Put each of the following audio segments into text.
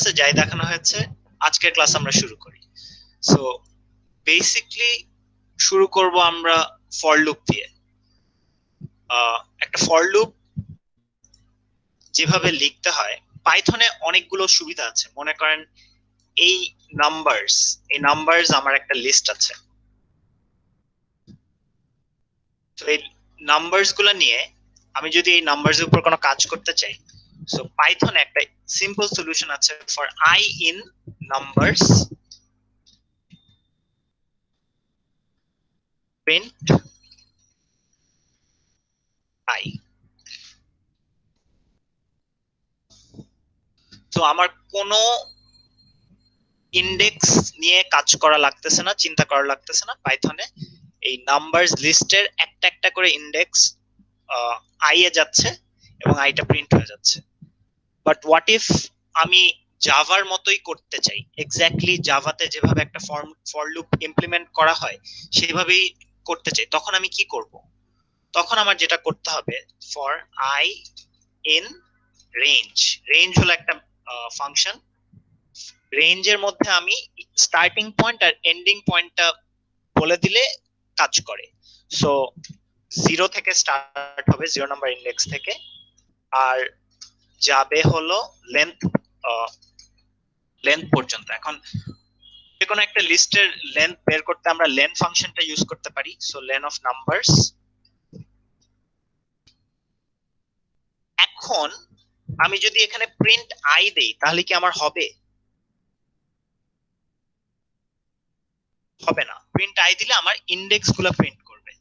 ক্লাসে যাই দেখানো হয়েছে, আজকের ক্লাস আমরা শুরু করি। সো বেসিকলি শুরু করব আমরা ফর লুপ দিয়ে। একটা ফর লুপ যেভাবে লিখতে হয়, পাইথনে অনেকগুলো সুবিধা আছে। মনে করেন এই নাম্বারস আমার একটা লিস্ট আছে, তো এই নাম্বারস গুলো নিয়ে আমি যদি এই নাম্বারস এর উপর কোনো কাজ করতে চাই, সো পাইথনে একটা সিম্পল সলিউশন আছে for I in numbers print I. তো আমার কোনো ইন্ডেক্স নিয়ে কাজ করা লাগতেছে না, চিন্তা করা লাগতেছে না। পাইথনে এই নাম্বারস লিস্টের একটা একটা করে ইন্ডেক্স আই এ যাচ্ছে এবং আইটা প্রিন্ট হয়ে যাচ্ছে। বাট হোয়াট ইফ আমি জাভার মতোই করতে চাই, এক্স্যাক্টলি জাভাতে যেভাবে একটা ফর লুপ ইমপ্লিমেন্ট করা হয় সেইভাবেই করতে চাই, তখন আমি কি করব? তখন আমার যেটা করতে হবে, for I in range. Range হলো একটা ফাংশন, রেঞ্জের মধ্যে আমি স্টার্টিং পয়েন্ট আর এন্ডিং পয়েন্টটা বলে দিলে কাজ করে। সো 0 থেকে স্টার্ট হবে, 0 নাম্বার ইন্ডেক্স থেকে, আর যাবে হলো লেন্থ পর্যন্ত। এখন যে কোনো একটা লিস্টের লেন্থ বের করতে আমরা লেন ফাংশনটা ইউজ করতে পারি। So lane of numbers. এখন আমি যদি এখানে প্রিন্ট আই দেই তাহলে কি আমার হবে? হবে না। প্রিন্ট আই দিলে আমার ইন্ডেক্স গুলো প্রিন্ট করবে,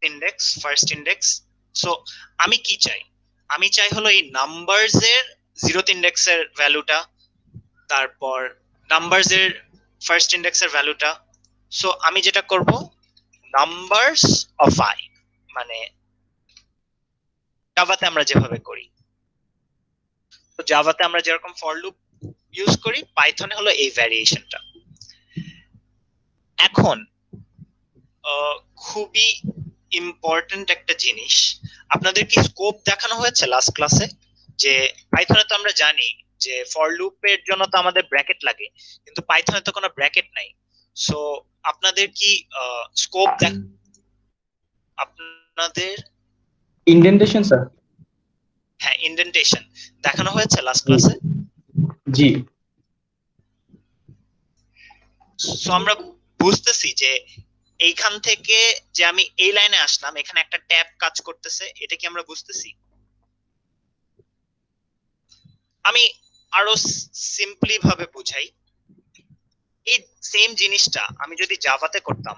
ইন্ডেক্স, ফার্স্ট ইন্ডেক্স। সো আমি কি চাই? আমি চাই হলো এই নাম্বারস এর 0th ইন্ডেক্সের ভ্যালুটা, তারপর নাম্বারস এর ফার্স্ট ইন্ডেক্সের ভ্যালুটা। সো আমি যেটা করব, নাম্বারস অফ আই, মানে জাভাতে আমরা যেভাবে করি, তো জাভাতে আমরা যেরকম ফর লুপ ইউজ করি, পাইথনে হলো এই ভ্যারিয়েশনটা। এখন খুবই ইম্পর্টেন্ট একটা জিনিস, আপনাদের কি স্কোপ দেখানো হয়েছে লাস্ট ক্লাসে? যে পাইথনে তো আমরা জানি যে ফর লুপের জন্য তো আমাদের ব্র্যাকেট লাগে, কিন্তু পাইথনে তো কোনো ব্র্যাকেট নাই। সো আপনাদের কি স্কোপ আপনাদের ইন্ডেন্টেশন স্যার? হ্যাঁ, ইন্ডেন্টেশন দেখানো হয়েছে লাস্ট ক্লাসে। জি। সো আমরা বুঝতেছি যে এইখান থেকে যে আমি এই লাইনে আসলাম, এখানে একটা ট্যাব কাজ করতেছে, এটা কি আমরা বুঝতেছি? আমি আরো সিম্পলি ভাবে বুঝাই। এই সেম জিনিসটা আমি যদি জাভাতে করতাম,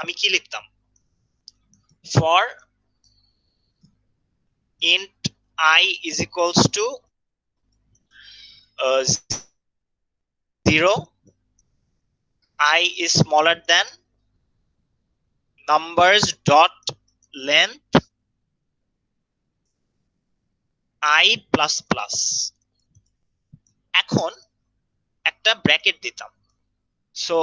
আমি কি লিখতাম? For int I is equals to 0, I is smaller than numbers dot length I plus plus। এখন একটা ব্র্যাকেট দিতাম। সো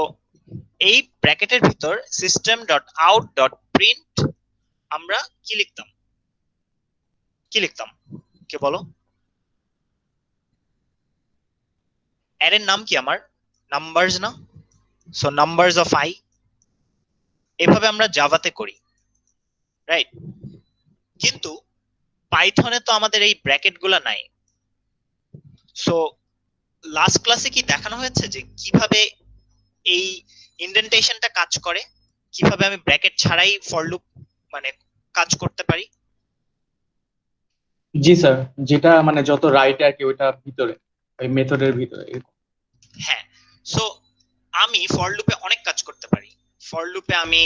এই ব্র্যাকেটের ভিতর system dot out dot print আমরা কি লিখতাম? কে বলো? অ্যারের নাম কি আমার? নাম্বারস না? So numbers of I. এভাবে আমরা জাভাতে করি, রাইট? কিন্তু পাইথনে তো আমাদের এই ব্র্যাকেট গুলা নাই। সো লাস্ট ক্লাসে কি দেখানো হয়েছে যে কিভাবে এই ইন্ডেন্টেশনটা কাজ করে, কিভাবে আমি ব্র্যাকেট ছাড়াই ফর লুপ মানে কাজ করতে পারি? জি স্যার, যেটা মানে যত রাইট আর কি ওটা ভিতরে, ওই মেথডের ভিতরে। হ্যাঁ। সো আমি ফর লুপে অনেক কাজ করতে পারি। ফর লুপে আমি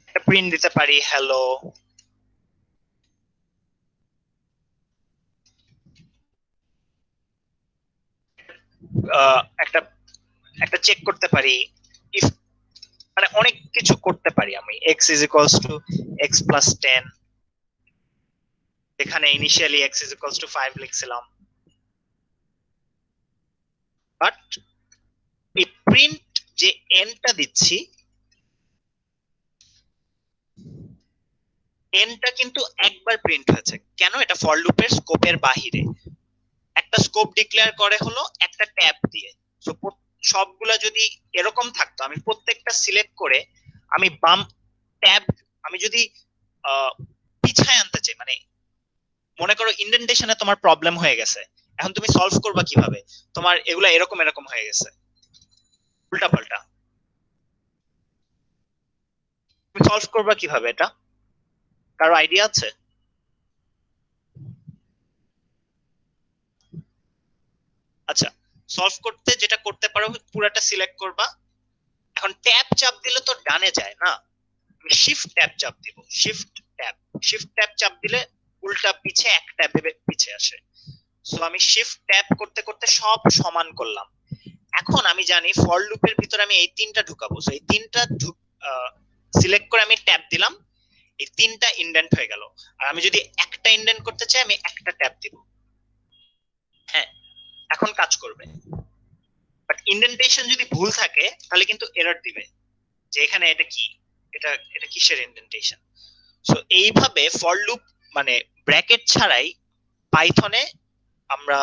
একটা প্রিন্ট দিতে পারি, হ্যালো। একটা একটা চেক করতে পারি, ইফ মানে অনেক কিছু করতে পারি আমি। x is equals to x plus 10, এখানে initially x is equals to 5 লিখছিলাম। বাট এই প্রিন্ট যে এনটা দিচ্ছি, এনটা কিন্তু একবার প্রিন্ট হয়েছে। কেন? এটা ফর লুপের স্কোপের বাহিরে। একটা স্কোপ ডিক্লেয়ার করে হলো একটা ট্যাব দিয়ে। সো সবগুলা যদি এরকম থাকতো, আমি প্রত্যেকটা সিলেক্ট করে আমি বাম ট্যাব, আমি যদি পিছায় আনতে চাই, মানে মনে করো ইন্ডেন্টেশনে তোমার প্রবলেম হয়ে গেছে, এখন তুমি সলভ করবা কিভাবে? তোমার এগুলা এরকম এরকম হয়ে গেছে, উল্টা পাল্টা, তুমি সলভ করবা কিভাবে এটা? কারো আইডিয়া আছে? আচ্ছা, সলভ করতে যেটা করতে পারো, পুরাটা সিলেক্ট করবা। এখন ট্যাব চাপ দিলে তো ডানে যায় না, আমি শিফট ট্যাব চাপ দিব। শিফট ট্যাব চাপ দিলে উল্টা পিছে এক ট্যাবে পিছে আসে। সো আমি শিফট ট্যাব করতে করতে সব সমান করলাম। এখন আমি জানি ফর লুপের ভিতরে আমি এই তিনটা ঢুকাবো। সো এই তিনটা সিলেক্ট করে আমি ট্যাব দিলাম, এই তিনটা ইন্ডেন্ট হয়ে গেল। আর আমি যদি একটা ইন্ডেন্ট করতে চাই, আমি একটা ট্যাব দিব। হ্যাঁ, এখন কাজ করবে। বাট ইন্ডেন্টেশন যদি ভুল থাকে তাহলে কিন্তু এরর দিবে যে এখানে এটা কি, এটা এটা কিসের ইন্ডেন্টেশন। সো এইভাবে ফর লুপ মানে ব্র্যাকেট ছাড়াই পাইথনে আমরা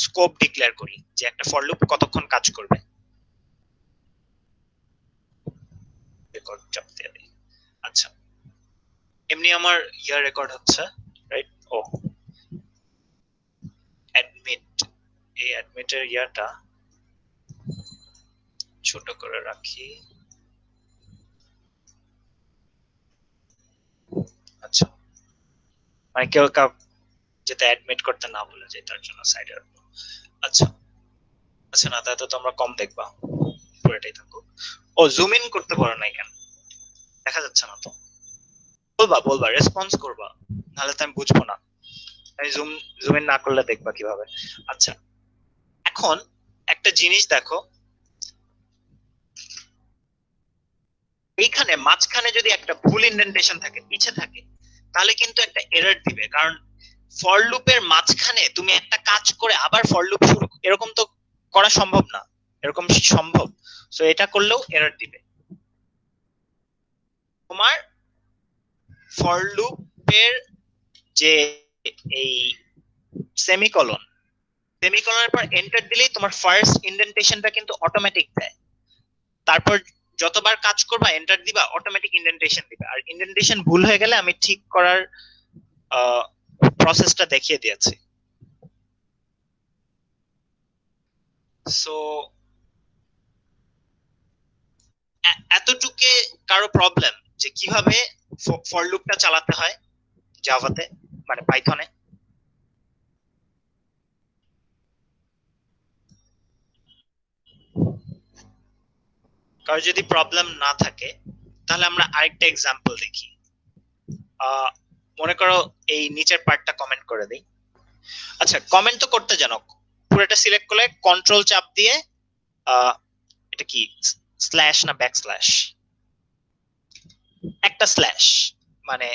স্কোপ ডিক্লেয়ার করি যে একটা ফর লুপ কতক্ষণ কাজ করবে। রেকর্ড চাপ দিয়ে দিই। আচ্ছা, এমনি আমার ইয়ার রেকর্ড হচ্ছে, রাইট? ও অ্যাডমিট, এই অ্যাডমিটের ইয়াটা ছোট করে রাখি। আচ্ছা, মানে কেউ যেটা অ্যাডমিট করতে না ভুলে যায় তার জন্য সাইডে রাখবো। আচ্ছা আচ্ছা, না তাই তো তোমরা কম দেখবা, পুরোটাই থাকুক। ও জুম ইন করতে পারো না কেন? দেখা যাচ্ছে না তো? বলবা রেসপন্স করবা, নাহলে তো আমি বুঝবো না। আমি জুম ইন না করলে দেখবা কিভাবে? আচ্ছা, এখন একটা জিনিস দেখো, এইখানে মাঝখানে যদি একটা ভুল ইন্ডেন্টেশন থাকে, পিছে থাকে, তাহলে কিন্তু একটা এরর দিবে। কারণ ফর লুপের মাঝখানে তুমি একটা কাজ করে আবার ফর লুপ শুরু, এরকম তো করা সম্ভব না। এরকম সম্ভব? সো এটা করলেও এরর দিবে। তোমার ফর লুপের যে এই সেমিকলনের পর এন্টার দিলেই তোমার ফার্স্ট ইন্ডেন্টেশনটা কিন্তু অটোমেটিক দেয়। তারপর যতবার কাজ করবা এন্টার দিবা, অটোমেটিক ইন্ডেন্টেশন দিবে। আর ইন্ডেন্টেশন ভুল হয়ে গেলে আমি ঠিক করার প্রসেসটা দেখিয়ে দিয়েছি। সো এতটুকে কারো প্রবলেম যে কিভাবে ফর লুপটা চালাতে হয় জাভাতে, মানে পাইথনে? কারো যদি প্রবলেম না থাকে তাহলে আমরা আরেকটা এক্সাম্পল দেখি। মনে করো এই নিচের পার্টটা কমেন্ট করে দিই। আচ্ছা, কমেন্ট তো করতে জানো, পুরোটা সিলেক্ট করলে কন্ট্রোল চাপ দিয়ে এটা কি স্ল্যাশ না ব্যাক স্ল্যাশ, একটা স্ল্যাশ, মানে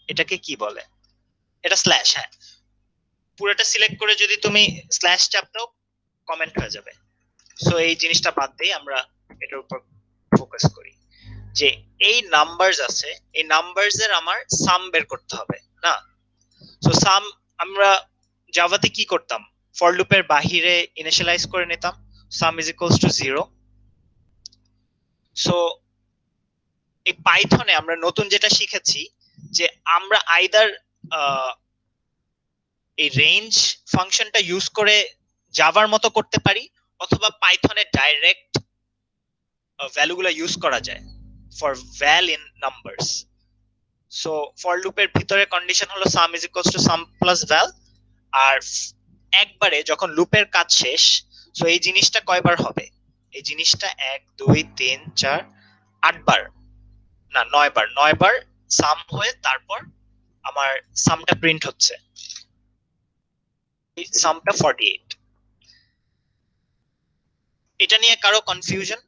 এটাকে কি বলে, এটা স্ল্যাশ, হ্যাঁ। পুরোটা সিলেক্ট করে যদি তুমি স্ল্যাশ চাপ দাও, কমেন্ট হয়ে যাবে। সো এই জিনিসটা বাদ দিয়ে আমরা এটার উপর ফোকাস করি যে এই নাম্বারস আছে, এই নাম্বারস এর আমার সাম বের করতে হবে না? সো সাম আমরা জাভাতে কি করতাম, ফর লুপের বাহিরে ইনিশিয়ালাইজ করে নিতাম সাম ইজ ইকুয়ালস টু 0। সো এই পাইথনে আমরা নতুন যেটা শিখেছি যে আমরা আইদার এই রেঞ্জ ফাংশনটা ইউজ করে জাভার মতো করতে পারি, অথবা পাইথনে ডাইরেক্ট ভ্যালুগুলো ইউজ করা যায় for val in numbers. So for লুপের ভিতরে কন্ডিশন হলো sum is equals to sum plus val. আর একবারে যখন লুপের কাজ শেষ, সো এই জিনিসটা কয়বার হবে? এই জিনিসটা 1 2 3 4 8 বার, না 9 বার, 9 বার সাম হয়ে তারপর আমার সামটা প্রিন্ট হচ্ছে, এই সামটা 48। এটা নিয়ে কারো কনফিউশন?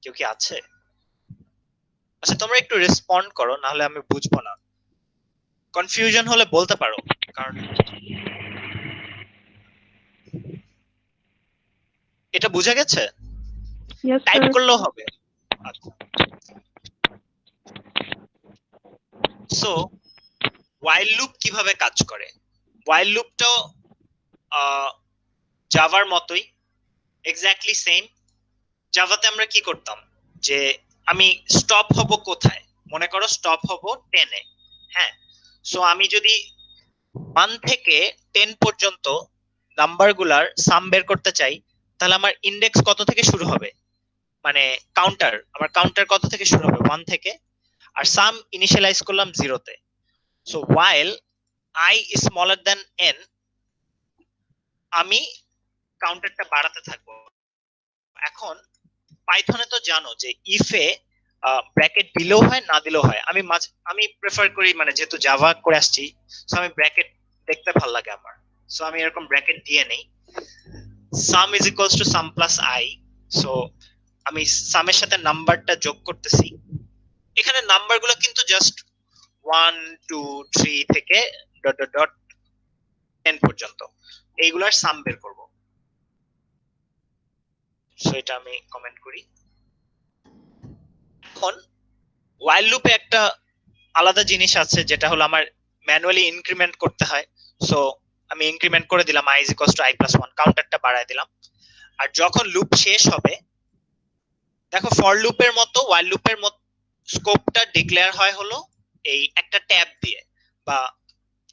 কেউ কি আছে? আচ্ছা, তোমরা একটু রেসপন্ড করো, নাহলে আমি বুঝবো না। কনফিউশন হলে বলতে পারো, কারণ এটা বুঝা গেছে? Yes, type sir. করলেও হবে। আচ্ছা, সো while loop কিভাবে কাজ করে? while loopটাও জাভার মতোই এক্স্যাক্টলি সেম। জাভাতে আমরা কি করতাম, যে আমি স্টপ হব কোথায়, মনে করো স্টপ হব 10 এ। হ্যাঁ, সো আমি যদি 1 থেকে 10 পর্যন্ত নাম্বারগুলার সাম বের করতে চাই, তাহলে আমার ইন্ডেক্স কত থেকে শুরু হবে, মানে কাউন্টার, আমার কাউন্টার কত থেকে শুরু হবে, 1 থেকে, আর সাম ইনিশিয়ালাইজ করলাম 0 তে। So while I is smaller than n, আমি কাউন্টারটা বাড়াতে থাকবো। এখন পাইথনে তো জানো যে ইফে ব্র্যাকেট দিলেও হয় না দিলেও হয়। আমি প্রেফার করি, মানে যেহেতু জাভা করে আসছি, সো আমি ব্র্যাকেট দেখতে ভালো লাগে আমার, সো আমি এরকম ব্র্যাকেট দিয়ে নেই। sum is equals to sum plus I, so আমি সামের সাথে নাম্বারটা যোগ করতেছি। এখানে নাম্বারগুলো কিন্তু জাস্ট 1 2 3 থেকে ডট ডট ডট 10 পর্যন্ত, এইগুলার সাম বের করব। সো এটা আমি কমেন্ট করি। এখন while লুপে একটা আলাদা জিনিস আছে, যেটা হলো আমার ম্যানুয়ালি ইনক্রিমেন্ট করতে হয়। সো আমি ইনক্রিমেন্ট করে দিলাম i is equals to i plus 1, কাউন্টারটা বাড়ায় দিলাম। আর যখন লুপ শেষ হবে, দেখো ফর লুপের মতো while লুপের মতো স্কোপটা ডিক্লেয়ার হয় হলো এই একটা ট্যাব দিয়ে বা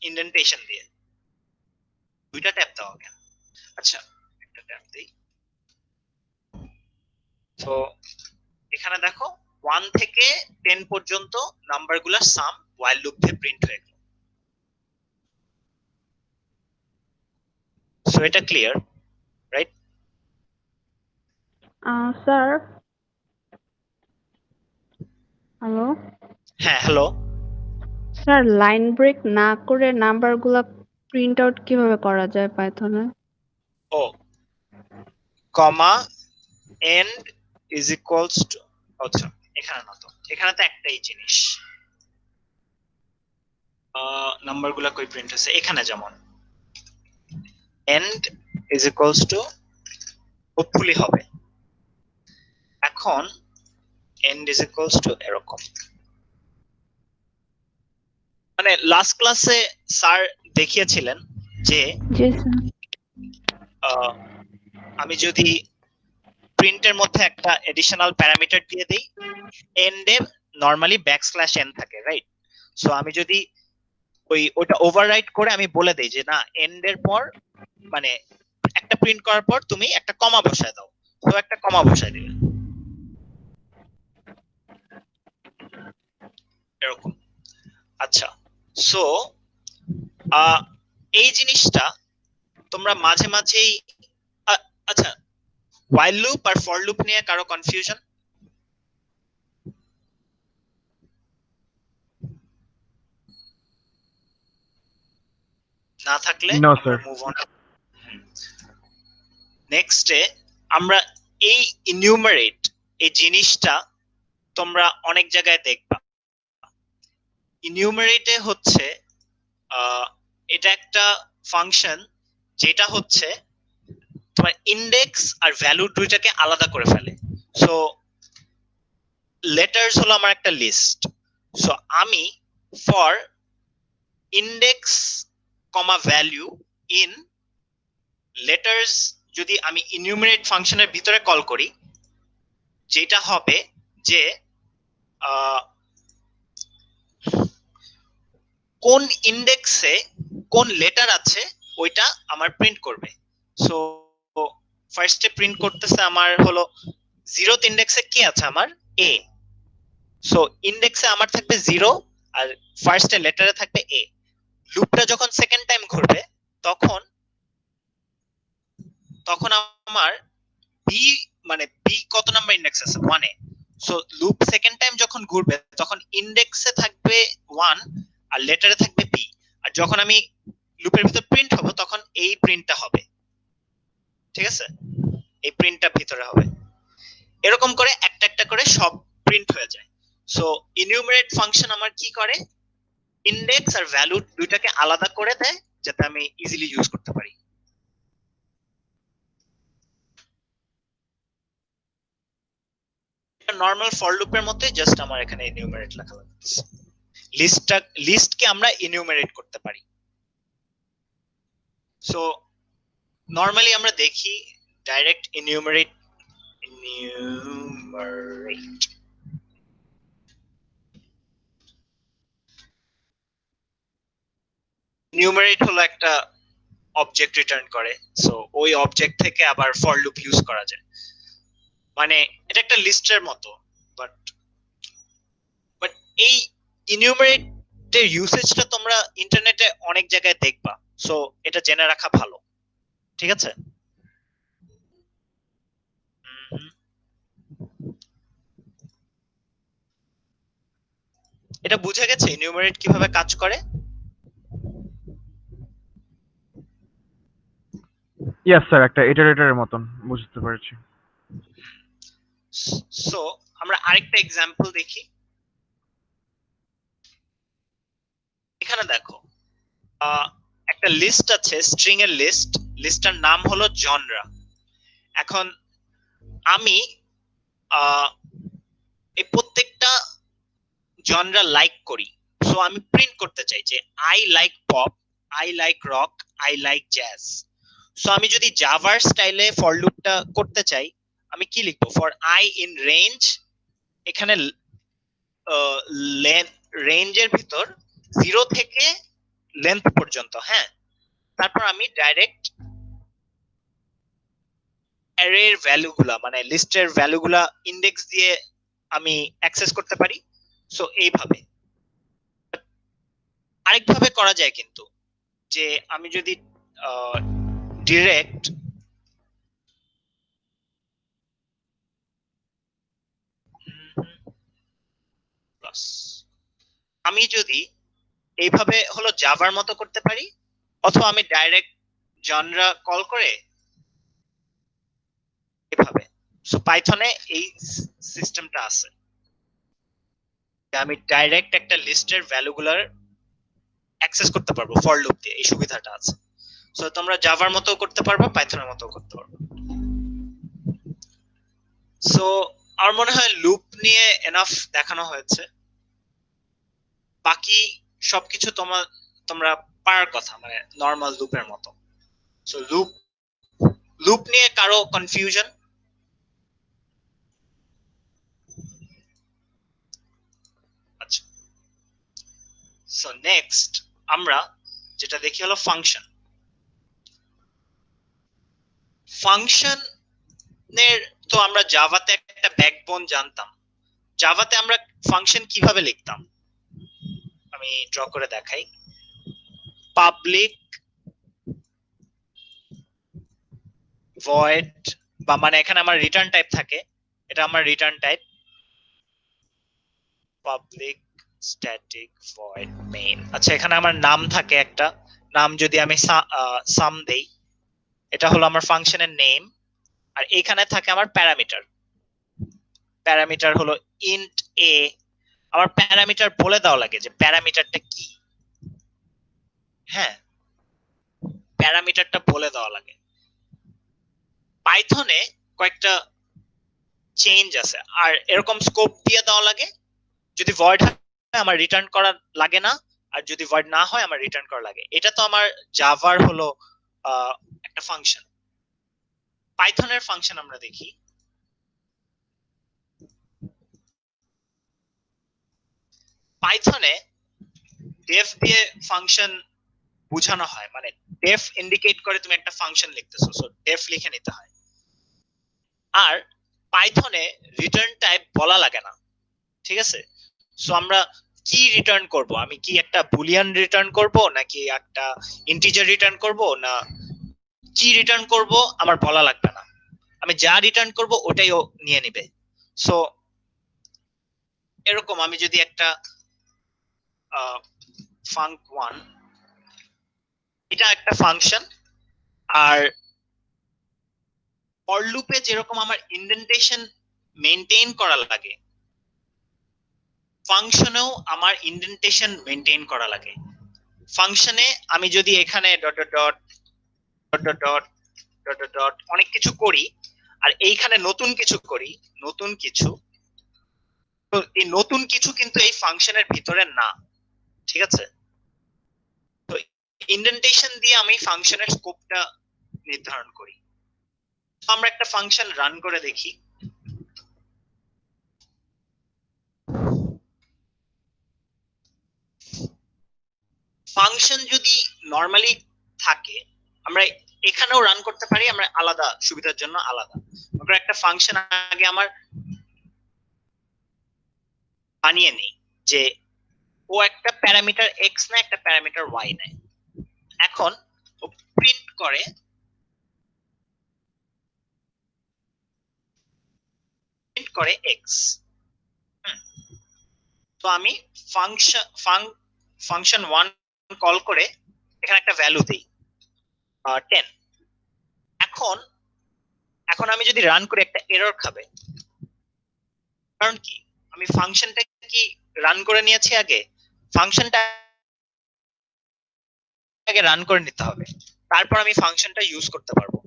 ইন্ডেন্টেশন দিয়ে। দুইটা ট্যাব দাও কেন? আচ্ছা, একটা ট্যাব দেই। তো এখানে দেখো 1 থেকে 10 পর্যন্ত নাম্বারগুলোর সাম while লুপ দিয়ে প্রিন্ট হয়ে গেল। সো এটা ক্লিয়ার, রাইট? Sir. Hello. হ্যাঁ, হ্যালো। স্যার, লাইন ব্রেক না করে নাম্বারগুলো প্রিন্ট আউট কিভাবে করা যায় পাইথনে? ও, কমা এন্ড ইজ ইকুয়ালস টু, আচ্ছা এখানে না, তো এখানে তো একটাই জিনিস, নাম্বারগুলো কই প্রিন্ট হচ্ছে, এখানে যেমন and is equals to hopefully হবে। এখন এন্ড ইজ ইকুয়ালস টু এরকম, মানে লাস্ট ক্লাসে স্যার দেখিয়েছিলেন যে জি স্যার। আমি যদি প্রিন্টের মধ্যে একটা এডিশনাল প্যারামিটার দিয়ে দেই, এন্ডে নরমালি ব্যাকস্ল্যাশ এন থাকে, রাইট? সো আমি যদি ওটা ওভাররাইট করে আমি বলে দেই যে না, এন্ডের পর মানে একটা প্রিন্ট করার পর তুমি একটা কমা বসায় দাও, তো একটা কমা বসায় দিবে এরকম। আচ্ছা, সো এই জিনিসটা তোমরা মাঝে মাঝেই, আচ্ছা, while loop R for loop নিয়ে কারো কনফিউশন? না থাকলে মুভ অন। নেক্সটে আমরা এই ইনিউমারেট, এই জিনিসটা তোমরা অনেক জায়গায় দেখবা। ইনিউমারেটে হচ্ছে এটা একটা ফাংশন যেটা হচ্ছে তোমার ইন্ডেক্স আর ভ্যালু দুইটাকে আলাদা করে ফেলে। সো লেটার্স হলো আমার একটা লিস্ট, সো আমি for index comma value in letters যদি আমি ইনিউমারেট ফাংশনের ভিতরে কল করি, যেটা হবে যে কোন ইন্ডেক্সে কোন লেটার আছে ওইটা আমার প্রিন্ট করবে। সো ফার্স্টে প্রিন্ট করতেছে আমার হলো 0th ইন্ডেক্সে কি আছে, আমার এ। সো ইন্ডেক্সে আমার থাকবে 0 আর ফার্স্টে লেটারে থাকবে এ। লুপটা যখন সেকেন্ড টাইম ঘুরবে তখন তখন আমার বি, মানে বি কত নাম্বার ইন্ডেক্স আছে, 1 এ। সো লুপ সেকেন্ড টাইম যখন ঘুরবে তখন ইন্ডেক্সে থাকবে 1 আর লেটারে থাকবে বি, আর যখন আমি লুপের ভিতর প্রিন্ট হবে তখন এই প্রিন্টটা হবে, ঠিক আছে? এই প্রিন্টটা ভিতরে হবে, এরকম করে একটা একটা করে সব প্রিন্ট হয়ে যায়। সো ইনিউমারেট ফাংশন আমার কি করে, ইন্ডেক্স আর ভ্যালু দুইটাকে আলাদা করে দেয় যাতে আমি ইজিলি ইউজ করতে পারি। নরমাল ফর লুপের মতোই, জাস্ট আমার এখানে ইনিউমারেট লেখা লাগতেছে। লিস্টকে আমরা ইনিউমারেট করতে পারি। সো নরমালি আমরা দেখি ডাইরেক্ট ইনিউমারেট হলো একটা অবজেক্ট রিটার্ন করে, সো ওই অবজেক্ট থেকে আবার ফর লুপ ইউজ করা যায়। মানে এটা একটা লিস্টের মতো, বাট এই ইনিউমারেটের ইউসেজটা তোমরা ইন্টারনেটে অনেক জায়গায় দেখবা, সো এটা জেনে রাখা ভালো, ঠিক আছে? এটা বুঝে গেছে ইনিউমারেট কিভাবে কাজ করে? ইয়েস স্যার, একটা ইটারেটরের মতন বুঝতে পেরেছি। সো আমরা আরেকটা এক্সাম্পল দেখি। এখানে দেখো একটা লিস্ট আছে, স্ট্রিং এর লিস্ট, লিস্টটার নাম হলো জনরা। এখন আমি এই প্রত্যেকটা জনরা লাইক করি, সো আমি প্রিন্ট করতে চাই যে I like pop, I like rock, I like jazz. So আমি যদি জাভার স্টাইলে ফর লুপটা করতে চাই, আমি কি লিখবো? ফর আই ইন রেঞ্জ, এখানে রেঞ্জের ভিতর 0 থেকে লেন্থ পর্যন্ত, হ্যাঁ। তারপর আমি ডাইরেক্ট অ্যারের ভ্যালুগুলা, মানে লিস্টের ভ্যালুগুলা ইন্ডেক্স দিয়ে আমি অ্যাক্সেস করতে পারি। সো এইভাবে আরেকভাবে করা যায় কিন্তু, যে আমি যদি ডিরেক্ট আমি যদি এইভাবে হলো জাভার মতো করতে পারি, অথবা আমি ডাইরেক্ট জনরা কল করে এভাবে। সো পাইথনে এই সিস্টেমটা আছে, আমি ডাইরেক্ট একটা লিস্টের ভ্যালুগুলার অ্যাক্সেস করতে পারবো ফর লুপ দিয়ে, এই সুবিধাটা আছে। সো তোমরা জাভার মতো করতে পারবা, পাইথনের মতো করতে পারবা। সো আমার মনে হয় লুপ নিয়ে এনাফ দেখানো হয়েছে, বাকি সবকিছু তোমরা পারার কথা, মানে নরমাল লুপের মতো। সো লুপ নিয়ে কারো কনফিউশন? আচ্ছা, সো নেক্সট আমরা যেটা দেখি হলো ফাংশন। ফাংশনের তো আমরা জাভাতে একটা ব্যাকবোন জানতাম। জাভাতে আমরা ফাংশন কিভাবে লিখতাম আমি ড্র করে দেখাই। পাবলিক ভয়েড, বা মানে এখানে আমার রিটার্ন টাইপ থাকে, এটা আমার return type public static void main. আচ্ছা, এখানে আমার নাম থাকে একটা, নাম যদি আমি সাম দেই, এটা হলো আমার ফাংশনের নেম। আর এখানে থাকে আমার প্যারামিটার, প্যারামিটার হলো ইন্ট এ। আমার প্যারামিটার বলে দেওয়া লাগে যে প্যারামিটারটা কি, হ্যাঁ, প্যারামিটারটা বলে দেওয়া লাগে। পাইথনে কয়েকটা চেঞ্জ আছে, আর এরকম স্কোপ দিয়ে দেওয়া লাগে, যদি ভয়েড হয় আমার রিটার্ন করা লাগে না, আর যদি ভয়েড না হয় আমার রিটার্ন করা লাগে। এটা তো আমার জাভার হলো একটা ফাংশন। পাইথনের ফাংশন আমরা দেখি। পাইথনে ডেফ দিয়ে ফাংশন বোঝানো হয়, মানে ডেফ ইন্ডিকেট করে তুমি একটা ফাংশন লিখতেছো, সো ডেফ লিখে নিতে হয়। আর পাইথনে রিটার্ন টাইপ বলা লাগে না, ঠিক আছে? সো আমরা কি রিটার্ন করব, আমি কি একটা বুলিয়ান রিটার্ন করব, নাকি একটা ইন্টিজার রিটার্ন করব, না কি রিটার্ন করব আমার বলা লাগবে না, আমি যা রিটার্ন করব ওটাই ও নিয়ে নেবে। সো এরকম আমি যদি একটা func1, এটা একটা ফাংশন, আর ফর লুপে যেরকম আমার ইন্ডেন্টেশন মেইনটেইন করা লাগে, ফাংশনেও আমার ইন্ডেন্টেশন মেইনটেইন করা লাগে। ফাংশনে আমি যদি এখানে dot dot dot dot dot dot dot অনেক কিছু করি, আর এইখানে নতুন কিছু করি, নতুন কিছু, তো এই নতুন কিছু কিন্তু এই ফাংশনের ভিতরে না, ঠিক আছে? তো ইন্ডেন্টেশন দিয়ে আমি ফাংশনের স্কোপটা নির্ধারণ করি। তো আমরা একটা ফাংশন রান করে দেখি। ফাংশন যদি নরমালি থাকে আমরা এখানেও রান করতে পারি, আমরা আলাদা সুবিধার জন্য আলাদা। আমরা একটা ফাংশন আগে আমার বানিয়ে নেই যে ও একটা প্যারামিটার এক্স না একটা প্যারামিটার ওয়াই নেয়। এখন ও প্রিন্ট করে এক্স। তো আমি ফাংশন 1 কল করে এখানে একটা ভ্যালু দেই 10। এখন আমি যদি রান করি একটা এরর খাবে, কারণ কি আমি ফাংশনটা কি রান করে নিয়েছি আগে, ফাংশনটা আগে রান করে নিতে হবে, তারপর আমি ফাংশনটা ইউজ করতে পারবো।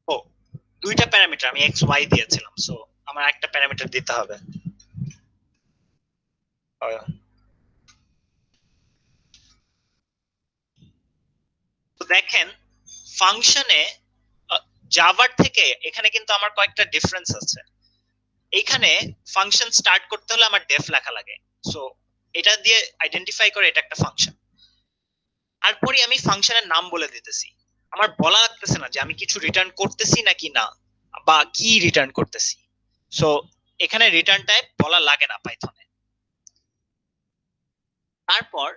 ও দুইটা প্যারামিটার আমি এক্স ওয়াই দিয়েছিলাম, সো আমার একটা প্যারামিটার দিতে হবে। তো দেখেন ফাংশনে জাভার থেকে এখানে কিন্তু আমার কয়েকটা ডিফারেন্স আছে। এখানে ফাংশন স্টার্ট করতে হলে আমার ডেফ লেখা লাগে, সো এটা দিয়ে আইডেন্টিফাই করে এটা একটা ফাংশন। তারপরে আমি ফাংশনের নাম বলে দিতেছি, আমার বলা লাগতেছে না যে আমি কিছু রিটার্ন করতেছি নাকি না বা কি রিটার্ন করতেছি। সো এখানে রিটার্ন টাইপ বলা লাগে না পাইথনে। তারপর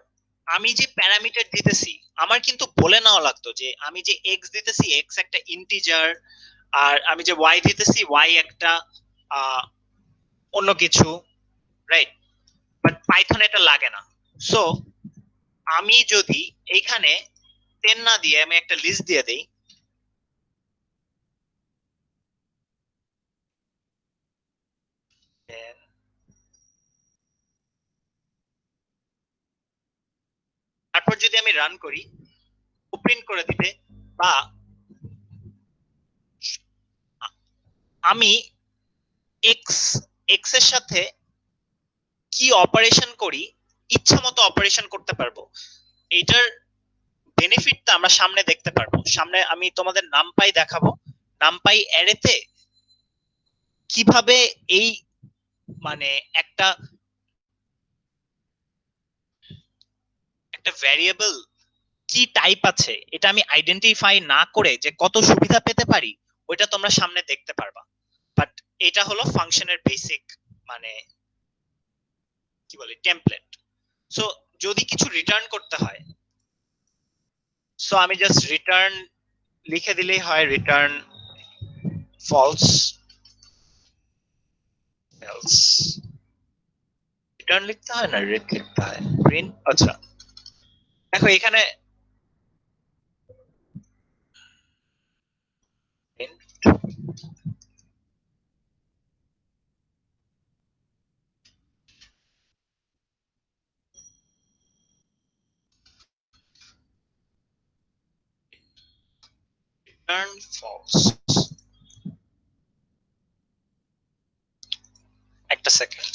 আমি যে প্যারামিটার দিতেছি আমার কিন্তু বলে নেওয়া লাগতো যে আমি যে এক্স দিতেছি এক্স একটা ইন্টিজার, আর আমি যে ওয়াই দিতেছি ওয়াই একটা অন্য কিছু, রাইট? বাট পাইথন এটা লাগে না। সো আমি যদি এইখানে 10 না দিয়ে আমি একটা লিস্ট দিয়ে দেই, তারপর যদি আমি রান করি প্রিন্ট করে দিবে, বা আমি এক্স এক্স এর সাথে কি অপারেশন করি ইচ্ছা মতো অপারেশন করতে পারবো। এটার বেনিফিটটা আমরা সামনে দেখতে পারবো। সামনে আমি তোমাদের নামপাই দেখাবো, নামপাই অ্যারেতে কিভাবে এই মানে একটা ভ্যারিয়েবল কি টাইপ আছে এটা আমি আইডেন্টিফাই না করে যে কত সুবিধা পেতে পারি ওইটা তোমরা সামনে দেখতে পারবা। বাট এটা হলো ফাংশনের বেসিক মানে কি বলে টেমপ্লেট। সো যদি কিছু রিটার্ন করতে হয়, সো আমি জাস্ট রিটার্ন লিখে দিলেই হয়, রিটার্ন ফলস এলস। রিটার্ন লিখতে হয় না রিট লিখতে হয়, প্রিন্ট। আচ্ছা দেখো এখানে রিটার্ন ফলস। একটা সেকেন্ড।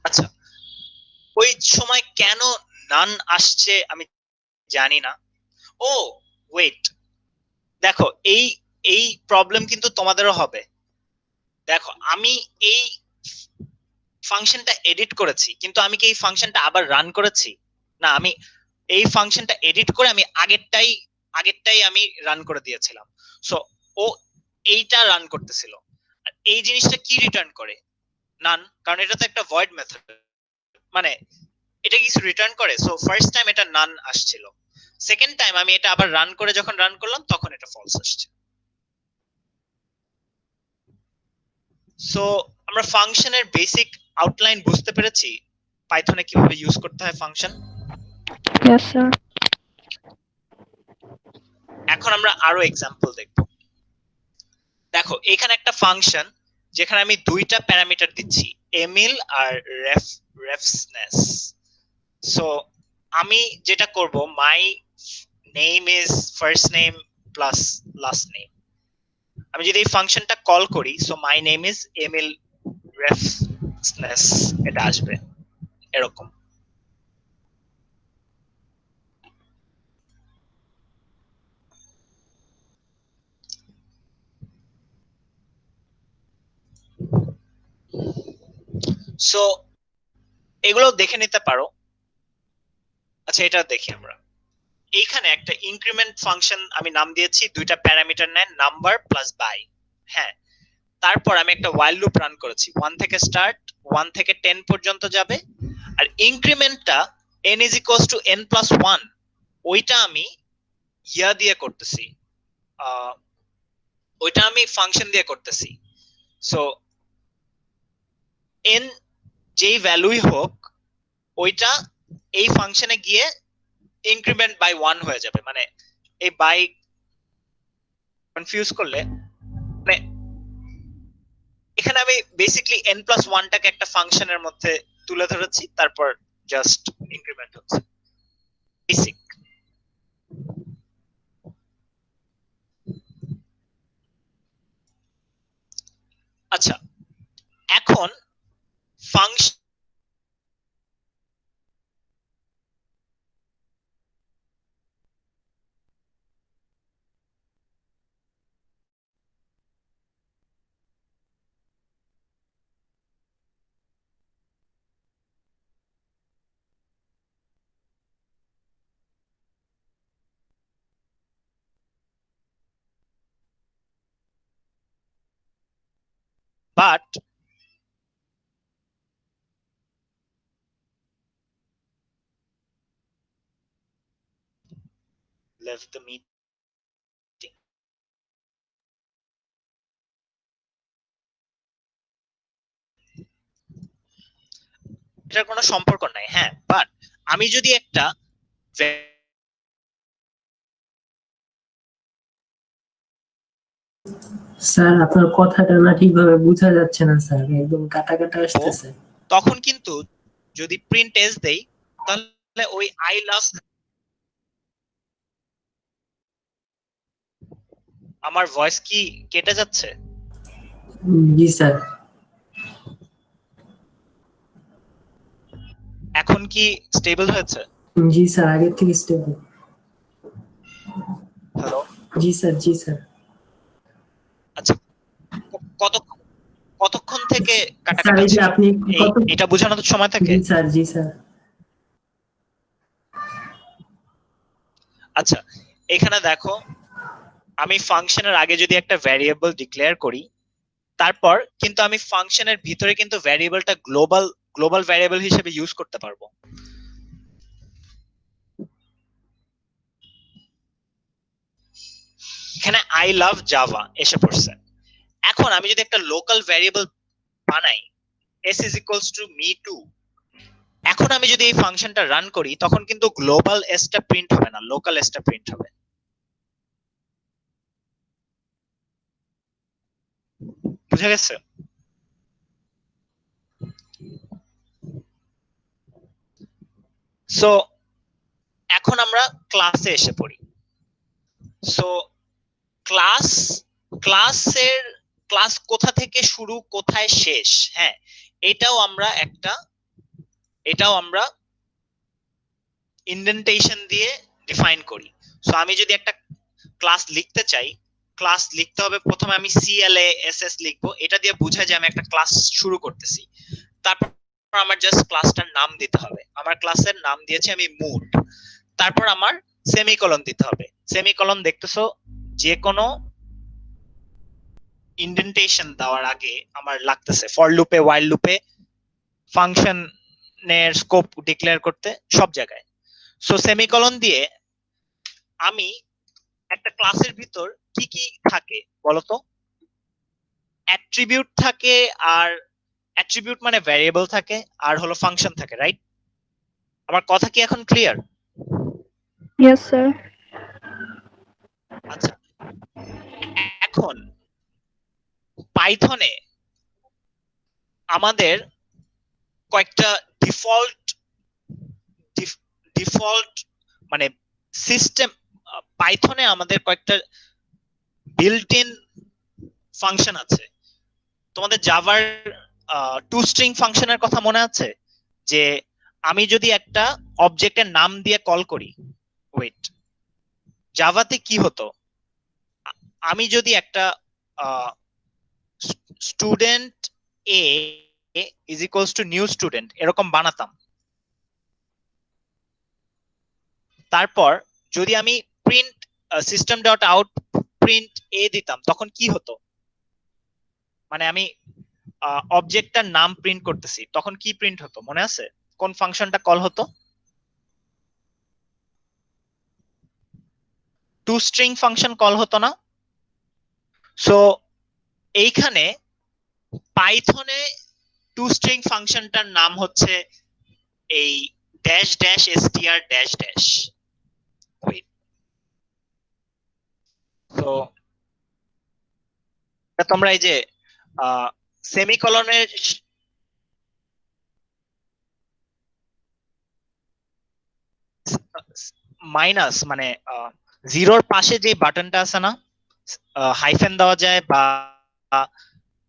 আচ্ছা ওই সময় কেন নান আসছে আমি জানি না। ও ওয়েট, দেখো এই এই প্রবলেম কিন্তু তোমাদেরও হবে। দেখো আমি এই ফাংশনটা এডিট করেছি কিন্তু আমি কি এই ফাংশনটা আবার রান করেছি? না, আমি এই ফাংশনটা এডিট করে আমি আগেরটাই আমি রান করে দিয়েছিলাম। সো ও এইটা রান করতেছিল। আর এই জিনিসটা কি রিটার্ন করে? নান, কারণ এটা তো একটা ভয়েড মেথড, মানে এটা কিছু রিটার্ন করে। সো ফার্স্ট টাইম এটা নান আসছিল, সেকেন্ড টাইম আমি এটা আবার রান করে যখন রান করলাম তখন এটা ফলস আসছে। সো আমরা ফাংশনের বেসিক আউটলাইন বুঝতে পেরেছি, পাইথনে কিভাবে ইউজ করতে হয় ফাংশন। Yes sir. এখন আমরা আরো এক্সাম্পল দেখব। দেখো এখানে একটা ফাংশন যেখানে আমি দুইটা প্যারামিটার দিচ্ছি, এমিল আর রেফসনেস। সো আমি যেটা করব, my name is first name plus last name. আমি যদি এই ফাংশনটা কল করি, so my name is Emil Refnes, এটা আসবে এরকম। সো এগুলো দেখে নিতে পারো। আচ্ছা, এটা দেখি আমরা। এইখানে একটা ইনক্রিমেন্ট ফাংশন আমি নাম দিয়েছি, দুইটা প্যারামিটার নেয়, নাম্বার প্লাস বাই। হ্যাঁ, তারপর আমি একটা while লুপ রান করেছি, 1 থেকে স্টার্ট, 1 থেকে 10 পর্যন্ত যাবে। আর ইনক্রিমেন্টটা n is equals to n plus 1, ওইটা আমি ইয়া দিয়ে করতেছি, ওইটা আমি ফাংশন দিয়ে করতেছি। সো n যেই ভ্যালুই হোক, ওইটা এই ফাংশনে গিয়ে ইনক্রিমেন্ট বাই 1 হয়ে যাবে। মানে এই বাই কনফিউজ করলে, মানে এখানে আমি বেসিক্যালি n প্লাস 1 টাকে একটা ফাংশনের মধ্যে তুলে ধরেছি, তারপর জাস্ট ইনক্রিমেন্ট হচ্ছে বেসিক। আচ্ছা, এখন function but left the meeting. এটার কোনো সম্পর্ক নাই। হ্যাঁ, বাট আমি যদি একটা স্যার আপনার কথাটা না ঠিকভাবে বোঝা যাচ্ছে না স্যার, একদম কাটা কাটা আসতেছে। তখন কিন্তু যদি প্রিন্ট এস দেই, তাহলে ওই আই লাভ, আমার ভয়েস কি কেটে যাচ্ছে? জি স্যার। এখন কি স্টেবল হয়েছে? জি স্যার, আগের থেকে স্টেবল। হ্যালো, জি স্যার, জি স্যার। আচ্ছা, কতক্ষণ থেকে কাটা স্যার কাটা এই যে ছিল? আপনি কত, এটা বোঝানোর সময় থাকে? জি স্যার, জি স্যার। আচ্ছা, এখানে দেখো, আমি ফাংশনের আগে যদি একটা ভ্যারিয়েবল ডিক্লেয়ার করি, তারপর কিন্তু আমি ফাংশনের ভিতরে কিন্তু ভ্যারিয়েবলটা গ্লোবাল ভ্যারিয়েবল হিসেবে ইউজ করতে পারবো। এখানে আই লাভ জাভা এসে পড়ছে। এখন আমি যদি একটা লোকাল ভ্যারিয়েবল বানাই, s is equals to me too, এখন আমি যদি এই ফাংশনটা রান করি, তখন কিন্তু গ্লোবাল s টা প্রিন্ট হবে না, লোকাল s টা প্রিন্ট হবে। বুঝা গেছে? সো এখন আমরা ক্লাসে এসে পড়ি। সো ক্লাস কোথা থেকে শুরু, কোথায় শেষ, হ্যাঁ, এটাও আমরা ইন্ডেন্টেশন দিয়ে ডিফাইন করি। সো আমি যদি একটা ক্লাস লিখতে চাই, ক্লাস লিখতে হবে প্রথমে আমি CLASS লিখবো, এটা দিয়ে বোঝায় যে আমি একটা ক্লাস শুরু করতেছি। তারপর আমার জাস্ট ক্লাসটার নাম দিতে হবে। আমার ক্লাসের নাম দিয়েছি আমি মুড। তারপর আমার সেমিকোলন দিতে হবে। সেমিকোলন দেখতেছো, যে কোনো ইন্ডেন্টেশন দেওয়ার আগে আমার লাগতেছে ফর লুপে, ওয়াইল লুপে, ফাংশনের স্কোপ ডিক্লেয়ার করতে, সব জায়গায়। সো সেমিকোলন দিয়ে আমি একটা ক্লাসের ভিতর কি কি থাকে বলতো? অ্যাট্রিবিউট থাকে, আর অ্যাট্রিবিউট মানে ভ্যারিয়েবল থাকে, আর হলো ফাংশন থাকে, রাইট? আমার কথা কি এখন ক্লিয়ার? Yes sir. আচ্ছা, এখন পাইথনে আমাদের কয়েকটা ডিফল্ট মানে সিস্টেম পাইথনে আমাদের কয়েকটা বিল্ট ইন ফাংশন আছে। তোমাদের জাভার টু স্ট্রিং ফাংশনের কথা মনে আছে? যে আমি যদি একটা অবজেক্টের নাম দিয়ে কল করি, ওয়েট, জাভাতে কি হতো, আমি যদি একটা student a is equals to new student এরকম বানাতাম, তারপর যদি আমি print system dot out print a দিতাম, তখন কি হতো? মানে আমি অবজেক্টটার নাম প্রিন্ট করতেছি, তখন কি প্রিন্ট হতো মনে আছে? কোন ফাংশনটা কল হতো? টু স্ট্রিং ফাংশন কল হতো না? সো এইখানে পাইথনে টু স্ট্রিং ফাংশনটার নাম হচ্ছে এই dash dash str dash dash. তো তোমরা এই যে সেমিকলনের মাইনাস মানে জিরোর পাশে যে বাটনটা আছে না, হাইফেন দেওয়া যায় বা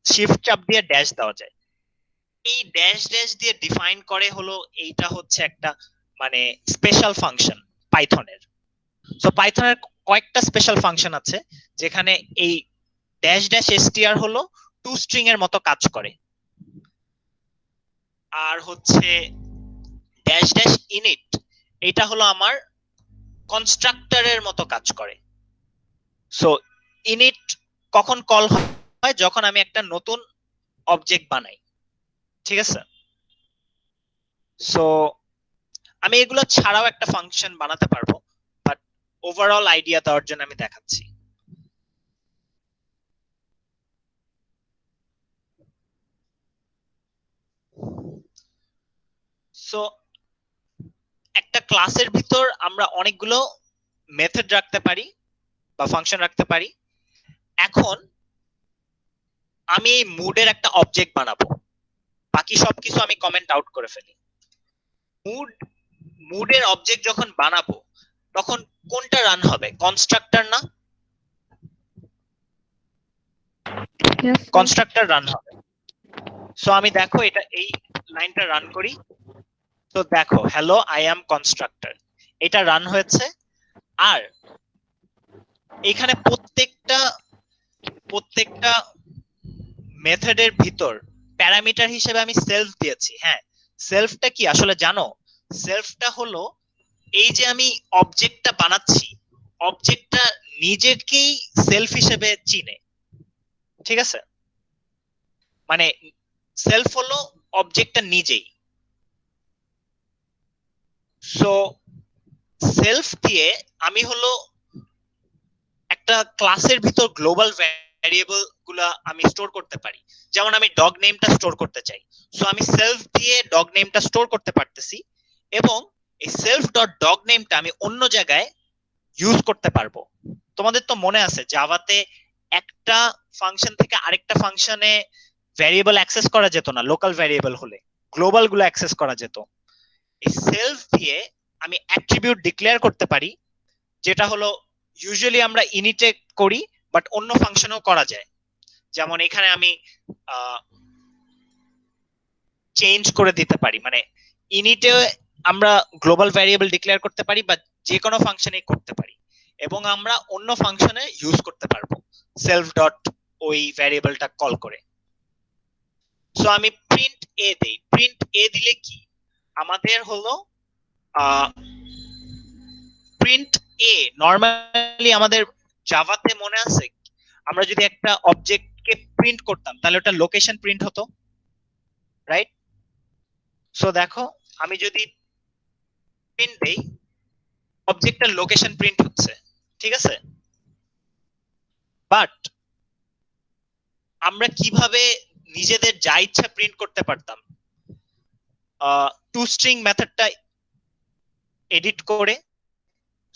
শিফট চাপ দিয়ে ড্যাশ দেওয়া যায়, এই ড্যাশ ড্যাশ দিয়ে ডিফাইন করে হলো এইটা হচ্ছে একটা মানে স্পেশাল ফাংশন পাইথনের। সো পাইথনের কয়েকটা স্পেশাল ফাংশন আছে যেখানে এই ড্যাশ ড্যাশ str হলো টু স্ট্রিং এর মতো কাজ করে, আর হচ্ছে ড্যাশ ড্যাশ ইনিট এটা হলো আমার কনস্ট্রাক্টরের মতো কাজ করে। সো ইনিট কখন কল হয়? যখন আমি একটা নতুন অবজেক্ট বানাই, ঠিক আছে? সো আমি এগুলো ছাড়াও একটা ফাংশন বানাতে পারবো, বাট ওভারঅল আইডিয়া দেওয়ার জন্য আমি দেখাচ্ছি। সো একটা ক্লাসের ভিতর আমরা অনেকগুলো মেথড রাখতে পারি বা ফাংশন রাখতে পারি। এখন আমি এই মুডের একটা অবজেক্ট বানাবো, বাকি সবকিছু আমি কমেন্ট আউট করে ফেলি। মুডের অবজেক্ট যখন বানাবো তখন কোনটা রান হবে? কনস্ট্রাক্টর না? Yes, sir. কনস্ট্রাক্টর রান হবে। সো আমি দেখো এটা এই লাইনটা রান করি, তো দেখো হ্যালো আই অ্যাম কনস্ট্রাক্টর, এটা রান হয়েছে। আর এখানে প্রত্যেকটা মেথডের ভিতর প্যারামিটার হিসেবে আমি সেলফ দিয়েছি। হ্যাঁ, সেলফটা কি আসলে জানো? সেলফটা হলো এই যে আমি অবজেক্টটা বানাচ্ছি, অবজেক্টটা নিজেকেই সেলফ হিসেবে চিনে, ঠিক আছে? মানে সেলফ হলো অবজেক্টটা নিজেই। সো সেলফ দিয়ে আমি হলো একটা ক্লাসের ভিতর গ্লোবাল ভ্যারিয়েবল গুলা আমি স্টোর করতে পারি। যেমন আমি ডগ নেমটা স্টোর করতে চাই, সো আমি সেলফ দিয়ে ডগ নেমটা স্টোর করতে পারতেছি, এবং এই সেলফ ডট ডগ নেমটা আমি অন্য জায়গায় ইউজ করতে পারবো। তোমাদের তো মনে আছে জাভাতে একটা ফাংশন থেকে আরেকটা ফাংশনে ভ্যারিয়েবল অ্যাক্সেস করা যেত না, লোকাল ভ্যারিয়েবল হলে গ্লোবাল গুলো অ্যাক্সেস করা যেত। এই সেলফ দিয়ে আমি অ্যাট্রিবিউট ডিক্লেয়ার করতে পারি, যেটা হলো ইউজুয়ালি আমরা ইনিটে করি, বাট অন্য ফাংশনেও করা যায়। যেমন এখানে আমি চেঞ্জ করে দিতে পারি, মানে ইনিটে আমরা গ্লোবাল ভ্যারিয়েবল ডিক্লেয়ার করতে পারি বা যে কোনো ফাংশনে করতে পারি, এবং আমরা অন্য ফাংশনে ইউজ করতে পারবো সেলফ ডট ওই ভ্যারিয়েবলটা কল করে। সো আমি প্রিন্ট এ দেই, প্রিন্ট এ দিলে কি আমাদের হলো প্রিন্ট এ নরমালি আমাদের জাভাতে মনে আছে আমরা যদি একটা অবজেক্টকে প্রিন্ট করতাম তাহলে ওটা লোকেশন প্রিন্ট হতো, রাইট? সো দেখো আমি যদি প্রিন্ট দেই অবজেক্টের লোকেশন প্রিন্ট হচ্ছে, ঠিক আছে? বাট আমরা কিভাবে নিজেদের যা ইচ্ছা প্রিন্ট করতে পারতাম? টু স্ট্রিং মেথডটা এডিট করে।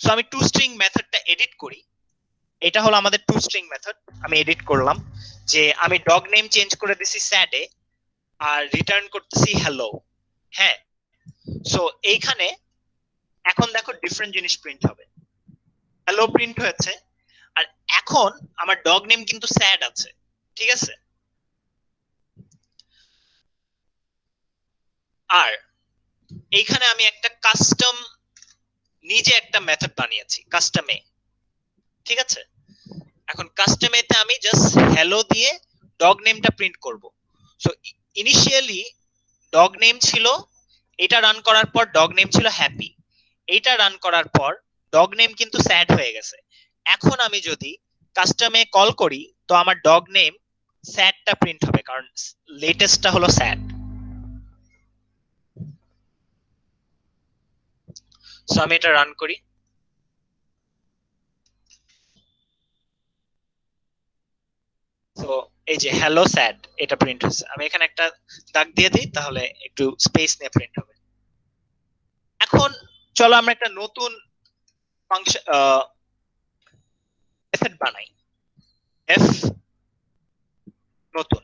সো আমি টু স্ট্রিং মেথডটা এডিট করি, এটা হলো আমাদের টু স্ট্রিং মেথড। আমি এডিট করলাম যে আমি ডগ নেম চেঞ্জ করে দিছি স্যাডে আর রিটার্ন করতেছি হ্যালো। হ্যাঁ, সো এইখানে এখন দেখো ডিফারেন্ট জিনিস প্রিন্ট হবে। হ্যালো হ্যালো প্রিন্ট হয়েছে, আর এখন আমার ডগ নেম কিন্তু স্যাড আছে, ঠিক আছে? আর এইখানে আমি একটা কাস্টম নিজে একটা মেথড বানিয়েছি কাস্টমে, ঠিক আছে? এখন কাস্টমেতে আমি জাস্ট হ্যালো দিয়ে ডগ নেমটা প্রিন্ট করব। সো ইনিশিয়ালি ডগ নেম ছিল, এটা রান করার পর ডগ নেম ছিল হ্যাপি, এইটা রান করার পর ডগ নেম কিন্তু স্যাড হয়ে গেছে। এখন আমি যদি কাস্টমে কল করি তো আমার ডগ নেম স্যাডটা প্রিন্ট হবে, কারণ লেটেস্টটা হলো স্যাড। সো আমি এটা রান করি। তো এই যে হ্যালো স্যাড এটা প্রিন্ট হচ্ছে। আমি এখানে একটা দাগ দিয়ে দিই, তাহলে একটু স্পেস নিয়ে প্রিন্ট হবে। এখন চলো আমরা একটা নতুন ফাংশন মেথড বানাই, এফ নতুন।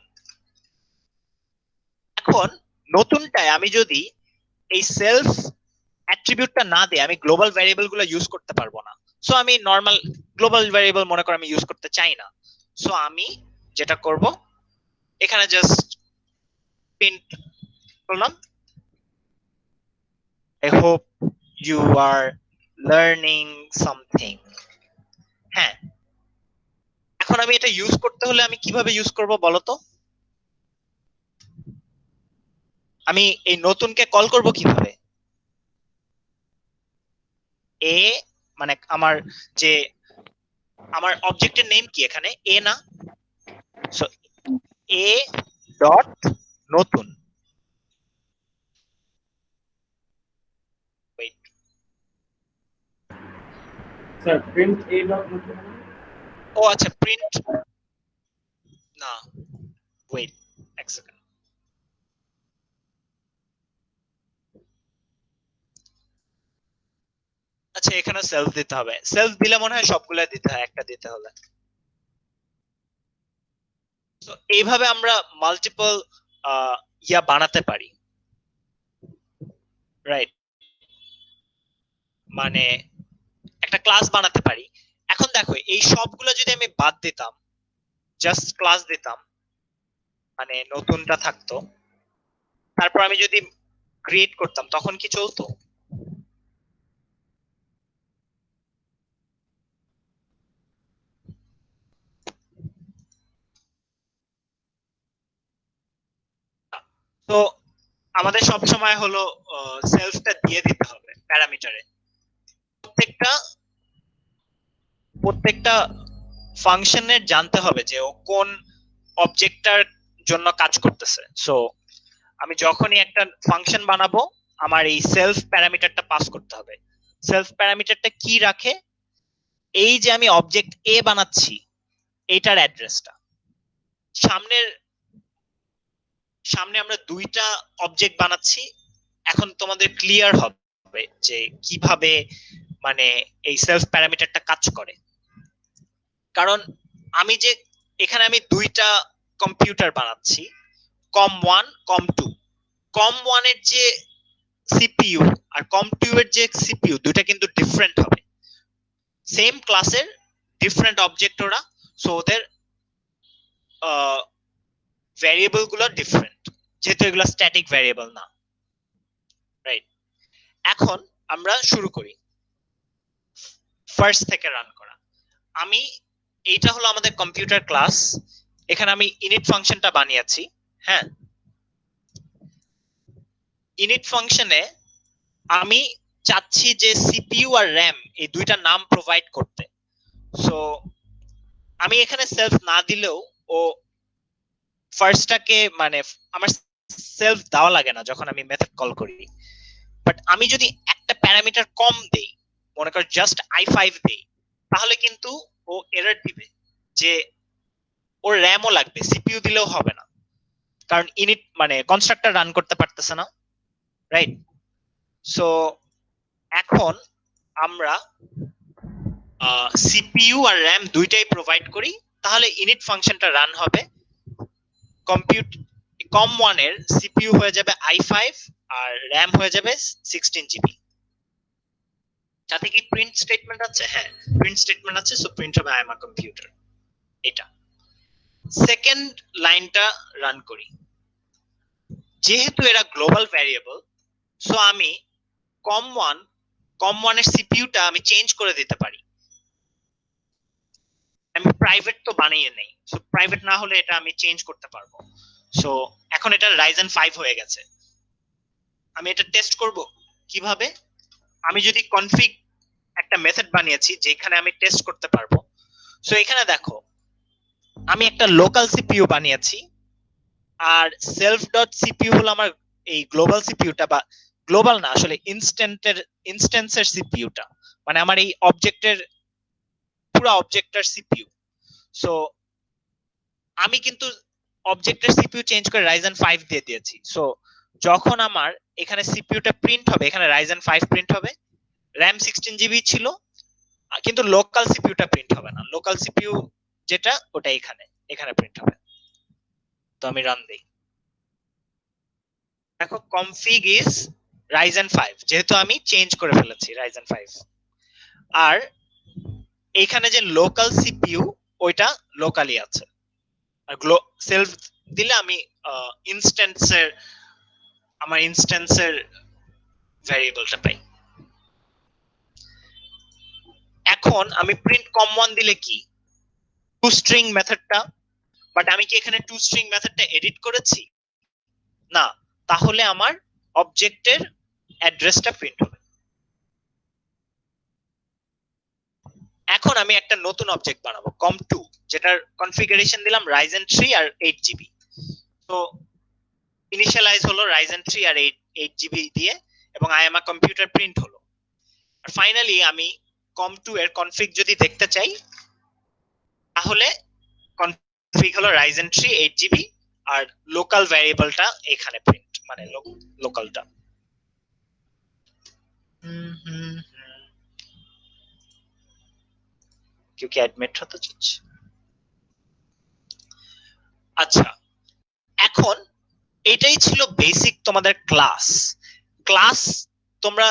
এখন নতুনটায় আমি যদি এই সেলফ অ্যাট্রিবিউটটা না দিয়ে আমি গ্লোবাল ভ্যারিয়েবল গুলো ইউজ করতে পারবো না। সো আমি নর্মাল গ্লোবাল ভ্যারিয়েবল মনে করে আমি ইউজ করতে চাই না। সো আমি যেটা করব, এখানে জাস্ট প্রিন্ট করলাম, I hope you are learning something. হ্যাঁ, এখন আমি এটা ইউজ করতে হলে আমি কিভাবে ইউজ করব বলো তো? আমি এই নতুনকে কল করব কিভাবে? এ মানে আমার অবজেক্টের নেম কি এখানে? এ না? সো এ ডট নতুন। ওয়েট, স্যার প্রিন্ট এ ডট নতুন। ও আচ্ছা, প্রিন্ট না, ওয়েট এক সেকেন্ড। আচ্ছা, এখানে সেলফ দিতে হবে। সেলফ দিলে মনে হয় সবগুলা দিতে হয়, একটা দিতে হলে। তো এইভাবে আমরা মাল্টিপল ইয়া বানাতে পারি, রাইট? মানে একটা ক্লাস বানাতে পারি। এখন দেখো, এই সবগুলো যদি আমি বাদ দিতাম, জাস্ট ক্লাস দিতাম, মানে নতুনটা থাকতো, তারপর আমি যদি ক্রিয়েট করতাম তখন কি চলতো? তো আমাদের সব সময় হলো সেলফটা দিয়ে দিতে হবে প্যারামিটারে। প্রত্যেকটা ফাংশনের জানতে হবে যে ও কোন অবজেক্টটার জন্য কাজ করতেছে। সো আমি যখনই একটা ফাংশন বানাবো, আমার এই সেলফ প্যারামিটারটা পাস করতে হবে। সেলফ প্যারামিটারটা কি রাখে? এই যে আমি অবজেক্ট এ বানাচ্ছি, এইটার অ্যাড্রেসটা। সামনে আমরা দুইটা অবজেক্ট বানাচ্ছি। এখন তোমাদের ক্লিয়ার হবে যে কিভাবে মানে এই সেলফ প্যারামিটারটা কাজ করে। কারণ আমি যে এখানে আমি দুইটা কম্পিউটার বানাচ্ছি, com1 com2। com1 এর যে সিপিইউ আর com2 এর যে সিপিইউ, দুইটা কিন্তু ডিফারেন্ট হবে। সেম ক্লাসের ডিফারেন্ট অবজেক্ট ওরা, সো ওদের ভ্যারিয়েবল গুলো ডিফারেন্ট, যেহেতু এগুলো স্ট্যাটিক ভ্যারিয়েবল না, রাইট? এখন আমরা শুরু করি ফার্স্ট থেকে রান করা। এইটা হলো আমাদের কম্পিউটার ক্লাস। এখানে আমি ইনিট ফাংশনটা বানিয়েছি। হ্যাঁ, ইনিট ফাংশনে আমি চাচ্ছি যে সিপিইউ আর র্যাম এই দুইটা নাম প্রোভাইড করতে। সো আমি এখানে সেলফ না দিলেও ও ফার্স্টটাকে মানে আমার সেলফ দেওয়া লাগে না যখন আমি মেথড কল করি। বাট আমি যদি একটা প্যারামিটার কম দেই, মনে কর জাস্ট i5 দেই, তাহলে কিন্তু ও এরর দিবে যে ওর র্যামও লাগবে, সিপিইউ দিলেও হবে না, কারণ ইনিট মানে কনস্ট্রাক্টর রান করতে পারতেছে না, রাইট? সো এখন আমরা সিপিইউ আর র্যাম দুইটাই প্রোভাইড করি, তাহলে ইনিট ফাংশনটা রান হবে। com1 এর সিপিইউ হয়ে যাবে i5 আর র্যাম হয়ে যাবে 16 জিবি। সাথে কি প্রিন্ট স্টেটমেন্ট আছে? হ্যাঁ, প্রিন্ট স্টেটমেন্ট আছে, সো প্রিন্ট হবে আই এম আ কম্পিউটার। এটা সেকেন্ড লাইনটা রান করি। যেহেতু এরা গ্লোবাল ভ্যারিয়েবল, সো আমি কম1 এর সিপিইউটা আমি চেঞ্জ করে দিতে পারি। আমি প্রাইভেট তো বানিয়ে নেই, সো প্রাইভেট না হলে এটা আমি চেঞ্জ করতে পারবো। সো এখন এটা রাইজেন 5 হয়ে গেছে। আমি এটা টেস্ট করব কিভাবে? আমি যদি কনফিগ একটা মেথড বানিয়েছি যেখানে আমি টেস্ট করতে পারবো। সো এখানে দেখো আমি একটা লোকাল সিপিইউ বানিয়েছি, আর self.cpu হলো আমার এই গ্লোবাল সিপিইউটা, বা গ্লোবাল না আসলে ইনস্ট্যান্সের সিপিইউটা, মানে আমার এই অবজেক্টের পুরো অবজেক্টের সিপিইউ। সো আমি কিন্তু অবজেক্টের সিপিইউ চেঞ্জ করে রাইজেন 5 দিয়ে দিয়েছি। সো যখন আমার এখানে সিপিইউটা প্রিন্ট হবে, এখানে রাইজেন 5 প্রিন্ট হবে। র‍্যাম 16 জিবি ছিল, কিন্তু লোকাল সিপিইউটা প্রিন্ট হবে না। লোকাল সিপিইউ যেটা ওটা এখানে প্রিন্ট হবে। তো আমি রান দেই। দেখো কনফিগ ইজ রাইজেন 5, যেহেতু আমি চেঞ্জ করে ফেলেছি রাইজেন 5। আর এইখানে যে লোকাল সিপিইউ ওইটা লোকালি আছে, আর সেলফ দিলে আমি আমার ইনস্ট্যান্সের ভ্যারিয়েবলটা পাই। এখন আমি প্রিন্ট কম1 দিলে কি টু স্ট্রিং মেথডটা, বাট আমি কি এখানে টু স্ট্রিং মেথডটা এডিট করেছি? না, তাহলে আমার অবজেক্টের অ্যাড্রেসটা প্রিন্ট হবে। এখন আমি একটা নতুন অবজেক্ট বানাবো com2, যেটার কনফিগারেশন দিলাম রাইজেন 3 আর 8 জিবি। তো ইনিশিয়ালাইজ হলো রাইজেন 3 আর 8 জিবি দিয়ে, এবং I am a computer print হলো। আর ফাইনালি আমি com2 এর কনফিগ যদি দেখতে চাই, তাহলে কনফিগ হলো রাইজেন 3 8 জিবি, আর লোকাল ভ্যারিয়েবলটা এখানে প্রিন্ট, মানে লোকালটা। কেউ কি অ্যাডমিট হতে চাচ্ছে? আচ্ছা, এখন এটাই ছিল বেসিক তোমাদের ক্লাস। তোমরা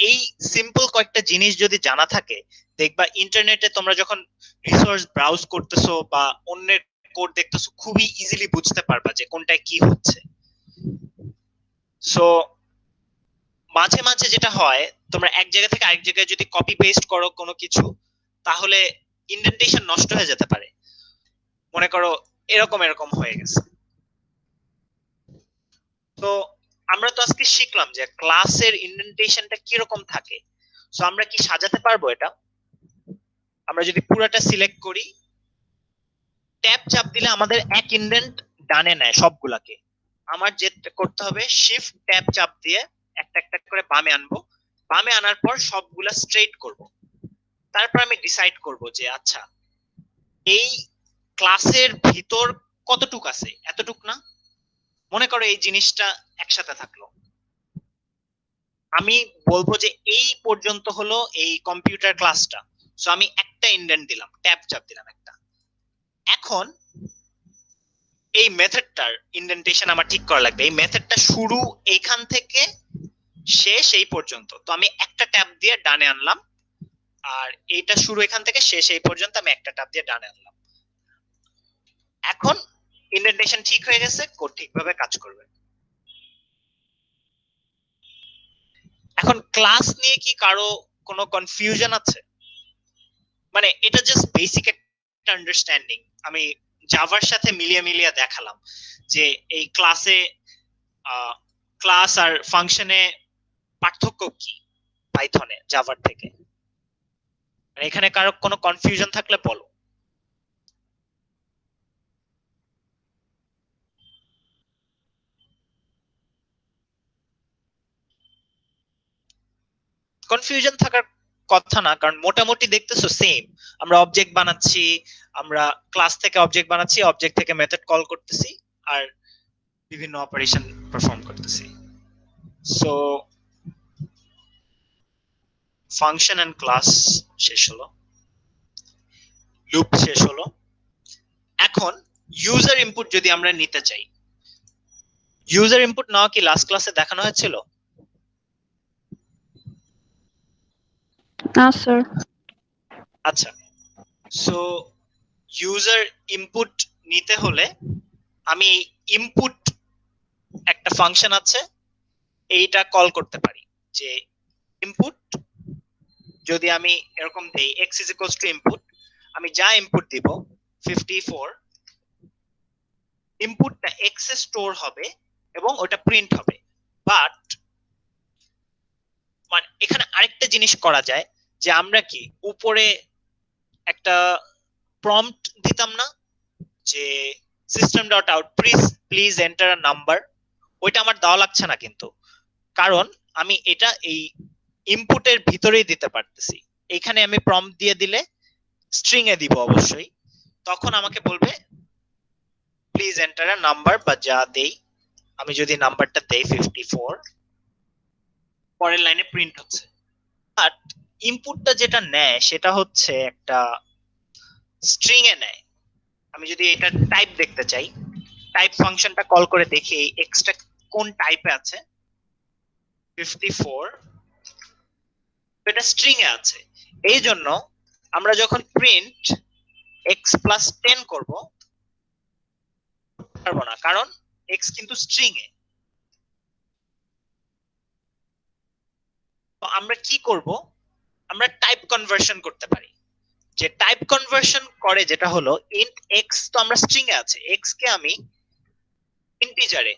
এই সিম্পল কয়েকটা জিনিস যদি জানা থাকে, দেখবা ইন্টারনেটে তোমরা যখন রিসোর্স ব্রাউজ করতেছো বা অন্যের কোড দেখতেছো, খুবই ইজিলি বুঝতে পারবা যে কোনটায় কি হচ্ছে। সো মাঝে মাঝে যেটা হয়, তোমরা এক জায়গা থেকে আরেক জায়গায় যদি কপি পেস্ট করো কোনো কিছু, তাহলে ইন্ডেন্টেশন নষ্ট হয়ে যেতে পারে। মনে করো এরকম হয়ে গেছে। তো আমরা তো আজকে শিখলাম যে ক্লাসের ইন্ডেন্টেশনটা কিরকম থাকে। সো আমরা কি সাজাতে পারবো এটা? আমরা যদি পুরোটা সিলেক্ট করি, ট্যাব চাপ দিলে আমাদের এক ইন্ডেন্ট ডানে নেয় সবগুলাকে। আমার যেটা করতে হবে, শিফট ট্যাব চাপ দিয়ে একটা একটা করে বামে আনবো। বামে আনার পর সবগুলা স্ট্রেট করব। তারপর আমি ডিসাইড করব যে আচ্ছা, এই ক্লাসের ভিতর কতটুক আছে, এতটুক না। মনে করো এই জিনিসটা একসাথে থাকলো, আমি বলবো যে এই পর্যন্ত হলো এই কম্পিউটার ক্লাসটা। সো আমি একটা ইন্ডেন্ট দিলাম, ট্যাব চাপ দিলাম একটা। এখন এই মেথডটার ইন্ডেন্টেশন আমার ঠিক করা লাগবে। এই মেথডটা শুরু এইখান থেকে শেষ এই পর্যন্ত, তো আমি একটা ট্যাব দিয়ে ডানে আনলাম। আর এইটা শুরু এখান থেকে শেষ এই পর্যন্ত, আমি একটা ট্যাব দিয়ে ডানে আনলাম। এখন ইন্ডেন্টেশন ঠিক হয়ে গেছে, কোড ঠিকভাবে কাজ করবে। এখন ক্লাস নিয়ে কি কারো কোনো কনফিউশন আছে? মানে এটা জাস্ট বেসিক একটা আন্ডারস্ট্যান্ডিং আমি জাভার সাথে মিলিয়ে দেখালাম যে এই ক্লাস আর ফাংশনে পার্থক্য কি পাইথনে জাভার থেকে। এখানে কারো কোনো কনফিউশন থাকলে বলো। কনফিউশন থাকার কথা না, কারণ মোটামুটি দেখতেছো সেম। আমরা অবজেক্ট বানাচ্ছি, আমরা ক্লাস থেকে অবজেক্ট বানাচ্ছি, অবজেক্ট থেকে মেথড কল করতেছি, আর বিভিন্ন অপারেশন পারফর্ম করতেছি। সো ফাংশন এন্ড ক্লাস শেষ হলো, লুপ শেষ হলো। এখন ইউজার ইনপুট যদি আমরা নিতে চাই, ইউজার ইনপুট নেওয়া কি লাস্ট ক্লাসে দেখানো হয়েছিল? না স্যার। আচ্ছা, সো ইউজার ইনপুট নিতে হলে আমি ইনপুট একটা ফাংশন আছে এইটা কল করতে পারি, যে ইনপুট যদি আমি এরকম দেই x is equals to input, আমি যা ইনপুট দিব 54, ইনপুটটা x এ স্টোর হবে এবং ওটা প্রিন্ট হবে। বাট মানে এখানে আরেকটা জিনিস করা যায়, যে আমরা কি উপরে একটা প্রম্পট দিতাম না, যে system dot out please enter a number, ওইটা আমার দেওয়া লাগছে না কিন্তু, কারণ আমি এটা এই ইনপুটের ভিতরেই দিতে পারতেছি। এখানে আমি প্রম্পট দিয়ে দিলে স্ট্রিং এ দিব অবশ্যই, তখন আমাকে বলবে প্লিজ এন্টার আ নাম্বার বা যা দেই, আমি যদি নাম্বারটা দেই 54, পরের লাইনে প্রিন্ট হচ্ছে। বাট ইনপুটটা যেটা নেয় সেটা হচ্ছে একটা স্ট্রিং এ নেয়। আমি যদি এটা টাইপ দেখতে চাই, টাইপ ফাংশনটা কল করে দেখি এই এক্সটা কোন টাইপে আছে, 54, এটা স্ট্রিং এ আছে। এই জন্য আমরা যখন প্রিন্ট x প্লাস 10 করব পারবো না, কারণ x কিন্তু স্ট্রিং এ। তো আমরা কি করব, আমরা টাইপ কনভার্সন করতে পারি। যে টাইপ কনভার্সন করে যেটা হলো ইন্ট x, তো আমরা স্ট্রিং এ আছে, x কে আমি ইন্টিজারে,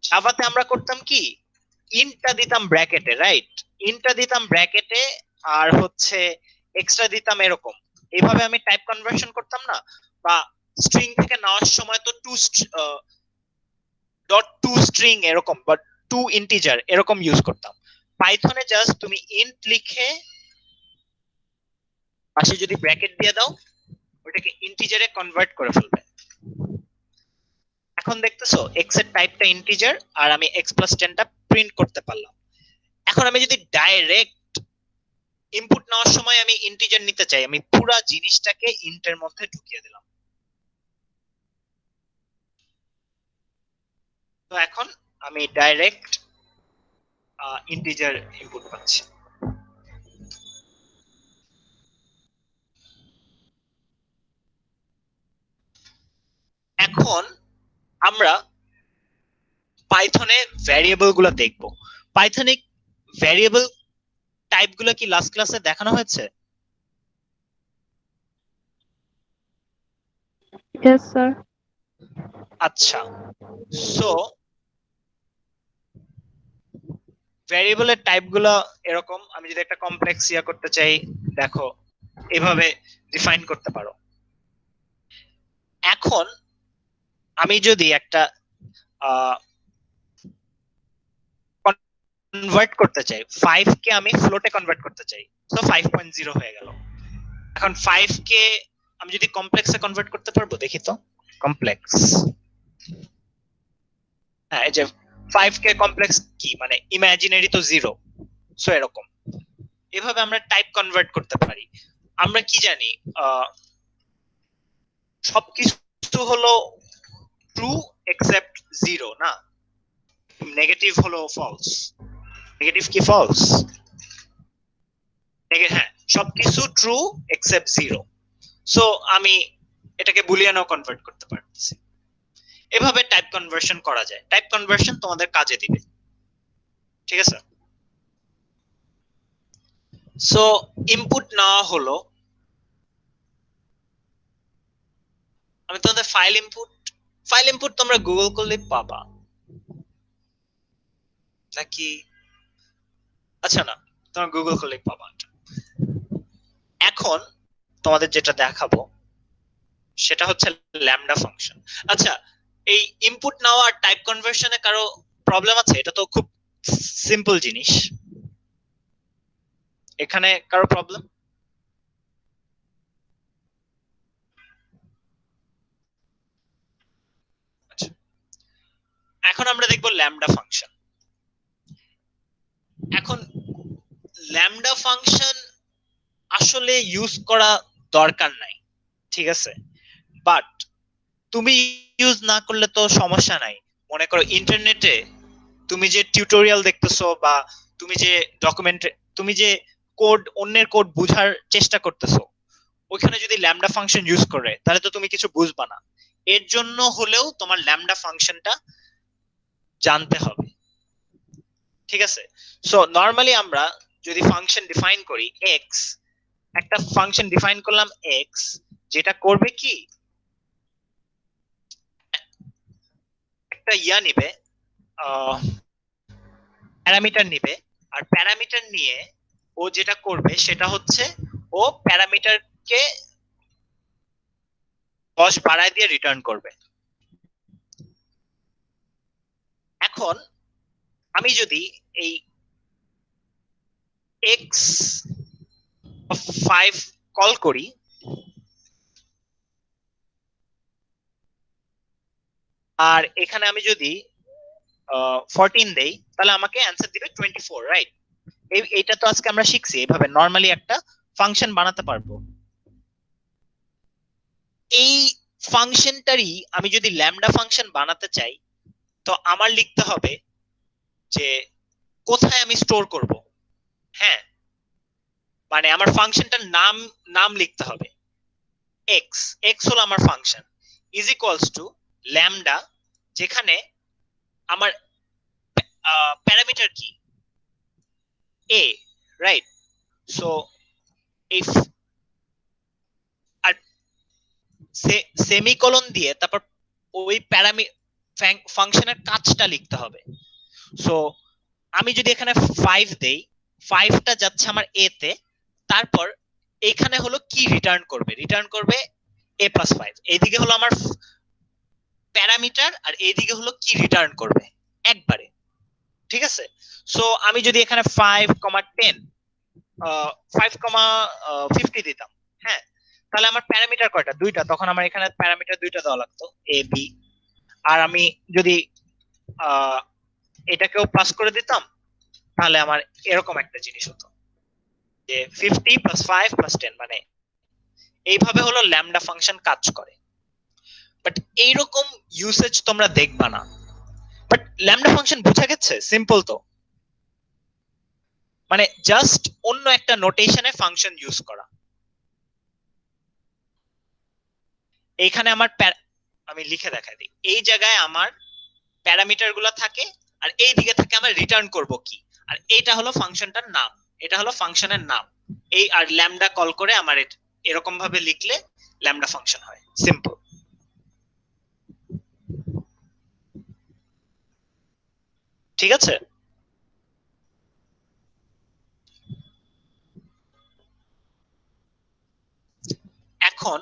জাভাতে আমরা করতাম কি ইন্টটা দিতাম ব্র্যাকেটে, রাইট, ইন্টটা দিতাম ব্র্যাকেটে আর হচ্ছে এক্সট্রা দিতাম এরকম, এইভাবে আমি টাইপ কনভার্সন করতাম না, বা স্ট্রিং থেকে নেওয়ার সময় তো টু স্ট্রিং এরকম বা টু ইন্টিজার এরকম ইউজ করতাম। পাইথনে জাস্ট তুমি ইন্ট লিখে পাশে যদি ব্র্যাকেট দিয়ে দাও, ওটাকে ইন্টিজারে কনভার্ট করে ফেলবে। এখন দেখতেছো এক্স এর টাইপটা ইন্টিজার আর আমি এক্স প্লাস 10টা প্রিন্ট করতে পারলাম। এখন আমি যদি ডাইরেক্ট ইনপুট নেওয়ার সময় আমি ইন্টিজার নিতে চাই, আমি পুরো জিনিসটাকে ইন্টের মধ্যে ঢুকিয়ে দিলাম। তো এখন আমি ডাইরেক্ট ইন্টিজার ইনপুট পাচ্ছি। এখন আমরা পাইথনে ভ্যারিয়েবল গুলো দেখবো। পাইথনিক ভ্যারিয়েবল টাইপ গুলো কি লাস্ট ক্লাসে দেখানো হয়েছে? Yes sir. আচ্ছা, সো ভ্যারিয়েবলের টাইপ গুলো এরকম, আমি যদি একটা কমপ্লেক্স ইয়া করতে চাই, দেখো এভাবে ডিফাইন করতে পারো। এখন আমি যদি একটা কনভার্ট করতে চাই, 5 কে আমি ফ্লোটে কনভার্ট করতে চাই, তো 5.0 হয়ে গেল। এখন 5 কে আমি যদি কমপ্লেক্সে কনভার্ট করতে পারবো, দেখি তো কমপ্লেক্স, হ্যাঁ এই যে 5 কে কমপ্লেক্স কি মানে ইমাজিনারি তো 0, সো এরকম এভাবে আমরা টাইপ কনভার্ট করতে পারি। আমরা কি জানি সবকিছু হলো ট্রু এক্সেপ্ট 0 না, নেগেটিভ হলো ফলস। নেগেটিভ কি ফলস? হ্যাঁ, সবকিছু ট্রু এক্সেপ্ট 0, সো আমি এটাকে বুলিয়ানও কনভার্ট করতে পারতেছি। এভাবে টাইপ কনভার্সন করা যায়। টাইপ কনভার্সন তোমাদের কাজে দিবে, ঠিক আছে? সো ইনপুট নেওয়া হলো, আমি তোমাদের ফাইল ইনপুট তোমরা গুগল করলে পাবা নাকি? আচ্ছা না, তোমরা গুগল করলে পাবা। এখন তোমাদের যেটা দেখাবো সেটা হচ্ছে ল্যামডা ফাংশন। আচ্ছা, এই ইনপুট নেওয়া আর টাইপ কনভার্সনে কারো প্রবলেম আছে? এটা তো খুব সিম্পল জিনিস, এখানে কারো প্রবলেম? এখন আমরা দেখবো ল্যামডা ফাংশন। এখন ল্যামডা ফাংশন আসলে ইউজ করা দরকার নাই, ঠিক আছে, বাট তুমি ইউজ না করলে তো সমস্যা নাই। মনে করো ইন্টারনেটে তুমি যে টিউটোরিয়াল দেখতেছো বা তুমি যে অন্যের কোড বুঝার চেষ্টা করতেছো, ওইখানে যদি ল্যামডা ফাংশন ইউজ করে তাহলে তো তুমি কিছু বুঝবা না। এর জন্য হলেও তোমার ল্যামডা ফাংশনটা জানতে হবে, ঠিক আছে? সো নরমালি আমরা যদি ফাংশন ডিফাইন করি এক্স, একটা ফাংশন ডিফাইন করলাম এক্স, যেটা করবে কি একটা নিবে, প্যারামিটার নিবে, আর প্যারামিটার নিয়ে ও যেটা করবে সেটা হচ্ছে ও প্যারামিটারকে 10 বাড়ায় দিয়ে রিটার্ন করবে। এখন আমি যদি এই x5 কল করি, আর এখানে আমি যদি 14 দেই, তাহলে আমাকে অ্যান্সার দিবে 24, রাইট? এইটা তো আজকে আমরা শিখছি এইভাবে নরমালি একটা ফাংশন বানাতে পারবো। এই ফাংশনটারই আমি যদি ল্যামডা ফাংশন বানাতে চাই, তো আমার লিখতে হবে যে কোথায় আমি স্টোর করব। হ্যাঁ, মানে আমার ফাংশনটার নাম লিখতে হবে। x হলো আমার function, is equals two lambda, যেখানে আমার প্যারামিটার কি a, রাইট? সো এই আর সেমিকোলন দিয়ে তারপর ওই ফাংশনের কাজটা লিখতে হবে। সো আমি যদি এখানে 5 দেই, 5টা যাচ্ছে আমার a তে, তারপর এখানে হলো কি রিটার্ন করবে a+5, এইদিকে হলো আমার প্যারামিটার আর এইদিকে হলো কি রিটার্ন করবে একবারে, ঠিক আছে? সো আমি যদি এখানে 5,10 5,50 দিতাম, হ্যাঁ, তাহলে আমার প্যারামিটার কয়টা? দুইটা, তখন আমার এখানে প্যারামিটার দুইটা দেওয়া লাগতো, a b। আর আমি যদি এটাকেও প্লাস করে দিতাম, তাহলে আমার এরকম একটা জিনিস হতো যে 50 + 5 + 10, মানে এইভাবে হলো ল্যামডা ফাংশন কাজ করে। বাট এইরকম ইউসেজ তোমরা দেখবা না। বাট ল্যামডা ফাংশন বুঝা গেছে? সিম্পল তো, মানে জাস্ট অন্য একটা নোটেশনে ফাংশন ইউজ করা। এইখানে আমার আমি লিখে দেখাই দিই, এই জায়গায় আমার প্যারামিটার গুলো থাকে, আর এই দিকে থাকে আমার রিটার্ন করব কি, আর এইটা হলো ফাংশনটার নাম, এটা হলো ফাংশনের নাম। এই আর ল্যামডা কল করে আমার এরকম ভাবে লিখলে ল্যামডা ফাংশন হয়, সিম্পল। ঠিক আছে? এখন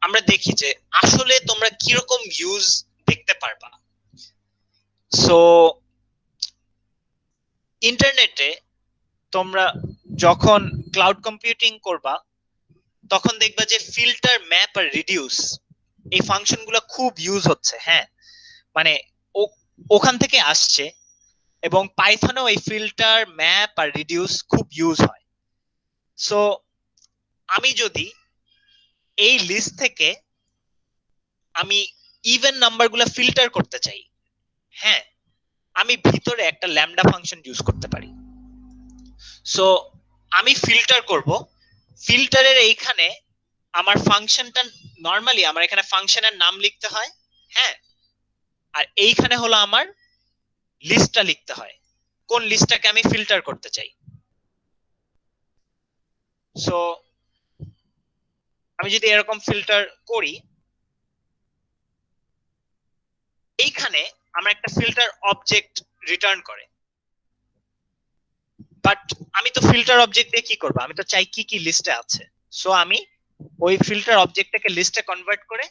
আমরা দেখি যে আসলে তোমরা কিরকম ইউজ দেখতে পারবা। সো ইন্টারনেটে তোমরা যখন ক্লাউড কম্পিউটিং করবা, তখন দেখবা যে ফিল্টার, ম্যাপ আর রিডিউস এই ফাংশনগুলো খুব ইউজ হচ্ছে। হ্যাঁ, মানে ওখান থেকে আসছে, এবং পাইথনেও এই ফিল্টার, ম্যাপ আর রিডিউস খুব ইউজ হয়। সো আমি যদি এই লিস্ট থেকে আমি ইভেন নাম্বারগুলো ফিল্টার করতে চাই, হ্যাঁ, আমি ভিতরে একটা ল্যামডা ফাংশন ইউজ করতে পারি। সো আমি ফিল্টার করব, ফিল্টারের এইখানে আমার ফাংশনটা নরমালি আমার এখানে ফাংশনের নাম লিখতে হয়, হ্যাঁ, আর এইখানে হলো আমার লিস্টটা লিখতে হয়, কোন লিস্টটাকে আমি ফিল্টার করতে চাই। সো আমি যদি এরকম ফিল্টার করি, এইখানে আমরা একটা ফিল্টার অবজেক্ট রিটার্ন করে। বাট আমি তো ফিল্টার অবজেক্ট দিয়ে কি করব? আমি তো চাই কি কি লিস্টে আছে। সো আমি ওই ফিল্টার অবজেক্টটাকে লিস্টে কনভার্ট করে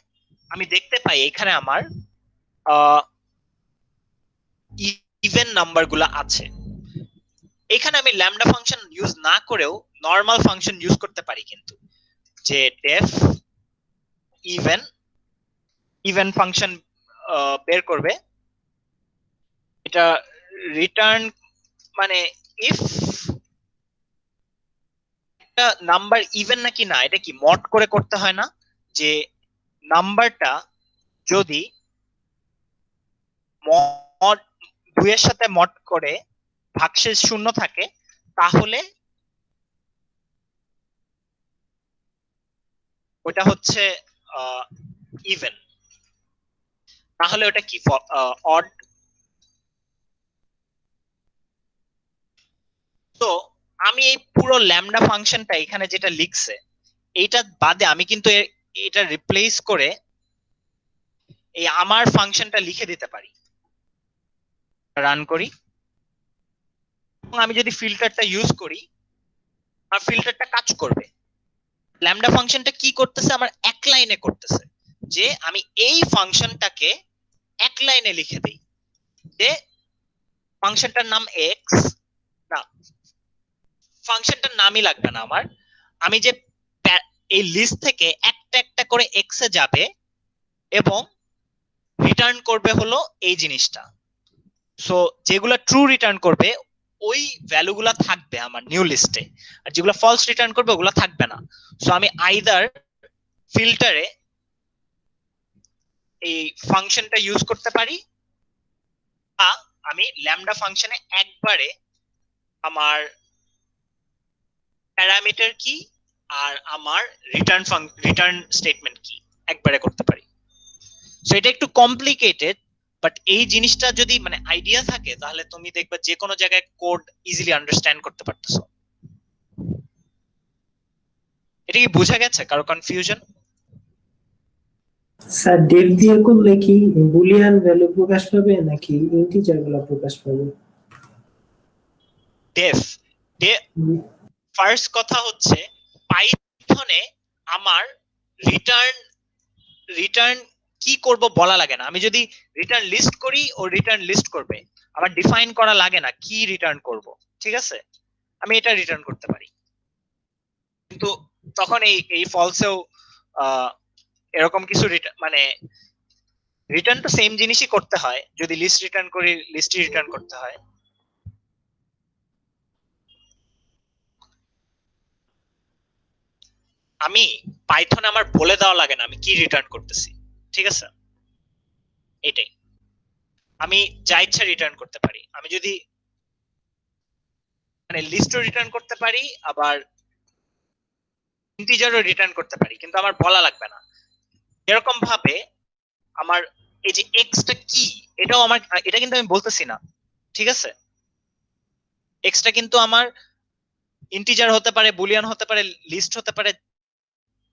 আমি দেখতে পাই এখানে আমার ইভেন নাম্বারগুলো আছে। এখানে আমি ল্যামডা ফাংশন ইউজ না করেও নরমাল ফাংশন ইউজ করতে পারি, কিন্তু যে ডেফ ইভেন ফাংশন বের করবে, এটা রিটার্ন, মানে ইফ একটা নাম্বার ইভেন নাকি না, এটা কি মড করে করতে হয় না, যে নাম্বারটা যদি মড 2 এর সাথে মড করে ভাগশেষ 0 থাকে, তাহলে ওটা হচ্ছে ইভেন, তাহলে ওটা কি অড। তো আমি এই পুরো ল্যামডা ফাংশনটা এখানে যেটা লিখছে এইটা বাদে আমি কিন্তু এটা রিপ্লেস করে এই আমার ফাংশনটা লিখে দিতে পারি, রান করি, এবং আমি যদি ফিল্টারটা ইউজ করি আর ফিল্টারটা কাজ করবে। ল্যামডা ফাংশনটা কি করতেছে, আমার এক লাইনে করতেছে, যে আমি এই ফাংশনটাকে এক লাইনে লিখে দেই যে ফাংশনটার নাম এক্স, না ফাংশনটার নামই লাগবে না আমার, আমি যে এই লিস্ট থেকে একটা একটা করে এক্স এ যাবে এবং রিটার্ন করবে হলো এই জিনিসটা। সো যেগুলো ট্রু রিটার্ন করবে ওই ভ্যালুগুলা থাকবে আমার নিউ লিস্টে, আর যেগুলো ফলস রিটার্ন করবে ওগুলো থাকবে না। সো আমি আইদার ফিল্টারে এই ফাংশনটা ইউজ করতে পারি, বা আমি ল্যামডা ফাংশনে একবারে আমার প্যারামিটার কি আর আমার রিটার্ন স্টেটমেন্ট কি একবারে করতে পারি। সো এটা একটু কমপ্লিকেটেড, বাট এই জিনিসটা যদি মানে আইডিয়া থাকে তাহলে তুমি দেখবে যে কোনো জায়গায় কোড ইজিলি আন্ডারস্ট্যান্ড করতে পারতেছো। এটা কি বোঝা গেছে, কারো কনফিউশন? স্যার ডেফ দিয়ে করলে কি বুলিয়ান ভ্যালু প্রকাশ পাবে নাকি ইন্টিজার গুলো প্রকাশ পাবে? ডেফ ফার্স্ট কথা হচ্ছে পাইথনে আমার রিটার্ন কি করব বলা লাগে না। আমি যদি রিটার্ন লিস্ট করি ও রিটার্ন লিস্ট করবে, আমার ডিফাইন করা লাগে না কি রিটার্ন করব, ঠিক আছে? আমি এটা রিটার্ন করতে পারি, কিন্তু তখন এই ফলসেও এরকম কিছু মানে রিটার্ন তো সেম জিনিসই করতে হয়, যদি লিস্ট রিটার্ন করি লিস্টই রিটার্ন করতে হয়। আমি পাইথনে আমার বলে দেওয়া লাগে না আমি কি রিটার্ন করতেছি, ঠিক আছে? এটাই আমি যা ইচ্ছা রিটার্ন করতে পারি। আমি যদি মানে লিস্টও রিটার্ন করতে পারি আবার ইন্টিজারও রিটার্ন করতে পারি, কিন্তু আমার বলা লাগবে না। এরকম ভাবে আমার এই যে এক্সটা কি এটাও আমার, এটা কিন্তু আমি বলতেছি না, ঠিক আছে? এক্সটা কিন্তু আমার ইন্টিজার হতে পারে, বুলিয়ান হতে পারে, লিস্ট হতে পারে,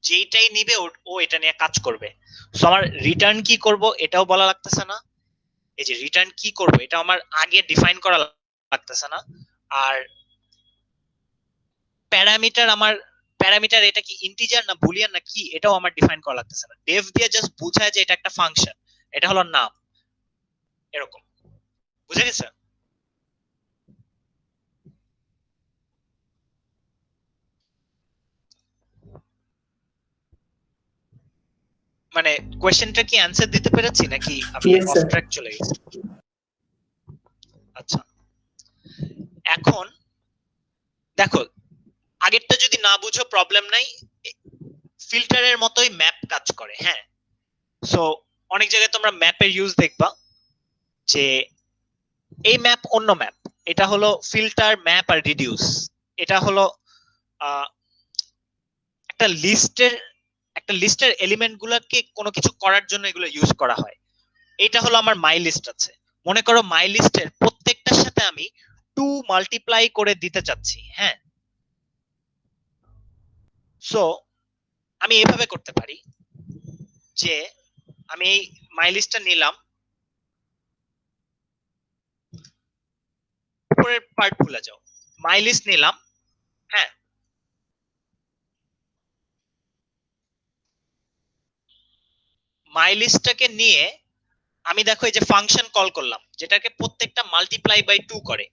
যেটাই নিবে ও এটা নিয়ে কাজ করবে। সো আমার রিটার্ন কি করব এটাও বলা লাগতেছে না, এই যে রিটার্ন কি করব এটা আমার আগে ডিফাইন করা লাগতেছে না। আর প্যারামিটার এটা কি ইন্টিজার না বুলিয়ান না কি এটাও আমার ডিফাইন করা লাগতেছে না। ডেফ দিয়ে জাস্ট বোঝায় যে এটা একটা ফাংশন, এটা হলো নাম, এরকম। বুঝে গেছে? মানে কোশ্চেনটা কি অ্যানসার দিতে পেরেছি নাকি আমি Yes, অফ sir. ট্র্যাক চলে গেছি? আচ্ছা, এখন দেখো আগেরটা যদি না বুঝো প্রবলেম নাই, ফিল্টারের মতোই ম্যাপ কাজ করে। হ্যাঁ, সো অনেক জায়গায় তোমরা ম্যাপের ইউজ দেখবা, যে এই ম্যাপ অন্য ম্যাপ, এটা হলো ফিল্টার ম্যাপ আর রিডিউস। এটা হলো একটা লিস্টের এলিমেন্ট গুলাকে কোনো কিছু করার জন্য এগুলো ইউজ করা হয়। এটা হলো আমার মাই লিস্ট আছে, মনে করো মাই লিস্টের প্রত্যেকটার সাথে আমি 2 মাল্টিপ্লাই করে দিতে চাচ্ছি। হ্যাঁ, সো আমি এইভাবে করতে পারি যে আমি এই মাই লিস্টটা নিলাম, উপরের পার্ট ভুলে যাও, মাই লিস্ট নিলাম। হ্যাঁ, মাই লিস্টটাকে নিয়ে আমি দেখো এই যে ফাংশন কল করলাম যেটাকে প্রত্যেকটা মাল্টিপ্লাই বাই 2 করে,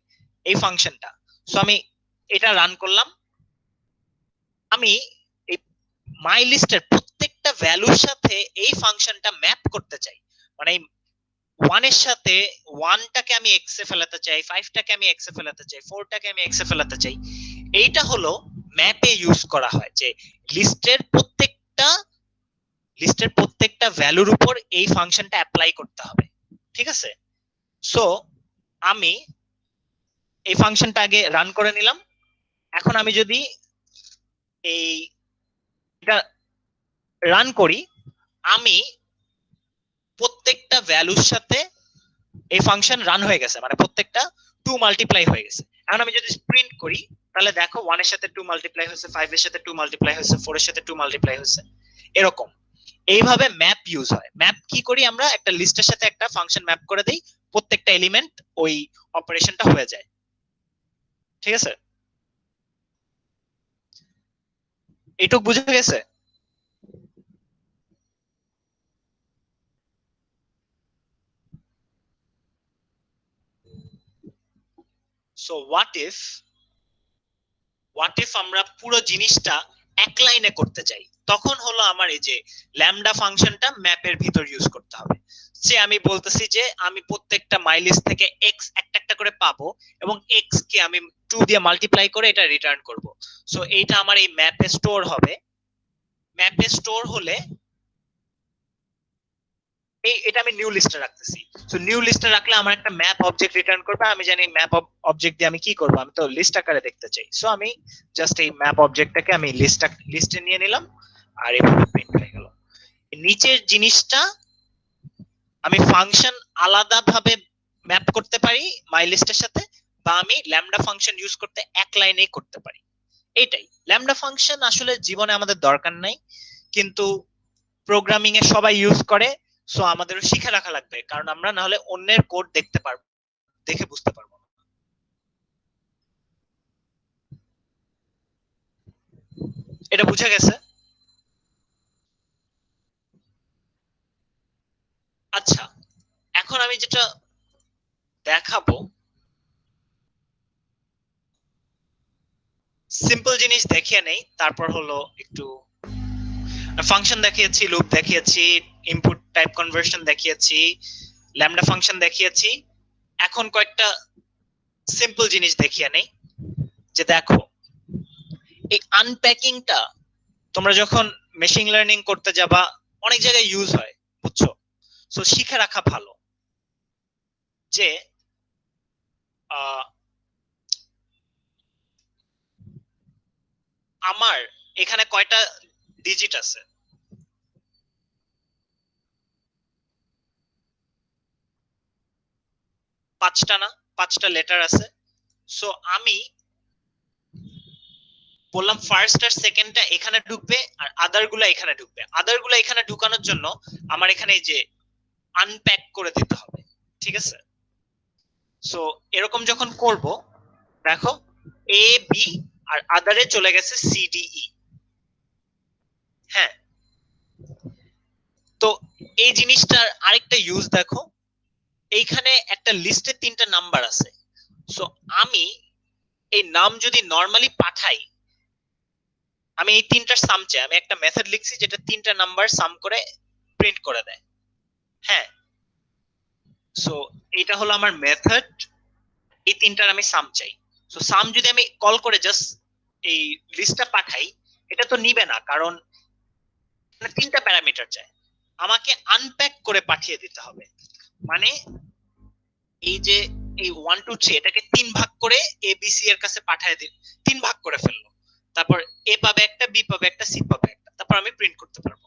এই ফাংশনটা। সো আমি এটা রান করলাম, আমি এই মাই লিস্টের প্রত্যেকটা ভ্যালুর সাথে এই ফাংশনটা ম্যাপ করতে চাই। মানে 1 এর সাথে 1টাকে আমি x এ ফেলাতে চাই, 5টাকে আমি x এ ফেলাতে চাই, 4টাকে আমি x এ ফেলাতে চাই। এইটা হলো ম্যাপে ইউজ করা হয়, যে লিস্টের প্রত্যেকটা ভ্যালুর উপর এই ফাংশনটা অ্যাপ্লাই করতে হবে, ঠিক আছে? সো আমি এই ফাংশনটা আগে রান করে নিলাম। এখন আমি যদি এটা রান করি, আমি প্রত্যেকটা ভ্যালুর সাথে এই ফাংশন রান হয়ে গেছে, মানে প্রত্যেকটা 2 মাল্টিপ্লাই হয়ে গেছে। এখন আমি যদি প্রিন্ট করি তাহলে দেখো 1 এর সাথে 2 মাল্টিপ্লাই হয়েছে, 5 এর সাথে 2 মাল্টিপ্লাই হয়েছে, 4 এর সাথে 2 মাল্টিপ্লাই হয়েছে, এরকম। এইভাবে ম্যাপ ইউজ হয়। ম্যাপ কি করি আমরা, একটা লিস্টের সাথে একটা ফাংশন ম্যাপ করে দেই, প্রত্যেকটা এলিমেন্ট ওই অপারেশনটা হয়ে যায়। ঠিক আছে, এইটুক বুঝে গেছে? সো হোয়াট ইফ আমরা পুরো জিনিসটা এক লাইনে করতে চাই, তখন হলো আমার এই যে ল্যামডা ফাংশনটা ম্যাপের ভিতর ইউজ করতে হবে। যে আমি বলতেছি যে আমি প্রত্যেকটা মাইলিস্ট থেকে এক্স একটা একটা করে পাবো এবং এক্স কে আমি 2 দিয়ে মাল্টিপ্লাই করে এটা রিটার্ন করব। সো এইটা আমার এই ম্যাপে স্টোর হবে। ম্যাপে স্টোর হলে এটা আমি নিউ লিস্টে রাখতেছি। সো নিউ লিস্টে রাখলে আমার একটা ম্যাপ অবজেক্ট রিটার্ন করবে। আমি জানি ম্যাপ অবজেক্ট দিয়ে আমি কি করব, আমি তো লিস্ট আকারে দেখতে চাই। সো আমি জাস্ট এই ম্যাপ অবজেক্টটাকে আমি লিস্টে নিয়ে নিলাম আর এভাবে প্রিন্ট হয়ে গেল। নিচের জিনিসটা আমি ফাংশন আলাদাভাবে ম্যাপ করতে পারি মাই লিস্টের সাথে, বা আমি ল্যামডা ফাংশন ইউজ করতে এক লাইনেই করতে পারি। এটাই ল্যামডা ফাংশন আসলে জীবনে আমাদের দরকার নাই, কিন্তু প্রোগ্রামিং এ সবাই ইউজ করে। সো আমাদেরও শিখে রাখা লাগবে, কারণ আমরা না হলে অন্যের কোড দেখে বুঝতে পারবো না। এটা বুঝে গেছে? আচ্ছা, এখন আমি যেটা দেখাবো, সিম্পল জিনিস দেখিয়ে নেই, তারপর হলো একটু ফাংশন দেখিয়েছি, লুপ দেখিয়েছি, ইনপুট টাইপ কনভার্সন দেখিয়েছি, ল্যামডা ফাংশন দেখিয়েছি। এখন কয়েকটা সিম্পল জিনিস দেখিয়ে নেই। যে দেখো, এই আনপ্যাকিংটা তোমরা যখন মেশিন লার্নিং করতে যাবা অনেক জায়গায় ইউজ হয়, বুঝছো? সো শিখে রাখা ভালো যে আমার এখানে কয়টা ডিজিট আছে। পাঁচটা না, 5টা লেটার আছে। সো আমি বললাম ফার্স্ট আর সেকেন্ডটা এখানে ঢুকবে আর আদার গুলা এখানে ঢুকবে। আদার গুলা এখানে ঢুকানোর জন্য আমার এখানে এই যে আনপ্যাক করে দিতে হবে। ঠিক আছে, সো এরকম যখন করব, দেখো এ বি আর আদারে চলে গেছে সি ডি ই। হ্যাঁ, তো এই জিনিসটার আরেকটা ইউজ দেখো, এইখানে একটা লিস্টে 3টা নাম্বার আছে। সো আমি এই নাম যদি নরমালি পাঠাই, আমি এই 3টার সাম চাই। আমি একটা মেথড লিখছি যেটা 3টা নাম্বার সাম করে প্রিন্ট করে দেয়। হ্যাঁ, সো এটা হলো আমার মেথড, এই 3টার আমি সাম চাই। সো সাম যদি আমি কল করে জাস্ট এই লিস্টটা পাঠাই, এটা তো নিবে না, কারণ 3টা প্যারামিটার চাই। আমাকে আনপ্যাক করে পাঠিয়ে দিতে হবে। মানে এই যে এই 1 2 3 এটাকে 3 ভাগ করে এ বি সি এর কাছে পাঠিয়ে দিন, 3 ভাগ করে ফেললো। তারপর এ পাবে একটা, বি পাবে একটা, সি পাবে একটা, তারপর আমি প্রিন্ট করতে পারবো।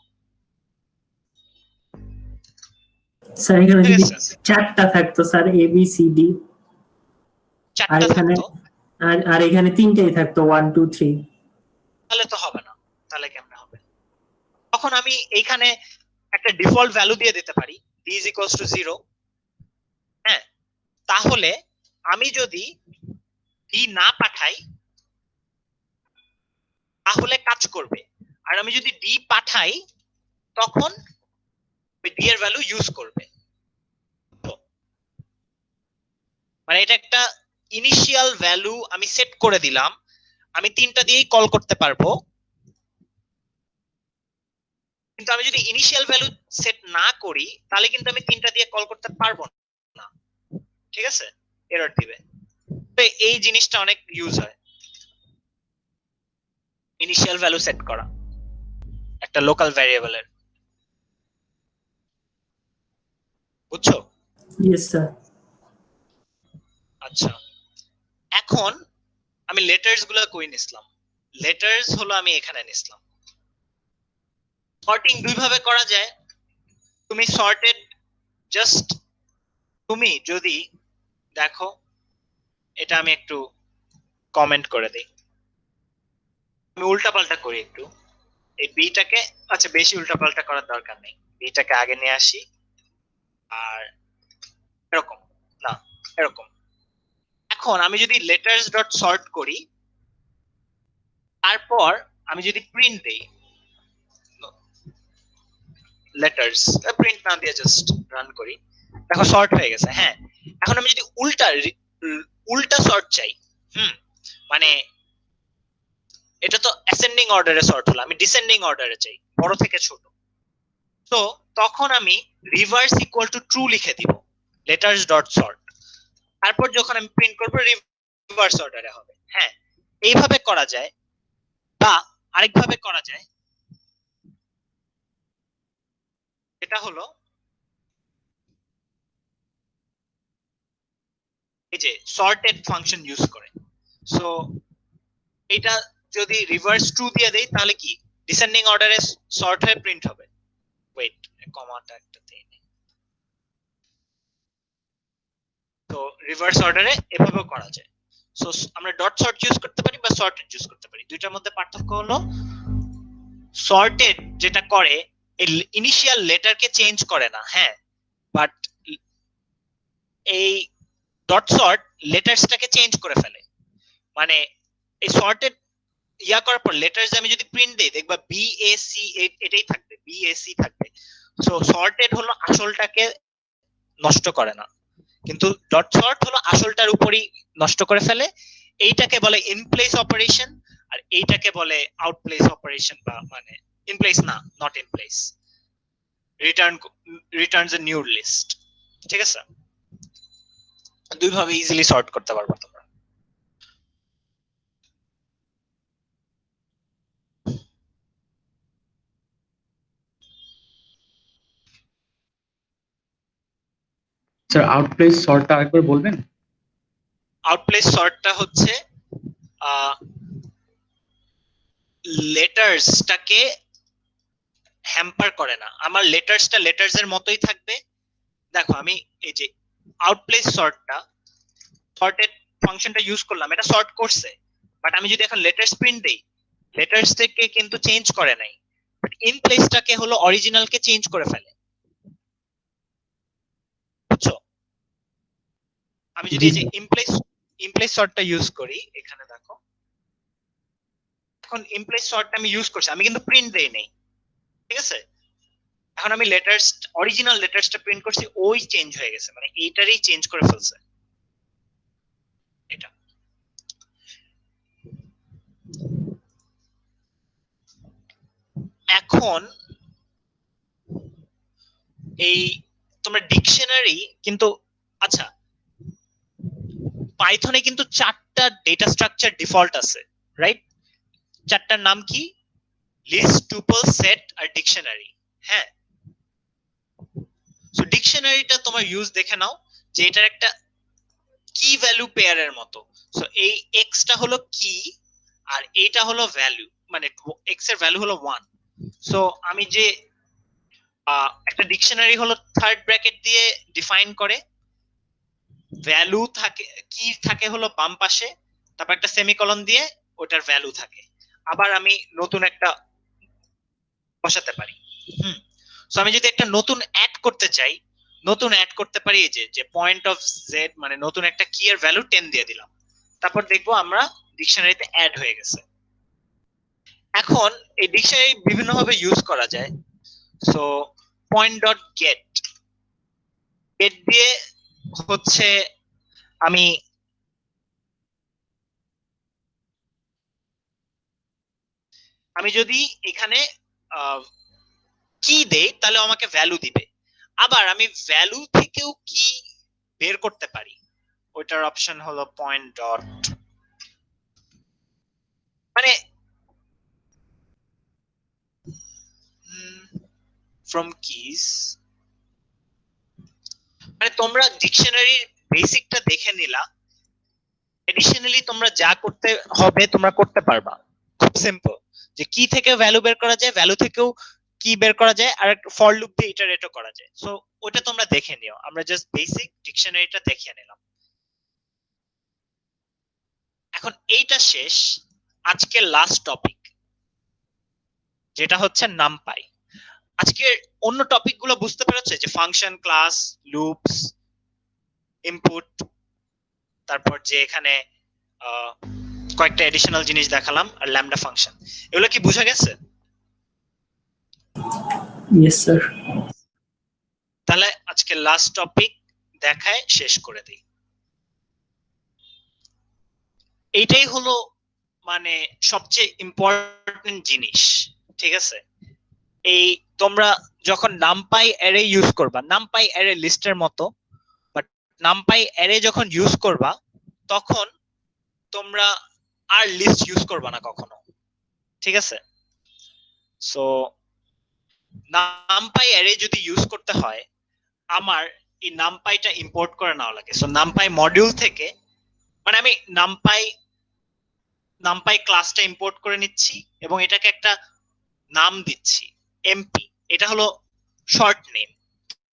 স্যার এখানে যদি 4টা থাকতো sir A B C D, আর 4টা এখানে থাকতো আর এখানে 3টাই থাকতো 1 2 3, তাহলে তো হবে না। তাহলে কেমনে হবে? তখন আমি এইখানে একটা ডিফল্ট ভ্যালু দিয়ে দিতে পারি, d is equals to 0। হ্যাঁ, তাহলে আমি যদি d না পাঠাই তাহলে কাজ করবে, আর আমি যদি d পাঠাই তখন ওই d এর ভ্যালু ইউজ করবে। মানে এটা একটা ইনিশিয়াল ভ্যালু আমি সেট করে দিলাম, আমি 3টা দিয়েই কল করতে পারবো। কিন্তু আমি যদি ইনিশিয়াল ভ্যালু সেট না করি তাহলে কিন্তু আমি 3টা দিয়ে কল করতে পারবো না। ঠিক আছে, এরর দিবে। তো এই জিনিসটা অনেক ইউজ হয়, ইনিশিয়াল ভ্যালু সেট করা একটা লোকাল ভ্যারিয়েবলের। বুঝছো? Yes sir. আচ্ছা, এখন আমি লেটার্স গুলো কই নিছিলাম? লেটার্স হলো আমি এখানে নিছিলাম। সর্টিং দুই ভাবে করা যায়। তুমি সর্টেড জাস্ট তুমি যদি দেখো, এটা আমি একটু কমেন্ট করে দিই, আমি উল্টাপাল্টা করি একটু এই বিটাকে। আচ্ছা, বেশি উল্টাপাল্টা করার দরকার নেই, বিটাকে আগে নিয়ে আসি আর এরকম না, এরকম। এখন আমি যদি লেটার্স ডট সর্ট করি, তারপর আমি যদি প্রিন্ট দেই লেটার্স, প্রিন্ট না দিয়ে জাস্ট রান করি, দেখো সর্ট হয়ে গেছে। হ্যাঁ, এখন আমি যদি উল্টা সর্ট চাই, মানে এটা তো অ্যাসেন্ডিং অর্ডারে সর্ট হলো, আমি ডিসেন্ডিং অর্ডারে চাই, বড় থেকে ছোট। তো তখন আমি রিভার্স ইকুয়াল টু ট্রু লিখে দিব লেটার্স ডট সর্ট, তারপর যখন আমি প্রিন্ট করব রিভার্স অর্ডারে হবে। হ্যাঁ, এইভাবে করা যায়, বা আরেকভাবে করা যায়, এটা হলো এই যে সর্টেড ফাংশন ইউজ করে। সো এটা যদি রিভার্স ট্রু দিয়ে দেই, তাহলে কি ডিসেন্ডিং অর্ডারে সর্ট হয়ে প্রিন্ট হবে। ওয়েট, কমাটা একটা দেই। তো রিভার্স অর্ডারে এভাবেও করা যায়। সো আমরা ডট সর্ট ইউজ করতে পারি বা সর্টেড ইউজ করতে পারি। দুইটার মধ্যে পার্থক্য হলো সর্টেড যেটা করে এই ইনিশিয়াল লেটারকে চেঞ্জ করে না, হ্যাঁ, বাট এই ডট সর্ট লেটারসটাকে চেঞ্জ করে ফেলে। মানে এই সর্টেড ইয়া করার পর লেটার্স আমি যদি প্রিন্ট দেই, দেখবা বি এ সি এটাই থাকবে, বি এ সি থাকবে। সো সর্টেড হলো আসলটাকে নষ্ট করে না, কিন্তু ডট সর্ট হলো আসলটার উপরই নষ্ট করে ফেলে। এইটাকে বলে ইন প্লেস অপারেশন, আর এইটাকে বলে আউট প্লেস অপারেশন, বা মানে ইন প্লেস না, not in place, returns a new list. ঠিক আছে, দুই ভাবে ইজিলি সর্ট করতে পারবা তোমরা। স্যার আউটপ্লেস সর্টটা আরেকবার বলবেন? আউটপ্লেস সর্টটা হচ্ছে লেটার্সটাকে হ্যাম্পার করে না, আমার লেটার্সটা লেটার্স এর মতোই থাকবে। দেখো আমি এই যে আউটপ্লেস সর্টেড ফাংশনটা ইউজ করলাম, এটা সর্ট করছে, বাট আমি যদি এখন লেটার্স প্রিন্ট দেই, লেটার্স থেকে কিন্তু চেঞ্জ করে নাই, বাট ইন প্লেসটাকে হলো অরিজিনালকে চেঞ্জ করে ফেলে। বুঝছো? আমি যদি এই যে ইমপ্লেস সর্টটা ইউজ করি, এখানে দেখো এখন ইমপ্লেস সর্টটা আমি ইউজ করছি, আমি কিন্তু প্রিন্ট দেই নাই, ঠিক আছে। এখন আমি লেটার্স, অরিজিনাল লেটার্সটা প্রিন্ট করছি, ওই চেঞ্জ হয়ে গেছে, মানে এইটারই চেঞ্জ করে ফেলছে এটা। এখন এই তোমরা ডিকশনারি কিন্তু, আচ্ছা পাইথনে কিন্তু 4টা ডেটা স্ট্রাকচার ডিফল্ট আছে, রাইট? 4টার নাম কি? লিস্ট, টুপল, সেট আর ডিকশনারি। হ্যাঁ, সো ডিকশনারিটা তোমার ইউজ দেখে নাও, যে এটার একটা কি ভ্যালু পেয়ারের মতো। সো এই এক্সটা হলো কি, আর এইটা হলো ভ্যালু, মানে এক্স এর ভ্যালু হলো 1। সো আমি যে একটা ডিকশনারি হলো থার্ড ব্র্যাকেট দিয়ে ডিফাইন করে, ভ্যালু থাকে, কি থাকে হলো বাম পাশে, তারপর একটা সেমিকলন দিয়ে ওটার ভ্যালু থাকে। আবার আমি নতুন একটা বসাতে পারি। সো আমি যদি একটা নতুন অ্যাড করতে চাই, নতুন অ্যাড করতে পারি এই যে পয়েন্ট অফ জেড, মানে নতুন একটা কি এর ভ্যালু 10 দিয়ে দিলাম, তারপর দেখবো আমরা ডিকশনারিতে অ্যাড হয়ে গেছে। এখন এই ডিকশনারি বিভিন্ন ভাবে ইউজ করা যায়। সো পয়েন্ট ডট গেট দিয়ে হচ্ছে আমি যদি এখানে কি দেই, তাহলে আমাকে ভ্যালু দিবে। আবার আমি ভ্যালু থেকেও কি বের করতে পারি, ওইটার অপশন হলো পয়েন্ট ডট, মানে ফ্রম কিজ। মানে তোমরা ডিকশনারির বেসিকটা দেখে নিলা, এডিশনালি তোমরা যা করতে হবে তোমরা করতে পারবা। খুব সিম্পল, যে কি থেকে ভ্যালু বের করা যায়, ভ্যালু থেকেও কি বের করা যায়, আর একটা ফর লুপ দিয়ে ইটারেটও করা যায়। সো ওটা তোমরা দেখে নিও, আমরা জাস্ট বেসিক ডিকশনারিটা দেখিয়ে নিলাম। এখন এইটা শেষ, আজকের লাস্ট টপিক যেটা হচ্ছে নামপাই। আজকে অন্য টপিক গুলো বুঝতে পেরেছে, যে ফাংশন, ক্লাস, লুপস, ইনপুট, তারপর যে এখানে কয়েকটা এডিশনাল জিনিস দেখালাম, আর ল্যামডা ফাংশন, এগুলো কি বোঝা গেছে? Yes sir. তাহলে আজকে লাস্ট টপিক দেখায় শেষ করে দিই। এইটাই হলো মানে সবচেয়ে ইম্পর্টেন্ট জিনিস, ঠিক আছে? এই তোমরা যখন নামপাই অ্যারে ইউজ করবা, নামপাই অ্যারে লিস্টের মতো, বাট নামপাই অ্যারে যখন ইউজ করবা তখন তোমরা আর লিস্ট ইউজ করবা না কখনো, ঠিক আছে? সো নামপাই অ্যারে যদি ইউজ করতে হয়, আমার এই নামপাইটা ইম্পোর্ট করে নেওয়া লাগে। সো নামপাই মডিউল থেকে, মানে আমি নামপাই ক্লাসটা ইম্পোর্ট করে নিচ্ছি এবং এটাকে একটা নাম দিচ্ছি এমপি, এটা হলো শর্ট নেম,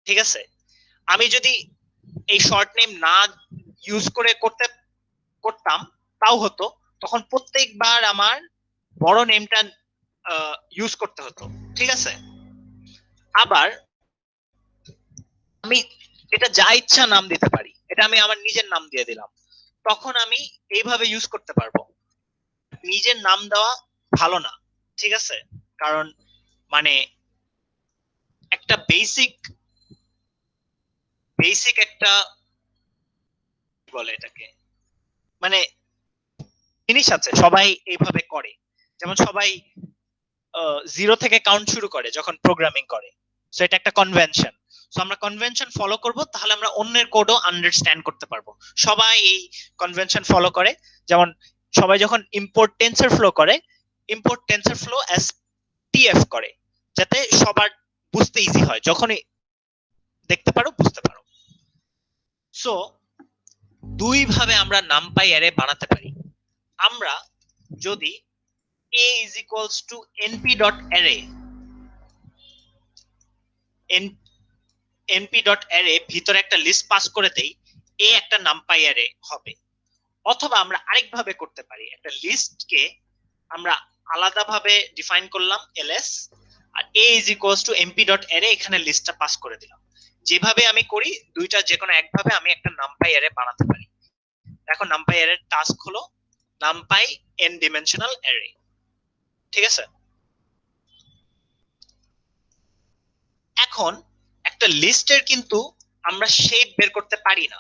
ঠিক আছে? আমি যদি এই শর্ট নেম না ইউজ করে করতাম তাও হতো, তখন প্রত্যেকবার আমার বড় নেমটা ইউজ করতে হতো, ঠিক আছে? আবার আমি এটা যা ইচ্ছা নাম দিতে পারি, এটা আমি আমার নিজের নাম দিয়ে দিলাম, তখন আমি এইভাবে ইউজ করতে পারবো। নিজের নাম দেওয়া ভালো না, ঠিক আছে? কারণ মানে একটা বেসিক একটা বলে এটাকে, মানে জিনিস আছে সবাই এইভাবে করে, যেমন সবাই জিরো থেকে কাউন্ট শুরু করে যখন প্রোগ্রামিং করে। সো এটা একটা কনভেনশন। সো আমরা কনভেনশন ফলো করব, তাহলে আমরা অন্যের কোডও আন্ডারস্ট্যান্ড করতে পারবো। সবাই এই কনভেনশন ফলো করে, যেমন সবাই যখন ইম্পোর্ট টেন্সর ফ্লো করে, import tensor flow S TF করে, যাতে সবার বুঝতে ইজি হয়, যখনই দেখতে পারো বুঝতে পারো। সো দুই ভাবে আমরা নামপাই অ্যারে বানাতে পারি। আমরা যদি a is equals to np.array, np.array ভিতরে একটা লিস্ট পাস করে দেই, a একটা নামপাই অ্যারে হবে। অথবা আমরা আরেকভাবে করতে পারি, একটা লিস্টকে আমরা আলাদাভাবে ডিফাইন করলাম ls, R a is equals to np.array, এখানে লিস্টটা পাস করে দিলাম। যেভাবে আমি করি, দুইটা যে কোনো একভাবে আমি একটা নামপাই অ্যারে বানাতে পারি। এখন নামপাই অ্যারের টাস্ক হলো নামপাই n ডিমেনশনাল অ্যারে, ঠিক আছে? এখন একটা লিস্টের কিন্তু আমরা শেপ বের করতে পারি না,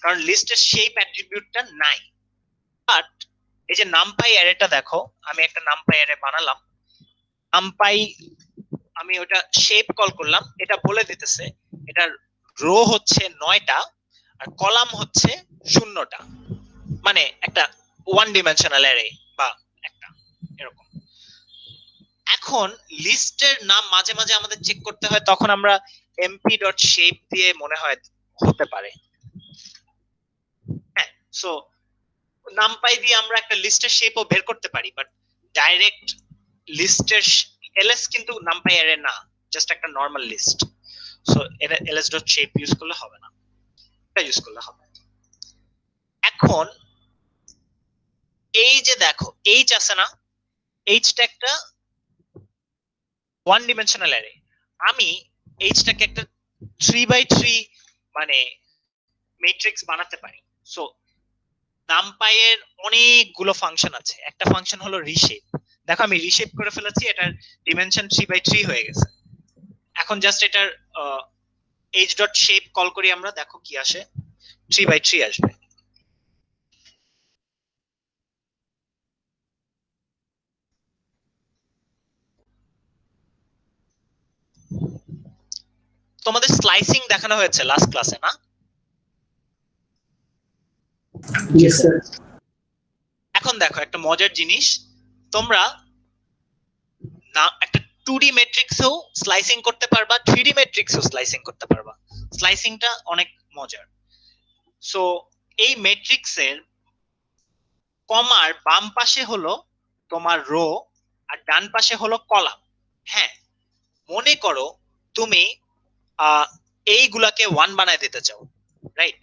কারণ লিস্টের শেপ অ্যাট্রিবিউটটা নাই। বাট এই যে নামপাই অ্যারেটা দেখো, আমি একটা নামপাই অ্যারে বানালাম, নামপাই আমি ওটা শেপ কল করলাম, এটা বলে দিতেছে এটার রো হচ্ছে 9টা আর কলাম হচ্ছে 0টা, মানে একটা ওয়ান ডিমেনশনাল অ্যারে বা একটা এরকম। এখন লিস্টের নাম মাঝে মাঝে আমাদের চেক করতে হয়, তখন আমরা mp.shape দিয়ে মনে হয় হতে পারে। হ্যাঁ, সো নামপাই দিয়ে আমরা একটা লিস্টের শেপও বের করতে পারি, বাট ডাইরেক্ট লিস্টের ls কিন্তু নামপাই অ্যারে না, জাস্ট একটা নরমাল লিস্ট। সো এটা ls.shape ইউজ করলে হবে না, এটা ইউজ করলে হবে। এখন এই যে দেখো h আছে না, hটা একটা ওয়ান ডিমেনশনাল অ্যারে, আমি এইচটাকে একটা 3x3 মানে ম্যাট্রিক্স বানাতে পারি। সো নামপাই এর অনেকগুলো ফাংশন আছে, একটা ফাংশন হলো রিশেপ। দেখো আমি রিশেপ করে ফেলেছি, এটার ডিমেনশন 3x3 হয়ে গেছে। এখন জাস্ট এটার h.shape কল করি আমরা, দেখো কি আসে, 3x3 আসবে। তোমাদের স্লাইসিং দেখানো হয়েছে লাস্ট ক্লাসে না? Yes sir. এখন দেখো একটা মজার জিনিস, তোমরা না একটা 2D ম্যাট্রিক্সও স্লাইসিং করতে পারবা, 3D ম্যাট্রিক্সও স্লাইসিং করতে পারবা। স্লাইসিংটা অনেক মজার। সো এই ম্যাট্রিক্সের কমার বাম পাশে হলো তোমার রো আর ডান পাশে হলো কলাম। হ্যাঁ, মনে করো তুমি এইগুলাকে 1 বানায় দিতে চাও, রাইট?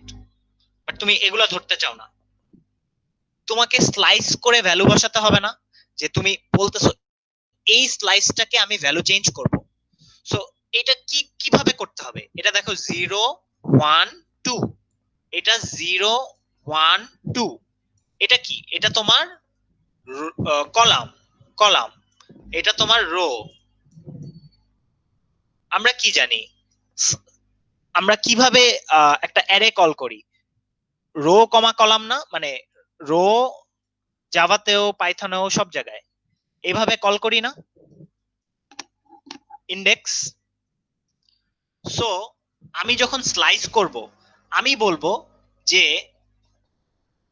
বাট তুমি এগুলা ধরতে চাও না, তোমাকে স্লাইস করে ভ্যালু বসাতে হবে না? যে তুমি বলতেছো এই স্লাইসটাকে আমি ভ্যালু চেঞ্জ করব, সো এটা কিভাবে করতে হবে? এটা দেখো 0 1 2, এটা 0 1 2, এটা কি? এটা তোমার কলাম, এটা তোমার রো। আমরা কি জানি, আমরা কিভাবে একটা অ্যারে কল করি? রো কমা কলাম না, মানে রো জাভাতেও পাইথনেও সব জায়গায় এভাবে কল করি না, ইন্ডেক্স। সো আমি যখন স্লাইস করব, আমি বলবো যে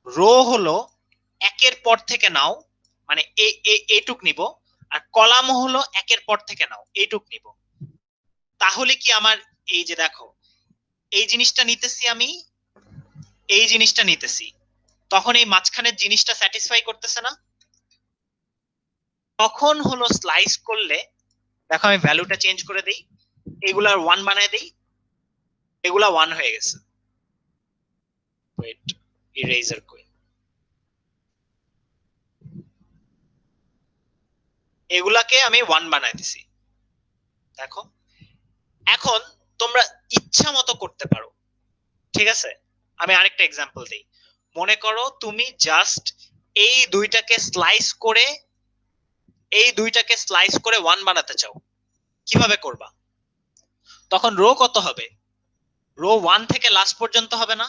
রো হলো একের পর থেকে নাও, মানে এইটুক নিব, আর কলাম হলো একের পর থেকে নাও, এইটুক নিব। তাহলে কি আমার এই যে দেখো এই জিনিসটা নিতেছি, আমি এই জিনিসটা নিতেছি, তখন এই মাঝখানের জিনিসটা স্যাটিসফাই করতেছে না? তখন হলো স্লাইস করলে দেখো আমি ভ্যালুটা চেঞ্জ করে দেই, এগুলার 1 বানায় দেই, এগুলা 1 হয়ে গেছে। ওয়েট, ইরেজার কই, এগুলাকে আমি 1 বানায় দিছি, দেখো। এখন তোমরা ইচ্ছা মতো করতে পারো, ঠিক আছে? আমি আরেকটা এক্সাম্পল দেই। মনে করো তুমি জাস্ট এই দুইটাকে স্লাইস করে 1 বানাতে চাও, কিভাবে করবা? তখন রো কত হবে? রো 1 থেকে লাস্ট পর্যন্ত হবে না?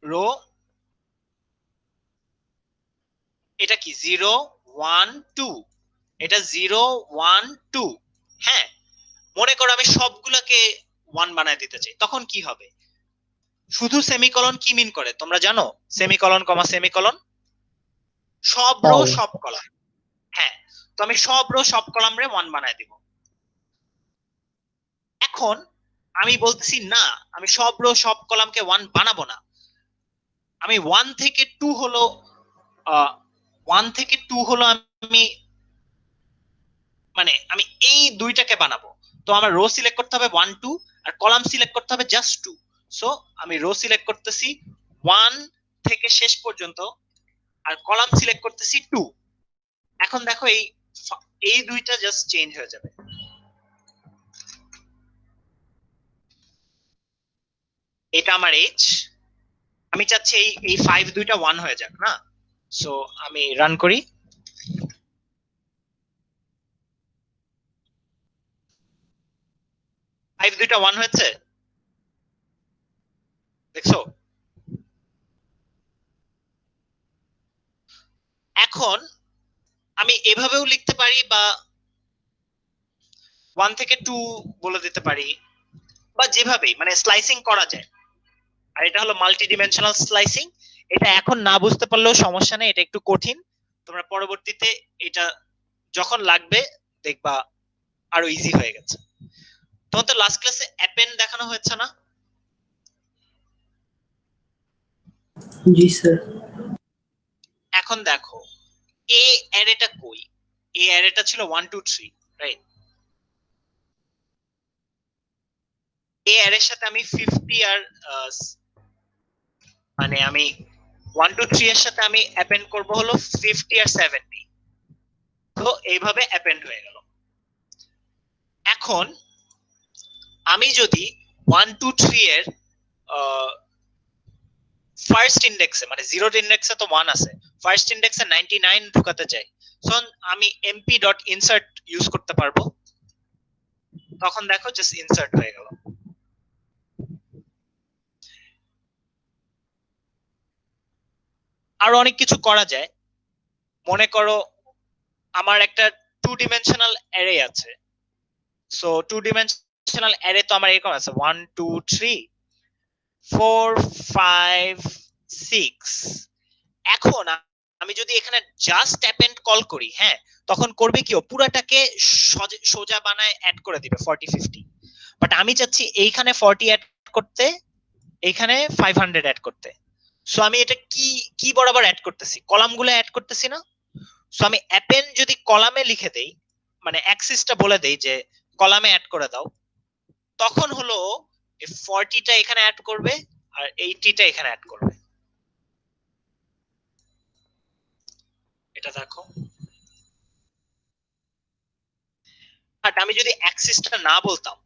রো এটা কি 0 1 2, এটা 0 1 2, হ্যাঁ। মনে করো আমি সবগুলোকে 1 বানায় দিতে চাই, তখন কি হবে? শুধু সেমিকলন কি মিন করে তোমরা জানো? সেমিকলন কমা সেমিকলন, সব রো সব কলাম, হ্যাঁ। তো আমি সব রো সব কলাম রে 1 বানায় দিব। এখন আমি বলতেছি না, আমি সব রো সব কলামকে 1 বানাবো না, আমি 1 থেকে 2 হলো 1 থেকে 2 হলো আমি, মানে আমি এই দুইটাকে বানাবো। তো আমার রো সিলেক্ট করতে হবে 1 2, আর কলাম সিলেক্ট করতে হবে জাস্ট 2। সো আমি রো সিলেক্ট করতেছি 1 থেকে শেষ পর্যন্ত, আর কলাম সিলেক্ট করতেছি 2। এখন দেখো এই দুইটা জাস্ট চেঞ্জ হয়ে যাবে। এটা আমার এইচ, আমি চাচ্ছি এই 5 দুইটা 1 হয়ে যাক না। সো আমি রান করি, দুইটা 1 হয়েছে, দেখছো? এখন আমি এভাবেও লিখতে পারি, বা 1 থেকে 2 বলে দিতে পারি, বা যেভাবেই মানে স্লাইসিং করা যায়। আর এটা হলো মাল্টি ডিমেনশনাল স্লাইসিং। এটা এখন না বুঝতে পারলেও সমস্যা নেই, এটা একটু কঠিন, তোমরা পরবর্তীতে এটা যখন লাগবে দেখবা আরো ইজি হয়ে গেছে। তোমার তো লাস্ট ক্লাসে অ্যাপেন্ড দেখানো হয়েছে না? জি স্যার। এখন দেখো এ অ্যারেটা কই? এই অ্যারেটা ছিল 1 2 3, রাইট? এই অ্যারের সাথে আমি 50 আর মানে আমি 1 2 3 এর সাথে আমি অ্যাপেন্ড করব হলো 50 আর 70। তো এইভাবে অ্যাপেন্ড হয়ে গেল। এখন আমি যদি 1 2 3 এর ফার্স্ট ইন্ডেক্সে, মানে জিরোড ইন্ডেক্সে তো 1 আছে, ফার্স্ট ইন্ডেক্সে 99 ঢুকাতে চাই, সো আমি mp.insert ইউজ করতে পারবো। তখন দেখো জাস্ট ইনসার্ট হয়ে গেল। আর অনেক কিছু করা যায়। মনে করো আমার একটা 2 ডিমেনশনাল অ্যারে আছে, সো 2 ডিমেনশনাল অ্যারে তো আমার এরকম আছে 1 2 3 4 5 6। এখন আমি যদি এখানে জাস্ট অ্যাপেন্ড কল করি, হ্যাঁ, তখন করবে কি, পুরাটাকে সোজা বানায় অ্যাড করে দিবে 40 50। বাট আমি চাচ্ছি এইখানে 40 অ্যাড করতে, এইখানে 500 অ্যাড করতে। সো আমি এটা কি বরাবর অ্যাড করতেছি? কলামগুলো অ্যাড করতেছি না? সো আমি অ্যাপেন্ড যদি কলামে লিখে দেই, মানে অ্যাক্সিসটা বলে দেই যে কলামে অ্যাড করে দাও, তখন হলো এই 40টা এখানে অ্যাড করবে আর 80টা এখানে অ্যাড করবে। এটা দেখো। বাট আমি যদি অ্যাক্সিসটা না বলতাম,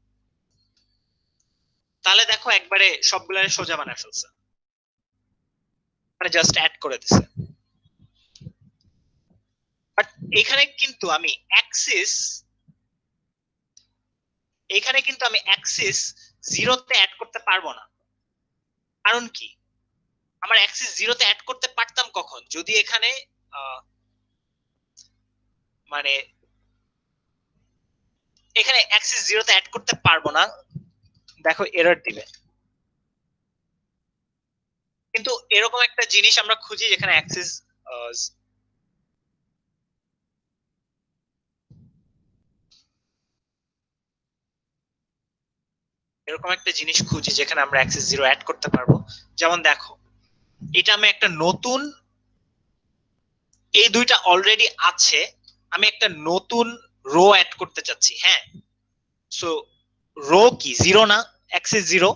তাহলে দেখো একবারে সবগুলো সোজা বানায় ফেলছে, মানে জাস্ট অ্যাড করে দিছে। বাট এখানে কিন্তু আমি অ্যাক্সিস 0তে অ্যাড করতে পারবো না। কারণ কি? আমার অ্যাক্সিস 0তে অ্যাড করতে পারতাম কখন? যদি এখানে মানে এখানে অ্যাক্সিস 0তে অ্যাড করতে পারবো না, দেখো এরর দিবে। কিন্তু এরকম একটা জিনিস আমরা খুঁজি যেখানে অ্যাক্সিস এরকম একটা জিনিস খুঁজি যেখানে আমরা অ্যাক্সিস 0 অ্যাড করতে পারবো। যেমন দেখো, এটা আমি একটা নতুন, এই দুইটা অলরেডি আছে, আমি একটা নতুন রো অ্যাড করতে চাচ্ছি। হ্যাঁ, সো রো কি 0 না, অ্যাক্সিস 0।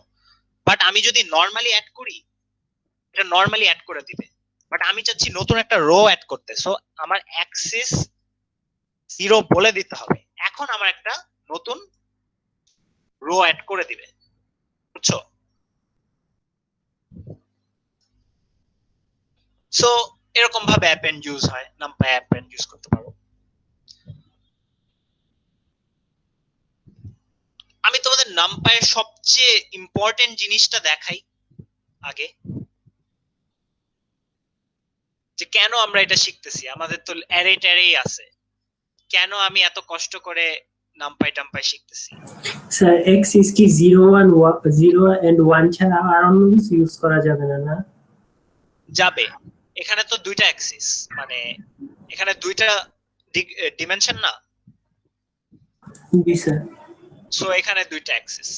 বাট আমি যদি নরমালি অ্যাড করি, এটা নরমালি অ্যাড করে দিবে। বাট আমি চাচ্ছি নতুন একটা রো অ্যাড করতে, সো আমার অ্যাক্সিস 0 বলে দিতে হবে। এখন আমার একটা নতুন রো অ্যাড করে দিবে, বুঝছো? সো এরকম ভাবে অ্যাপেন্ড ইউজ হয়, নামপাই অ্যাপেন্ড ইউজ করতে পারো। আমি তোমাদের নামপাইয়ের সবচেয়ে ইম্পর্টেন্ট জিনিসটা দেখাই আগে, যে কেন আমরা এটা শিখতেছি। আমাদের তো অ্যারে ট্যারেই আছে, কেন আমি এত কষ্ট করে নামপাই টামপাই শিখতেছি? স্যার এক্সিস কি 0 and 1 ছাড়া আর অন্য কিছু ইউজ করা যাবে না? না যাবে। এখানে তো দুইটা অ্যাক্সিস, মানে এখানে দুইটা ডিমেনশন না, জি স্যার। সো এখানে দুইটা অ্যাক্সিস।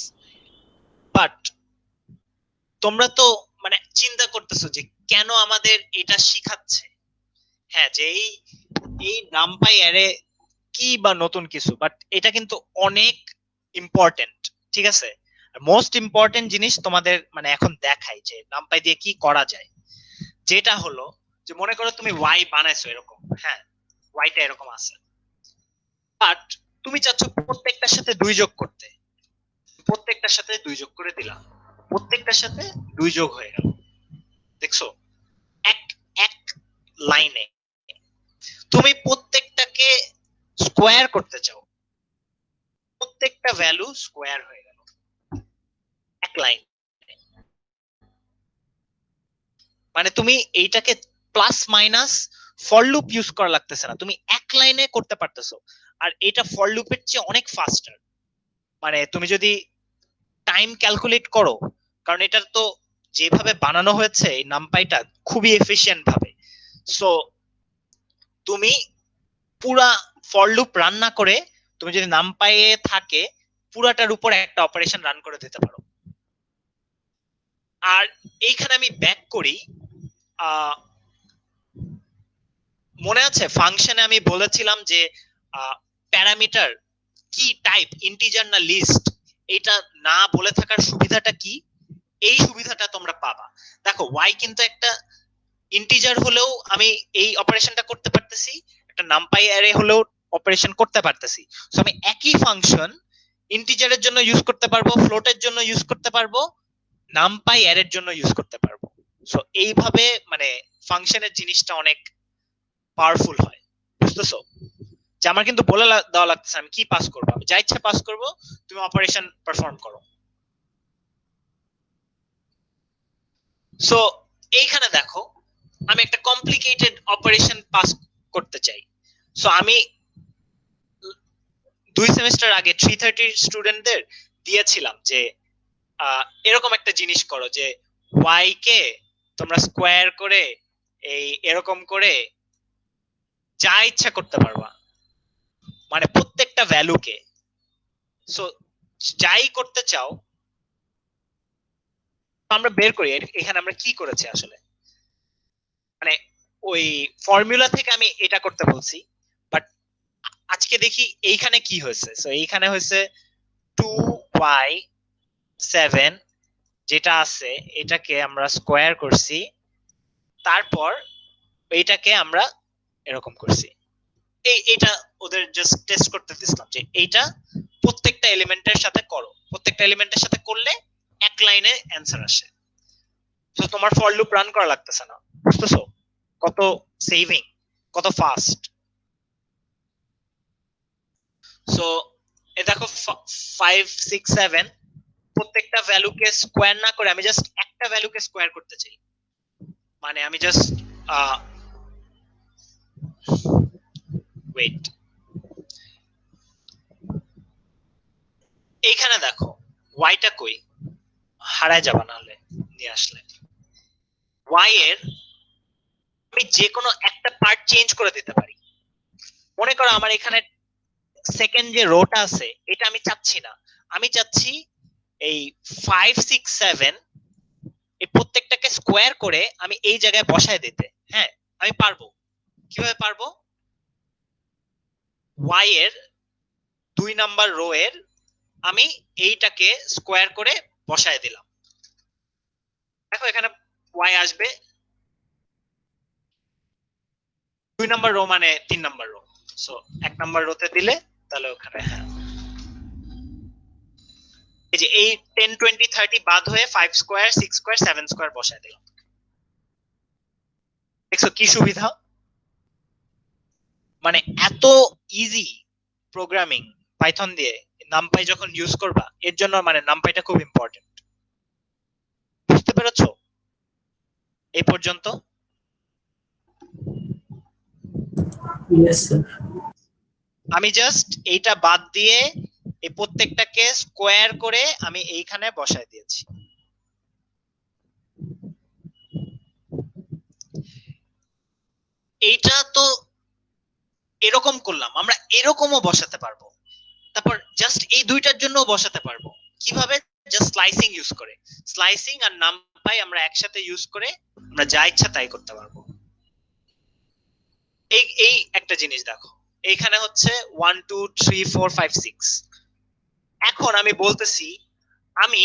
বাট তোমরা তো মানে চিন্তা করতেছো যে কেন আমাদের এটা শিখাচ্ছে। হ্যাঁ, যে এই নামপাই অ্যারে কি বা নতুন কিছু, বাট এটা কিন্তু অনেক ইম্পর্টেন্ট। ঠিক আছে, মোস্ট ইম্পর্টেন্ট জিনিস তোমাদের মানে এখন দেখাই যে নামপাই দিয়ে কি করা যায়। যেটা হলো যে মনে করো তুমি ওয়াই বানাইছো এরকম, হ্যাঁ ওয়াইটা এরকম আছে, বাট তুমি চাচ্ছ প্রত্যেকটার সাথে 2 যোগ করতে, প্রত্যেকটার সাথে 2 যোগ করে দিলাম, প্রত্যেকটার সাথে 2 যোগ হয়ে গেল। দেখছো, এক এক লাইনে তুমি প্রত্যেকটাকে স্কোয়ার করতে চাও, প্রত্যেকটা ভ্যালু স্কোয়ার হয়ে গেল এক লাইন। মানে তুমি এইটাকে plus minus for loop use করা লাগতেছে না, তুমি এক লাইনে করতে পারতেছো। আর এটা ফর লুপের চেয়ে অনেক ফাস্টার। মানে তুমি যদি টাইম ক্যালকুলেট করো, কারণ এটা তো যেভাবে বানানো হয়েছে এই নামপাইটা খুবই এফিশিয়েন্ট ভাবে, সো তুমি পুরা ফর লুপ রান না করে তুমি যদি নামপাইয়ে থাকে পুরাটার উপর একটা অপারেশন রান করে দিতে পারো। আর এইখানে আমি ব্যাক করি, মনে আছে ফাংশনে আমি বলেছিলাম যে প্যারামিটার কি টাইপ, ইন্টিজার না লিস্ট, এটা না বলে থাকার সুবিধাটা কি? এই সুবিধাটা তোমরা পাবা। দেখো y কিন্তু একটা ইন্টিজার হলেও আমি এই অপারেশনটা করতে পারতেছি, একটা নামপাই অ্যারে হলেও অপারেশন করতে পারতেছি। সো আমি একই ফাংশন ইন্টিজারের জন্য ইউজ করতে পারবো, ফ্লোটের জন্য ইউজ করতে পারবো, নামপাই অ্যারের জন্য ইউজ করতে পারবো। সো এইভাবে মানে ফাংশনের জিনিসটা অনেক পাওয়ারফুল হয়, বুঝতেছো? যে আমার কিন্তু বলে দেওয়া লাগতেছে আমি কি পাস করবো, আমি যা ইচ্ছা পাস করবো, তুমি অপারেশন পারফর্ম করো। সো এইখানে দেখো আমি একটা কমপ্লিকেটেড অপারেশন পাস করতে চাই। সো আমি 2 সেমিস্টার আগে 330 স্টুডেন্টদের দিয়েছিলাম যে এরকম একটা জিনিস করো যে y কে তোমরা স্কোয়ার করে এই এরকম করে যা ইচ্ছা করতে পারবা, মানে প্রত্যেকটা ভ্যালুকে। সো যাই করতে চাও আমরা বের করি এখানে আমরা কি করেছি আসলে। মানে ওই ফর্মুলা থেকে আমি এটা করতে বলছি, বাট আজকে দেখি এইখানে কি হয়েছে। সো এইখানে হয়েছে 2y7 যেটা আছে এটাকে আমরা স্কোয়ার করছি, তারপর এইটাকে আমরা এরকম করছি। এইটা ওদের জাস্ট টেস্ট করতে দিছিলাম যে এইটা প্রত্যেকটা এলিমেন্টের সাথে করো, প্রত্যেকটা এলিমেন্টের সাথে করলে এক লাইনে অ্যান্সার আসে। তো তোমার ফর লুপ রান করা লাগতেছে না, বুঝতেছো কত সেভিং, কত ফাস্ট। সো এ দেখো 5 6 7 প্রত্যেকটা ভ্যালুকে স্কোয়ার না করে আমি জাস্ট একটা ভ্যালুকে স্কোয়ার করতে চাই। মানে আমি জাস্ট ওয়েট, এইখানে দেখো ওয়াইটা কই, হারায় যাবা না হলে নিয়ে আসলে। ওয়াই এর আমি যে কোনো একটা পার্ট চেঞ্জ করে দিতে পারি। মনে করো আমার এখানে সেকেন্ড যে রোটা আছে এটা আমি চাচ্ছি না, আমি চাচ্ছি এই 5 6 7 এই প্রত্যেকটাকে স্কোয়ার করে আমি এই জায়গায় বসায় দিতে। হ্যাঁ আমি পারবো। কিভাবে পারবো? ওয়াই এর 2 নাম্বার রো এর আমি এইটাকে স্কোয়ার করে বসায় দিলাম। দেখো এখানে ওয়াই আসবে 2 নাম্বার রো মানে 3 নাম্বার রো। সো 1 নাম্বার রোতে দিলে তাহলে ওখানে হ্যাঁ এই যে এই 10 20 30 বাদ হয়ে 5 স্কয়ার 6 স্কয়ার 7 স্কয়ার বসায় দিলাম। দেখছো কি সুবিধা, মানে এত ইজি প্রোগ্রামিং পাইথন দিয়ে নামপাই যখন ইউজ করবা এর জন্য মানে নামপাইটা খুব ইম্পর্টেন্ট। বুঝতে পেরেছো এই পর্যন্ত? Yes sir. আমি জাস্ট এইটা বাদ দিয়ে এই প্রত্যেকটাকে স্কোয়ার করে আমি এইখানে বসায় দিয়েছি। এইটা তো এরকম করলাম, আমরা এরকমও বসাতে পারবো। তারপর জাস্ট এই দুইটার জন্য বসাতে পারবো। কিভাবে? জাস্ট স্লাইসিং ইউজ করে। স্লাইসিং আর নামপাই আমরা একসাথে ইউজ করে আমরা যা ইচ্ছা তাই করতে পারবো। এই একটা জিনিস দেখো, এইখানে হচ্ছে 1 2 3 4 5 6। এখন আমি বলতেছি আমি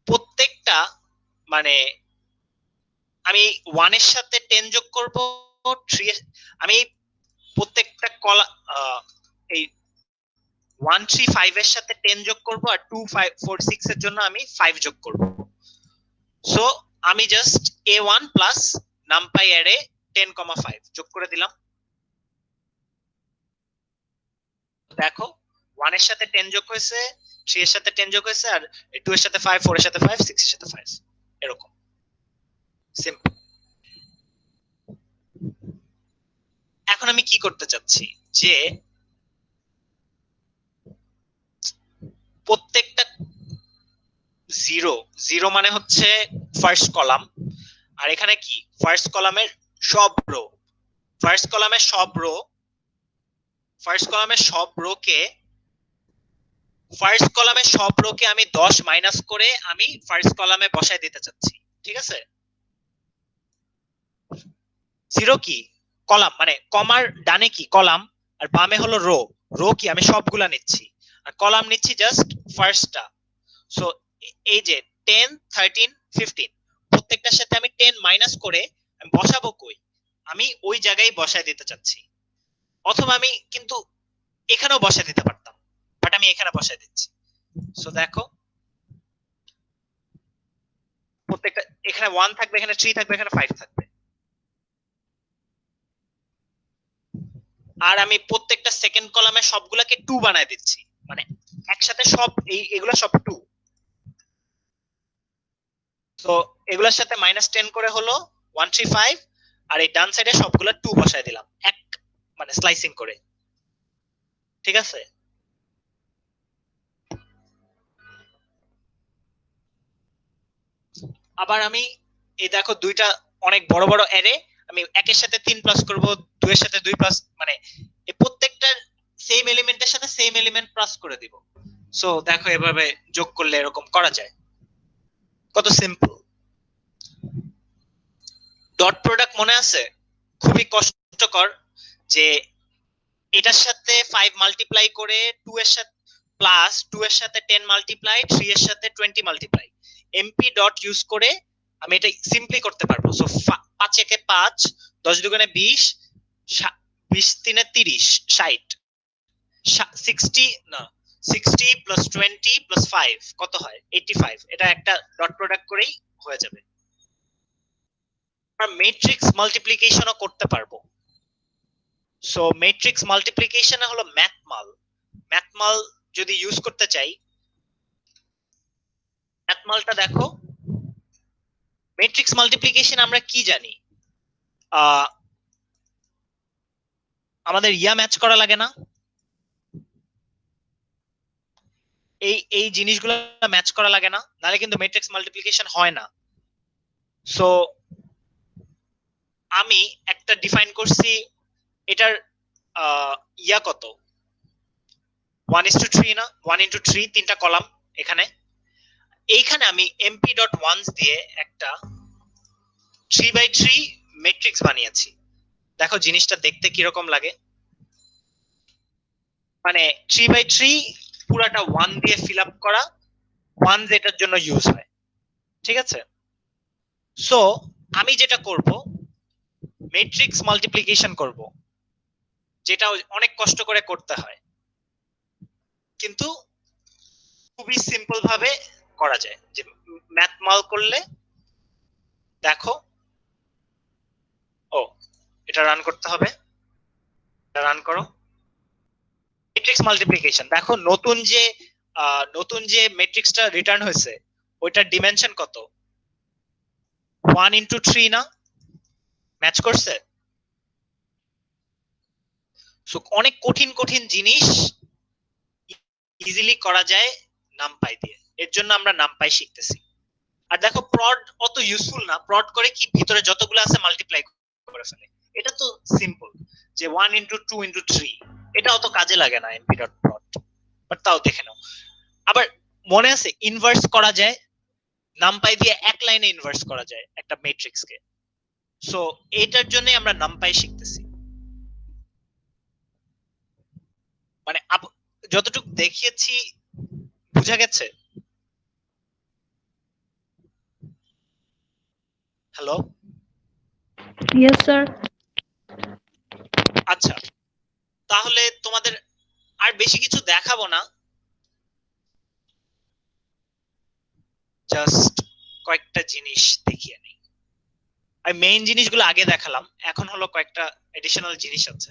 প্রত্যেকটা মানে আমি 1 এর সাথে 10 যোগ করব, 3 আমি প্রত্যেকটা কলা এই 1 3 5 এর সাথে 10 যোগ করব আর 2 5 4 6 এর জন্য আমি 5 যোগ করব। সো আমি just a1 plus NumPy array 10 5 যোগ করে দিলাম। দেখো 1 এর সাথে 10 যোগ হয়েছে, 3 এর সাথে 10 যোগ হয়েছে, আর 2 এর সাথে 5 4 এর সাথে 5 6 এর সাথে 5 এরকম সিম্পল। এখন আমি কি করতে চাচ্ছি যে প্রত্যেকটা জিরো, জিরো মানে হচ্ছে ফার্স্ট কলাম, আর এখানে কি ফার্স্ট কলামের সব রো, ফার্স্ট কলামের সব রো, ফার্স্ট কলামের সব রোকে ফার্স্ট কলামের সব রোকে আমি 10 মাইনাস করে আমি ফার্স্ট কলামে বসায় দিতে চাচ্ছি। ঠিক আছে? জিরো কি কলাম, মানে কমার ডানে কি কলাম আর বামে হলো রো। রো কি আমি সবগুলা নিচ্ছি আর কলাম নিচ্ছি জাস্ট ফার্স্টটা। সো এই যে 10 13 15 প্রত্যেকটার সাথে আমি 10 মাইনাস করে আমি বসাবো কই? আমি ওই জায়গায় বসায় দিতে চাচ্ছি। অথবা আমি কিন্তু এখানেও বসায় দিতে পারতাম, বাট আমি এখানে বসায় দিচ্ছি। সো দেখো প্রত্যেকটা এখানে 1 থাকবে, এখানে 3 থাকবে, এখানে 5 থাকবে। আর আমি প্রত্যেকটা সেকেন্ড কলামে সবগুলাকে 2 বানায় দিচ্ছি, মানে একসাথে সব এগুলা সব 2। তো এগুলোর সাথে -10 করে হলো 135, আর এই ডান সাইডে সবগুলা 2 বসায় দিলাম এক মানে স্লাইসিং করে। ঠিক আছে? আবার আমি এই দেখো দুইটা অনেক বড় বড় অ্যারে, আমি একের সাথে 3 প্লাস করব, 2 এর সাথে 2 প্লাস, মানে এই প্রত্যেকটার সেম এলিমেন্টের সাথে সেম এলিমেন্ট প্লাস করে দিব। সো দেখো এভাবে যোগ করলে এরকম করা যায়। কত সিম্পল। ডট প্রোডাক্ট মনে আছে? খুবই কষ্টকর, যে এটার সাথে 5 মাল্টিপ্লাই করে 2 এর সাথে প্লাস 2 এর সাথে 10 মাল্টিপ্লাই 3 এর সাথে 20 মাল্টিপ্লাই এমপি ডট ইউজ করে আমি এটা সিম্পলি করতে পারবো। সো 5 একে 5, 10 দুগুণে 20, 20 তিনে 30, 60, 60 না 60 প্লাস 20 প্লাস 5 কত হয়? 85। এটা একটা ডট প্রোডাক্ট করেই হয়ে যাবে। আমরা ম্যাট্রিক্স মাল্টিপ্লিকেশনও করতে পারবো। সো ম্যাট্রিক্স মাল্টিপ্লিকেশনে হলো ম্যাথমাল। ম্যাথমাল যদি ইউজ করতে চাই, ম্যাথমালটা দেখো, ম্যাট্রিক্স মাল্টিপ্লিকেশন আমরা কি জানি? আমাদের ম্যাচ করা লাগে না? এই জিনিসগুলো ম্যাচ করা লাগে না, নাহলে কিন্তু ম্যাট্রিক্স মাল্টিপ্লিকেশন হয় না। সো আমি একটা ডিফাইন করছি, এটার কত? 1:3 না? 1:3, 3টা কলাম এখানে। এইখানে আমি mp.ones দিয়ে একটা 3x3 ম্যাট্রিক্স বানিয়েছি। দেখো জিনিসটা দেখতে কিরকম লাগে। মানে 3x3 পুরাটা 1 দিয়ে ফিল আপ করা, 1 যেটার জন্য ইউজ হয়, ঠিক আছে? সো আমি যেটা করব, ম্যাট্রিক্স মাল্টিপ্লিকেশন করব, যেটা অনেক কষ্ট করে করতে হয়, কিন্তু খুবই সিম্পল ভাবে করা যায়। যে ম্যাথমাল করলে দেখো, এটা রান করতে হবে, এটা রান করো। ম্যাট্রিক্স মাল্টিপ্লিকেশন দেখো, নতুন যে ম্যাট্রিক্সটা রিটার্ন হয়েছে ওইটার ডিমেনশন কত? 1:3 না? ম্যাচ করছে? সো অনেক কঠিন কঠিন জিনিস ইজিলি করা যায় নামপাই দিয়ে। এর জন্য আমরা নামপাই শিখতেছি। আর দেখো প্রড অত ইউজফুল না, প্রড করে কি ভিতরে যতগুলো আছে মাল্টিপ্লাই করে ফেলে। এটা তো সিম্পল, যে 1:2:3, এটা অত কাজে লাগে না mp.prod, বাট তাও দেখে নাও। আবার মনে আছে ইনভার্স করা যায়, নামপাই দিয়ে এক লাইনে ইনভার্স করা যায় একটা ম্যাট্রিক্স কে। সো এটার জন্য আমরা নামপাই শিখতেছি। মানে যতটুকু দেখিয়েছি বুঝা গেছে? হ্যালো? Yes sir. আচ্ছা, তাহলে তোমাদের আর বেশি কিছু দেখাবো না, জাস্ট কয়েকটা জিনিস দেখিয়ে নেই। আর মেইন জিনিসগুলো আগে দেখালাম, এখন হলো কয়েকটা এডিশনাল জিনিস আছে।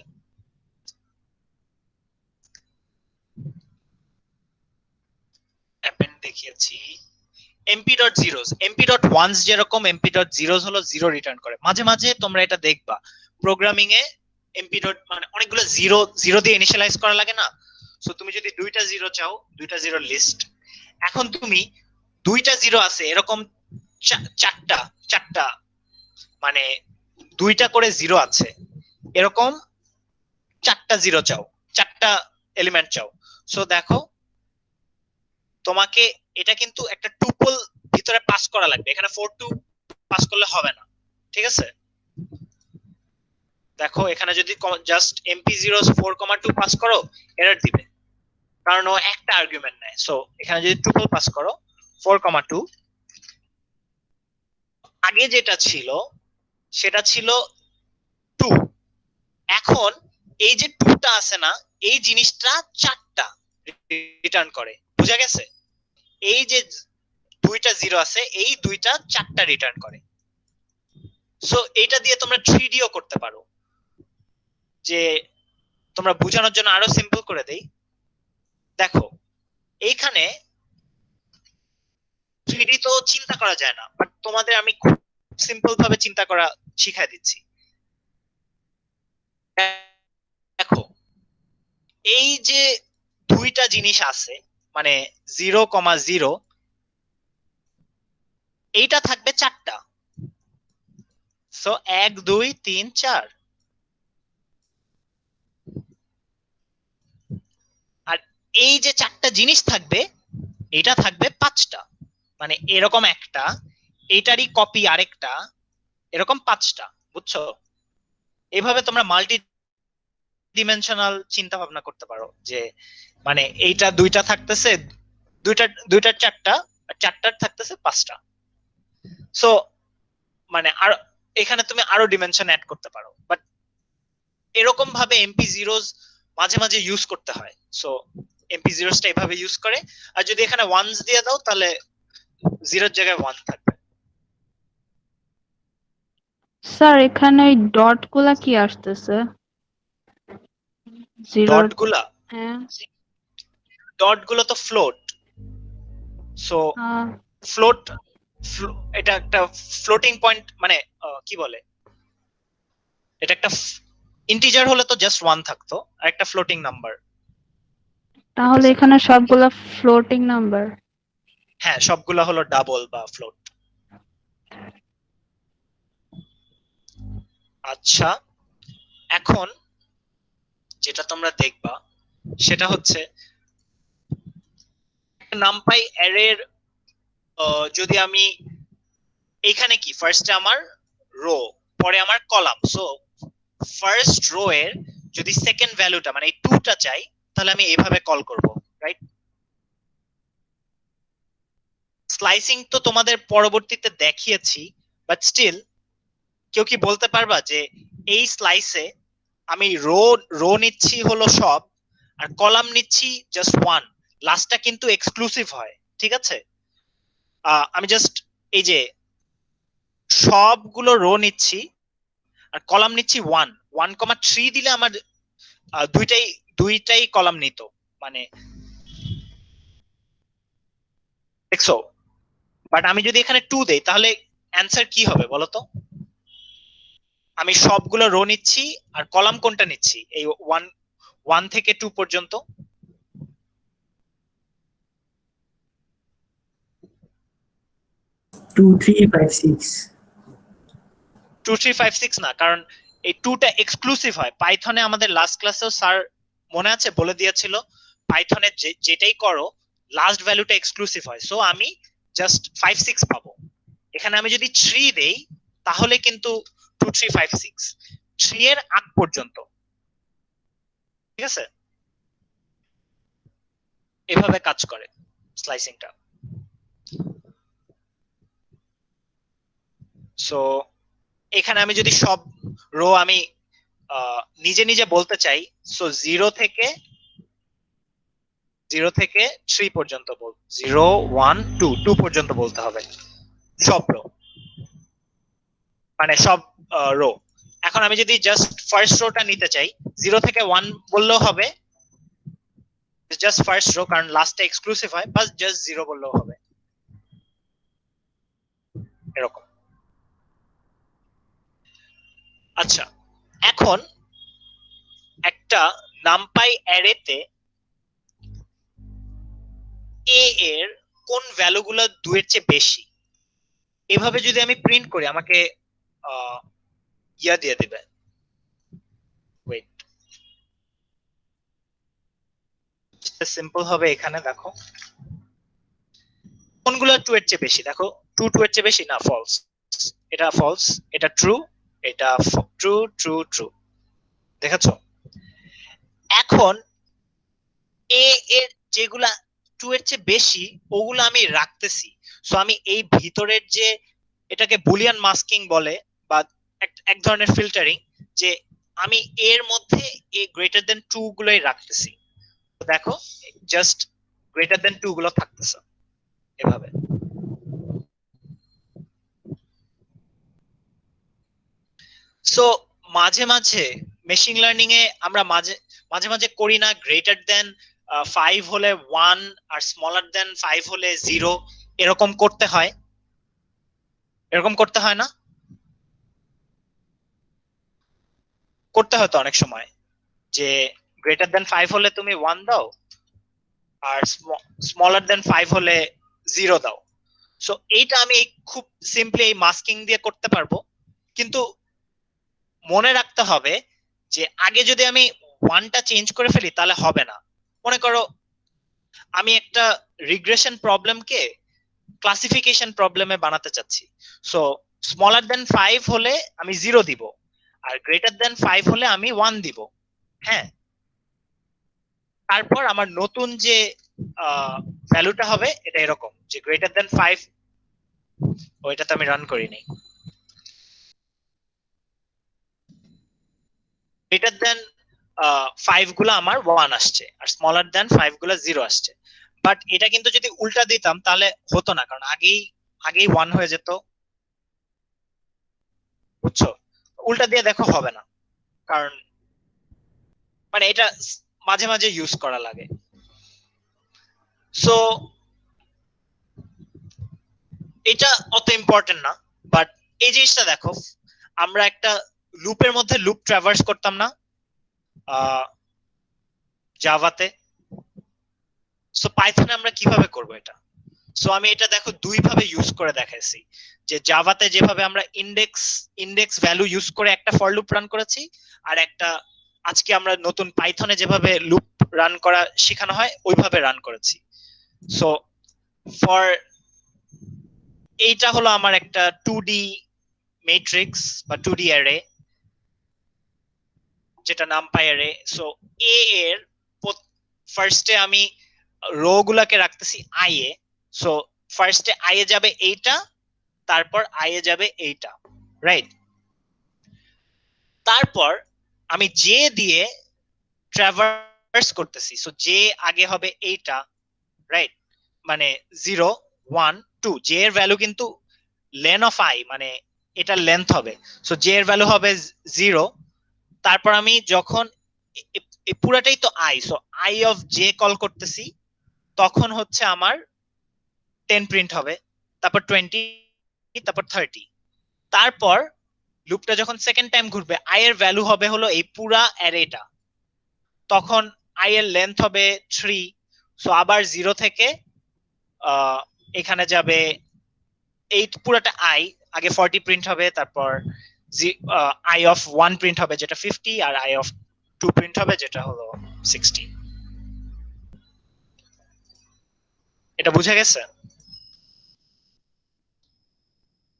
অ্যাপেন্ড দেখিয়েছি। mp.zeros, mp.ones যেরকম mp.zeros হলো জিরো রিটার্ন করে। মাঝে মাঝে তোমরা এটা দেখবা প্রোগ্রামিং এ মানে অনেকগুলো জিরো দিয়ে ইনিশিয়ালাইজ করা লাগে না? সো তুমি যদি 2টা জিরো চাও, 2টা জিরোর লিস্ট, এখন তুমি 2টা জিরো আছে এরকম চারটা মানে 2টা করে জিরো আছে এরকম 4টা জিরো চাও, 4টা এলিমেন্ট চাও। সো দেখো, তোমাকে এটা কিন্তু একটা টুপল ভিতরে পাস করা লাগবে। এখানে 4 পাস করলে হবে না, ঠিক আছে? দেখো এখানে যদি জাস্ট mp0 4,2 পাস করো, এরর দিবে, কারণ ও একটা আর্গুমেন্ট নেয়। সো এখানে যদি টুপল পাস করো 4,2, আগে যেটা ছিল সেটা ছিল 2, এখন এই যে 2টা আছে না, এই জিনিসটা 4টা রিটার্ন করে। বুঝা গেছে? এই যে 2টা জিরো আছে, এই 2টা 4টা রিটার্ন করে। সো এটা দিয়ে তোমরা 3Dও করতে পারো। যে তোমরা বোঝানোর জন্য আরো সিম্পল করে দেই, দেখো এইখানে 3D তো চিন্তা করা যায় না, বাট তোমাদের আমি খুব সিম্পল ভাবে চিন্তা করা শিখাই দিচ্ছি। দেখো এই যে 2টা জিনিস আছে, মানে 0,0, এইটা থাকবে 4টা। সো 1 2 3 4, আর এই যে 4টা জিনিস থাকবে এটা থাকবে 5টা। মানে এরকম একটা, এটারই কপি আরেকটা, এরকম 5টা, বুঝছো? এভাবে তোমরা মাল্টি ডিমেনশনাল চিন্তা ভাবনা করতে পারো, যে মানে এইটা 2টা থাকতেছে, দুইটার 4টা, আর 4টার থাকতেছে 5টা। সো মানে আর এখানে তুমি আরো ডিমেনশন অ্যাড করতে পারো, বাট এরকম ভাবে এমপি জিরোজ মাঝে মাঝে ইউজ করতে হয়। সো এমপি জিরোজটা এভাবে ইউজ করে, আর যদি এখানে ওয়ানস দিয়ে দাও তাহলে জিরোর জায়গায় 1 থাকবে। স্যার এখানে ওই ডট গুলা কি আসতেছে? জিরো। ডট গুলা, হ্যাঁ। ডট গুলো তো ফ্লোট। সো আহ, ফ্লোট, এটা একটা ফ্লোটিং পয়েন্ট, মানে কি বলে, এটা একটা ইন্টিজার হলে তো জাস্ট 1 থাকতো, আর একটা ফ্লোটিং নাম্বার। তাহলে এখানে সবগুলা ফ্লোটিং নাম্বার। হ্যাঁ, সবগুলা হলো ডাবল বা ফ্লোট। আচ্ছা, এখন যেটা তোমরা দেখবা সেটা হচ্ছে নামপাই অ্যারের, যদি আমি এখানে কি ফার্স্টে আমার রো, পরে আমার কলাম, সো ফার্স্ট রো এর যদি সেকেন্ড ভ্যালুটা মানে এই 2টা চাই, তাহলে আমি এইভাবে কল করব, রাইট? স্লাইসিং তো তোমাদের পরবর্তীতে দেখিয়েছি, বাট স্টিল কেউ কি বলতে পারবা যে এই স্লাইসে আমি রো নিচ্ছি হলো সব, আর কলাম নিচ্ছি জাস্ট 1, লাস্টটা কিন্তু এক্সক্লুসিভ হয়, ঠিক আছে? আমি জাস্ট এই যে সবগুলো রো নিচ্ছি আর কলাম নিচ্ছি 1.3 দিলে আমার দুইটাই কলাম নিত, মানে দেখছো? বাট আমি যদি এখানে 2 দেই তাহলে অ্যান্সার কি হবে বলো তো? আমি সবগুলো রো নিচ্ছি আর কলাম কোনটা নিচ্ছি, এই 1 থেকে 2 পর্যন্ত। 2 3 5 6 2 3 5 6 না, কারণ এই 2টা এক্সক্লুসিভ হয়। পাইথনে আমাদের লাস্ট ক্লাসেও স্যার মনে আছে বলে দিয়েছিল, পাইথনে যেটাই করো লাস্ট ভ্যালুটা এক্সক্লুসিভ হয়। সো আমি জাস্ট 5 6 পাবো। এখানে আমি যদি 3 দেই তাহলে কিন্তু 2 3 5 6 3 এর আগ পর্যন্ত, ঠিক আছে? এভাবে কাজ করে স্লাইসিংটা। সো এখানে আমি যদি সব রো আমি নিজে নিজে বলতে চাই, সো 0 থেকে 3 পর্যন্ত 0 1 2 2 পর্যন্ত বলতে হবে সব রো, মানে সব রো। এখন আমি যদি জাস্ট ফার্স্ট রোটা নিতে চাই, 0 থেকে 1 বললেও হবে, জাস্ট ফার্স্ট রো, কারণ লাস্টে এক্সক্লুসিভ হয়, বাস জাস্ট 0 বললেও হবে, এরকম। আচ্ছা, এখন একটা নামপাই অ্যারেতে এ এর কোন ভ্যালুগুলো 2 এর চেয়ে বেশি, এভাবে যদি আমি প্রিন্ট করি আমাকে ইয়া দিয়ে দিবে, ওয়েট, সিম্পল হবে। এখানে দেখো কোনগুলো 2 এর চেয়ে বেশি, দেখো 2 2 এর চেয়ে বেশি না, ফলস, এটা ফলস, এটা ট্রু, এটা ট্রু ট্রু ট্রু, দেখেছো? এখন এ এর যেগুলা 2 এর চেয়ে বেশি ওগুলো আমি রাখতেছি। সো আমি এই ভিতরের যে, এটাকে বুলিয়ান মাস্কিং বলে, বা এক ধরনের ফিল্টারিং, যে আমি এর মধ্যে এ গ্রেটার দেন 2 গুলোই রাখতেছি। তো দেখো জাস্ট গ্রেটার দেন 2 গুলো থাকতেছে এভাবে। সো মাঝে মাঝে মেশিন লার্নিং এ আমরা মাঝে মাঝে করি না, গ্রেটার দেন 5 হলে 1 আর স্মলার দেন 5 হলে 0, এরকম করতে হয়, এরকম করতে হয় না? করতে হয় তো অনেক সময়, যে গ্রেটার দেন 5 হলে তুমি 1 দাও আর স্মলার দেন 5 হলে 0 দাও। সো এইটা আমি খুব সিম্পলি এই মাস্কিং দিয়ে করতে পারবো, কিন্তু মনে রাখতে হবে যে আগে যদি আমি 1টা চেঞ্জ করে ফেলি তাহলে হবে না। মনে করো আমি একটা রিগ্রেশন প্রবলেমকে ক্লাসিফিকেশন প্রবলেমে বানাতে চাচ্ছি, সো স্মলার দেন 5 হলে আমি 0 দিব, আর গ্রেটার দেন 5 হলে আমি 1 দিব। হ্যাঁ, তারপর আমার নতুন যে ভ্যালুটা হবে এটা এরকম যে গ্রেটার দেন 5, ওইটা তো আমি রান করিনি। গ্রেটার দেন 5 গুলো আমার 1 আসছে, আর স্মলার দেন 5 গুলো 0 আসছে। বাট এটা কিন্তু যদি উল্টা দিতাম তাহলে হতো না, কারণ আগেই 1 হয়ে যেত, বুঝছো? উল্টা দিয়ে দেখো হবে না, কারণ মানে এটা মাঝে মাঝে ইউজ করা লাগে। সো এটা অত ইম্পর্টেন্ট না, বাট এই জিনিসটা দেখো, আমরা একটা লুপের মধ্যে লুপ ট্রাভার্স করতাম না জাভাতে, সো পাইথনে আমরা কিভাবে করব এটা? সো আমি এটা দেখো দুই ভাবে ইউজ করে দেখাইছি, যে জাভাতে যেভাবে আমরা ইন্ডেক্স ভ্যালু ইউজ করে একটা ফর লুপ রান করেছি, আর একটা আজকে আমরা নতুন পাইথনে যেভাবে লুপ রান করা শেখানো হয় ওইভাবে রান করেছি। সো ফর এইটা হলো আমার একটা 2D ম্যাট্রিক্স বা 2D অ্যারে, যেটা নামপাই অ্যারে। সো এ এর ফার্স্টে আমি রো গুলাকে রাখতেছি আই এ। সো ফার্স্টে আই এ যাবে এইটা, তারপর আই এ যাবে এইটা, রাইট? তারপর আমি জে দিয়ে ট্রাভার্স করতেছি, সো জে আগে হবে এইটা, রাইট? মানে 0 1 2, জে এর ভ্যালু কিন্তু লেন অফ আই, মানে এটার লেন্থ হবে। সো জে এর ভ্যালু হবে 0। তারপর আমি যখন এই পুরাটাই তো I, so I of J call করতেছি, তখন হচ্ছে আমার 10 প্রিন্ট হবে, তারপর 20, তারপর 30। তারপর লুপটা যখন সেকেন্ড টাইম ঘুরবে, আই এর ভ্যালু হবে হলো এই পুরা অ্যারেটা, তখন আই এর লেন্থ হবে 3। সো আবার 0 থেকে এখানে যাবে এই পুরাটা আই, আগে 40 প্রিন্ট হবে, তারপর আই অফ 1 প্রিন্ট হবে যেটা 50, আর আই অফ 2 প্রিন্ট হবে যেটা হলো 60। এটা বুঝা গেছে?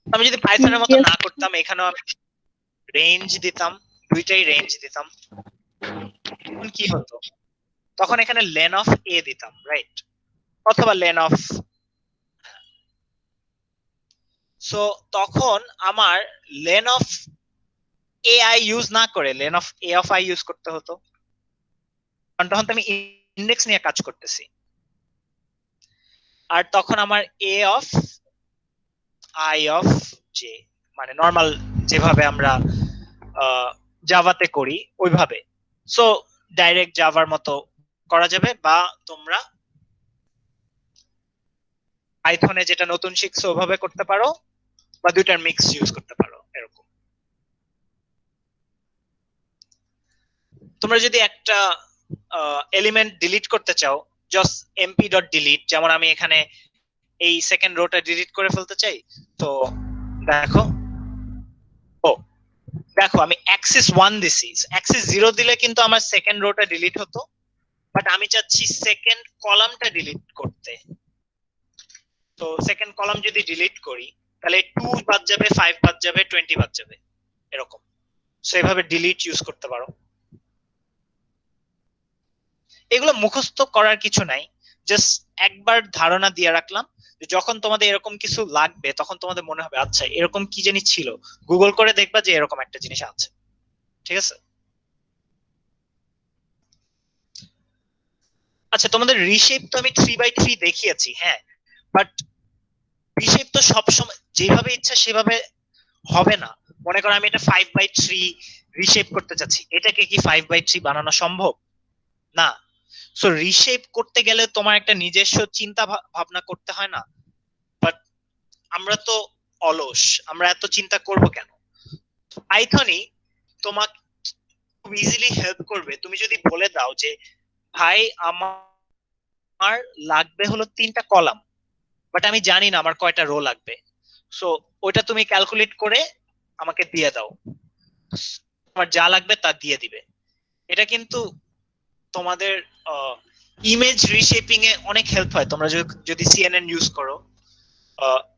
আমি যদি পাইথনের মতো না করতাম, এখানেও আমি রেঞ্জ দিতাম, দুইটাই রেঞ্জ দিতাম, তখন কি হতো? তখন এখানে লেন অফ এ দিতাম, রাইট? অথবা লেন অফ, সো তখন আমার lane of A I use না করে lane of A of I use করতে হতো, কারণ তখন তো আমি ইন্ডেক্স নিয়ে কাজ করতেছি। আর তখন আমার এ অফ আই অফ জে, মানে নর্মাল যেভাবে আমরা জাভাতে করি ওইভাবে। সো ডাইরেক্ট জাভার মতো করা যাবে, বা তোমরা পাইথনে যেটা নতুন শিখছো ওভাবে করতে পারো, বা দুইটার মিক্স ইউজ করতে পারো। এরকম তোমরা যদি একটা এলিমেন্ট ডিলিট করতে চাও, জাস্ট এমপি ডট ডিলিট, যেমন আমি এখানে এই সেকেন্ড রোটা ডিলিট করে ফেলতে চাই, তো দেখো, ও দেখো আমি অ্যাক্সিস 1 দিছি, অ্যাক্সিস 0 দিলে কিন্তু আমার সেকেন্ড রোটা ডিলিট হতো, বাট আমি চাচ্ছি সেকেন্ড কলামটা ডিলিট করতে। তো সেকেন্ড কলাম যদি ডিলিট করি, তাহলে 2 বাদ যাবে, 5 বাদ যাবে, 20 বাদ যাবে, এরকম। সো এইভাবে ডিলিট ইউজ করতে পারো। এগুলো মুখস্থ করার কিছু নাই, জাস্ট একবার ধারণা দিয়ে রাখলাম, যে যখন তোমাদের এরকম কিছু লাগবে তখন তোমাদের মনে হবে আচ্ছা এরকম কি জিনিস ছিল, গুগল করে দেখবা যে এরকম একটা জিনিস আছে। ঠিক আছে? আচ্ছা, তোমাদের রিশেপ তো আমি 3x3 দেখিয়েছি, হ্যাঁ, বাট রিশেপ তো সবসময় যেভাবে ইচ্ছা সেভাবে হবে না। মনে করো আমি এটা 5x3 রিশেপ করতে চাচ্ছি, এটাকে কি 5x3 বানানো সম্ভব? না। সো রিশেপ করতে গেলে তোমার একটা নিজস্ব চিন্তা ভাবনা করতে হয় না? বাট আমরা তো অলস, আমরা এত চিন্তা করব কেন? পাইথনই তোমাকে খুব ইজিলি হেল্প করবে। তুমি যদি বলে দাও যে ভাই আমার লাগবে হলো 3টা কলাম, বাট আমি জানি না আমার কয়টা রো লাগবে, সো ওইটা তুমি ক্যালকুলেট করে আমাকে দিয়ে দাও, তোমার যা লাগবে তা দিয়ে দিবে। এটা কিন্তু তোমাদের ইমেজ রিশেপিং এ অনেক হেল্প হয়। তোমরা যদি সিএনএন ইউজ করো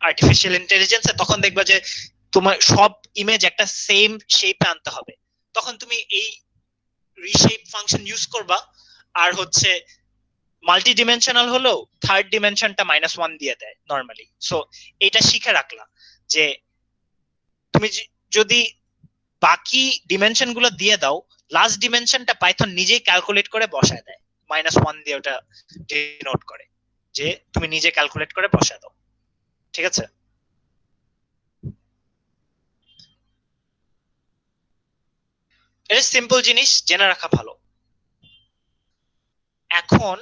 আর্টিফিশিয়াল ইন্টেলিজেন্স, তখন দেখবা যে তোমার সব ইমেজ একটা সেম শেপে আনতে হবে, তখন তুমি এই রিশেপ ফাংশন ইউজ করবা। আর হচ্ছে মাল্টি ডিমেনশনাল হলেও থার্ড ডিমেনশনটা -1 দিয়ে দেয় নরমালি। সো এটা শিখে রাখলা যে তুমি যদি বাকি ডিমেনশন গুলো দিয়ে দাও, লাস্ট ডিমেনশনটা পাইথন নিজেই ক্যালকুলেট করে বসায় দেয়, -1 দিয়ে ওটা ডিনোট করে যে তুমি নিজে ক্যালকুলেট করে বসায় দাও। ঠিক আছে? এটা সিম্পল জিনিস, জেনে রাখা ভালো। এখন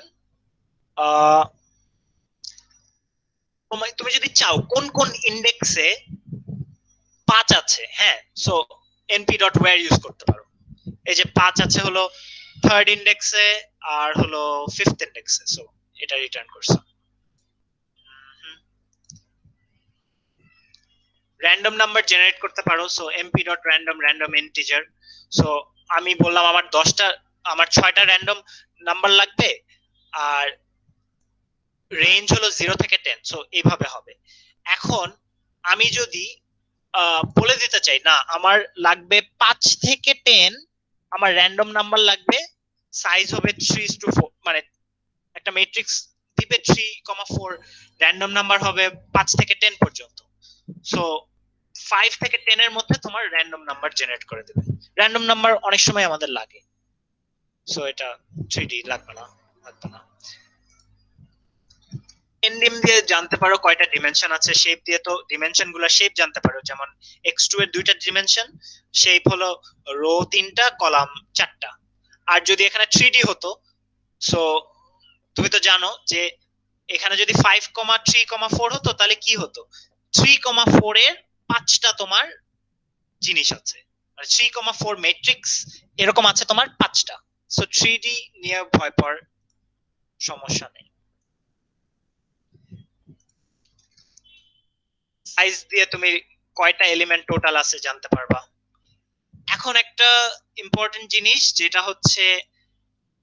তুমি যদি চাও কোন কোন ইন্ডেক্সে 5 আছে, হ্যাঁ, সো np.where ইউজ করতে পারো। এই যে 5 আছে হলো থার্ড ইন্ডেক্সে আর হলো ফিফথ ইন্ডেক্সে, সো এটা রিটার্ন করছে। র্যান্ডম নাম্বার জেনারেট করতে পারো, so mp.random random integer। So আমি বললাম আমার 6টা র্যান্ডম নাম্বার লাগবে আর রেঞ্জ হলো 0 থেকে 10, সো এইভাবে হবে। এখন আমি যদি বলে দিতে চাই না আমার লাগবে 5 থেকে 10, আমার র্যান্ডম নাম্বার লাগবে, সাইজ হবে 3:4, মানে একটা ম্যাট্রিক্স দিবে 3,4, র্যান্ডম নাম্বার হবে 5 থেকে 10 পর্যন্ত। সো 5 থেকে 10 এর মধ্যে তোমার র্যান্ডম নাম্বার জেনারেট করে দেবে। র্যান্ডম নাম্বার অনেক সময় আমাদের লাগে, সো এটা 3D লাগবে না। এনডিএম দিয়ে জানতে পারো কয়টা ডিমেনশন আছে, শেপ দিয়ে তো ডিমেনশন গুলো শেপ জানতে পারো, যেমন x2 এর 2টা ডিমেনশন, শেপ হলো রো 3টা কলাম 4টা। আর যদি এখানে 3D হতো, সো তুমি তো জানো যে এখানে যদি 5,3,4 হতো তাহলে কি হতো, 3,4 এর 5টা তোমার জিনিস আছে, মানে 3,4 ম্যাট্রিক্স এরকম আছে তোমার 5টা। সো 3D নিয়ে ভয় পাওয়ার সমস্যা নেই। সাইজ দিয়ে তুমি কয়টা এলিমেন্ট টোটাল আছে জানতে পারবা। এখন একটা ইম্পর্টেন্ট জিনিস যেটা হচ্ছে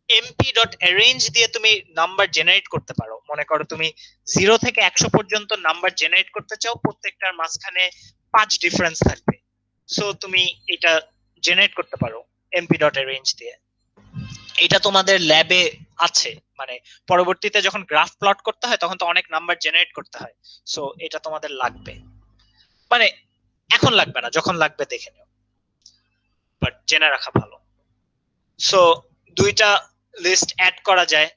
mp.arrange দিয়ে তুমি নাম্বার জেনারেট করতে পারো। মনে করো তুমি 0 থেকে 100 পর্যন্ত নাম্বার জেনারেট করতে চাও, প্রত্যেকটার মাঝখানে 5 ডিফারেন্স থাকবে, সো তুমি এটা জেনারেট করতে পারো mp.arrange দিয়ে। এটা তোমাদের ল্যাবে আছে, মানে পরবর্তীতে যখন গ্রাফ প্লট করতে হয় তখন তো অনেক নাম্বার জেনারেট করতে হয়, সো এটা তোমাদের লাগবে, মানে এখন লাগবে না, যখন লাগবে দেখে নিও, বাট জেনে রাখা ভালো। সো দুইটা লিস্ট অ্যাড করা যায়,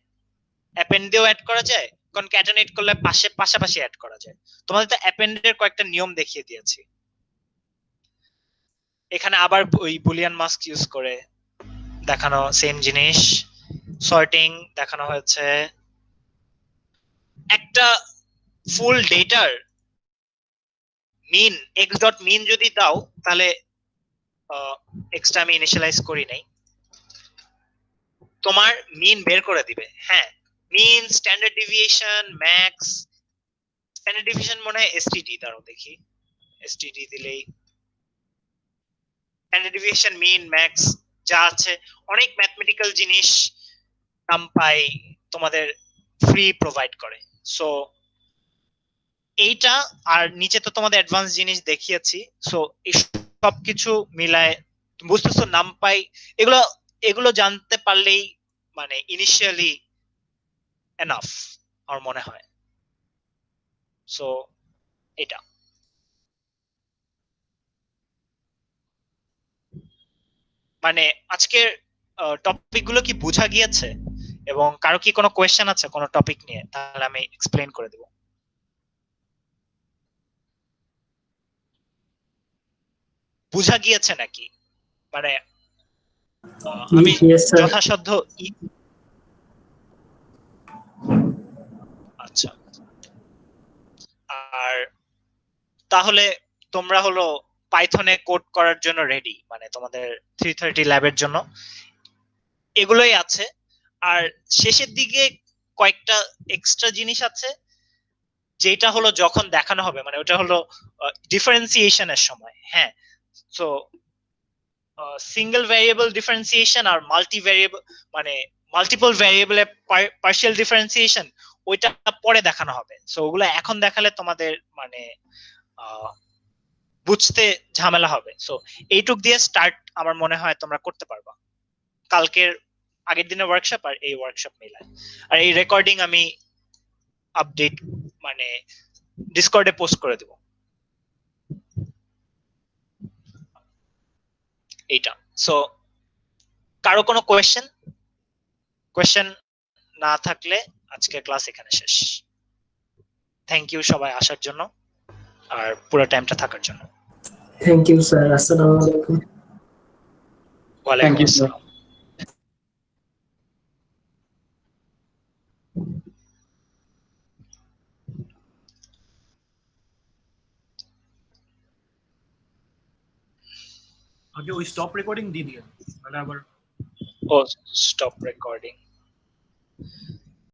অ্যাপেন্ড দিয়েও অ্যাড করা যায়, কনক্যাটেনেট করলে পাশাপাশি অ্যাড করা যায়। তোমাদের তো অ্যাপেন্ডের কয়েকটা নিয়ম দেখিয়ে দিয়েছি, এখানে আবার ওই বুলিয়ান মাস্ক ইউজ করে দেখানো সেম জিনিস। সর্টিং দেখানো হয়েছে, একটা ফুল ডেটার মিন x.min যদি দাও তাহলে এক্সটা আমি ইনিশিয়ালাইজ করি নাই, তোমার মিন বের করে দিবে। হ্যাঁ, mean, standard deviation, max. Standard deviation মনে হয় এসটিডি, দাঁড়াও দেখি, এসটিডি দিলেই স্ট্যান্ডার্ড ডেভিয়েশন, মিন, ম্যাক্স যা আছে, অনেক ম্যাথমেটিক্যাল জিনিস নামপাই তোমাদের ফ্রি প্রোভাইড করে। সো এইটা আর নিচে তো তোমাদের অ্যাডভান্স জিনিস দেখিয়েছি, সো এই সব কিছু মিলায় বুঝতেছো নামপাই এগুলো জানতে পারলেই মানে ইনিশিয়ালি এনাফ আমার মনে হয়। সো এটা মানে আজকের টপিক গুলো কি বোঝা গিয়েছে, এবং কারো কি কোনো কোয়েশ্চেন আছে কোনো টপিক নিয়ে, তাহলে আমি এক্সপ্লেইন করে দেব। বোঝা গিয়েছে নাকি, মানে আমি যথাসাধ্য আচ্ছা। আর তাহলে তোমরা হলো পাইথনে কোড করার জন্য রেডি, মানে তোমাদের 330 ল্যাবের জন্য এগুলোই আছে। আর শেষের দিকে কয়েকটা এক্সট্রা জিনিস আছে যেটা হলো যখন দেখানো হবে, মানে ওটা হলো ডিফারেন্সিয়েশনের সময়। হ্যাঁ, সো সিঙ্গেল ভ্যারিয়েবল ডিফারেন্সিয়েশন আর মাল্টি ভ্যারিয়েবল, মানে মাল্টিপল ভ্যারিয়েবলে পার্শিয়াল ডিফারেন্সিয়েশন, ওইটা পরে দেখানো হবে। সো ওগুলো এখন দেখালে তোমাদের মানে বুঝতে ঝামেলা হবে। সো এইটুক দিয়ে স্টার্ট আমার মনে হয় তোমরা করতে পারবা কালকের আগের দিনের ওয়ার্কশপ আর এই ওয়ার্কশপ মিলায়। আর এই রেকর্ডিং আমি আপডেট মানে ডিসকর্ডে পোস্ট করে দেব এইটা। সো কারো কোনো কোয়েশ্চেন না থাকলে আজকের ক্লাস এখানে শেষ। থ্যাংক ইউ সবাই আসার জন্য আর পুরো টাইমটা থাকার জন্য। Thank you sir. আসসালামু আলাইকুম। ওয়ালাইকুম Thank you, sir. আসসালাম। আগে ওই স্টপ রেকর্ডিং দিয়ে দিন, তাহলে আবার ও স্টপ রেকর্ডিং।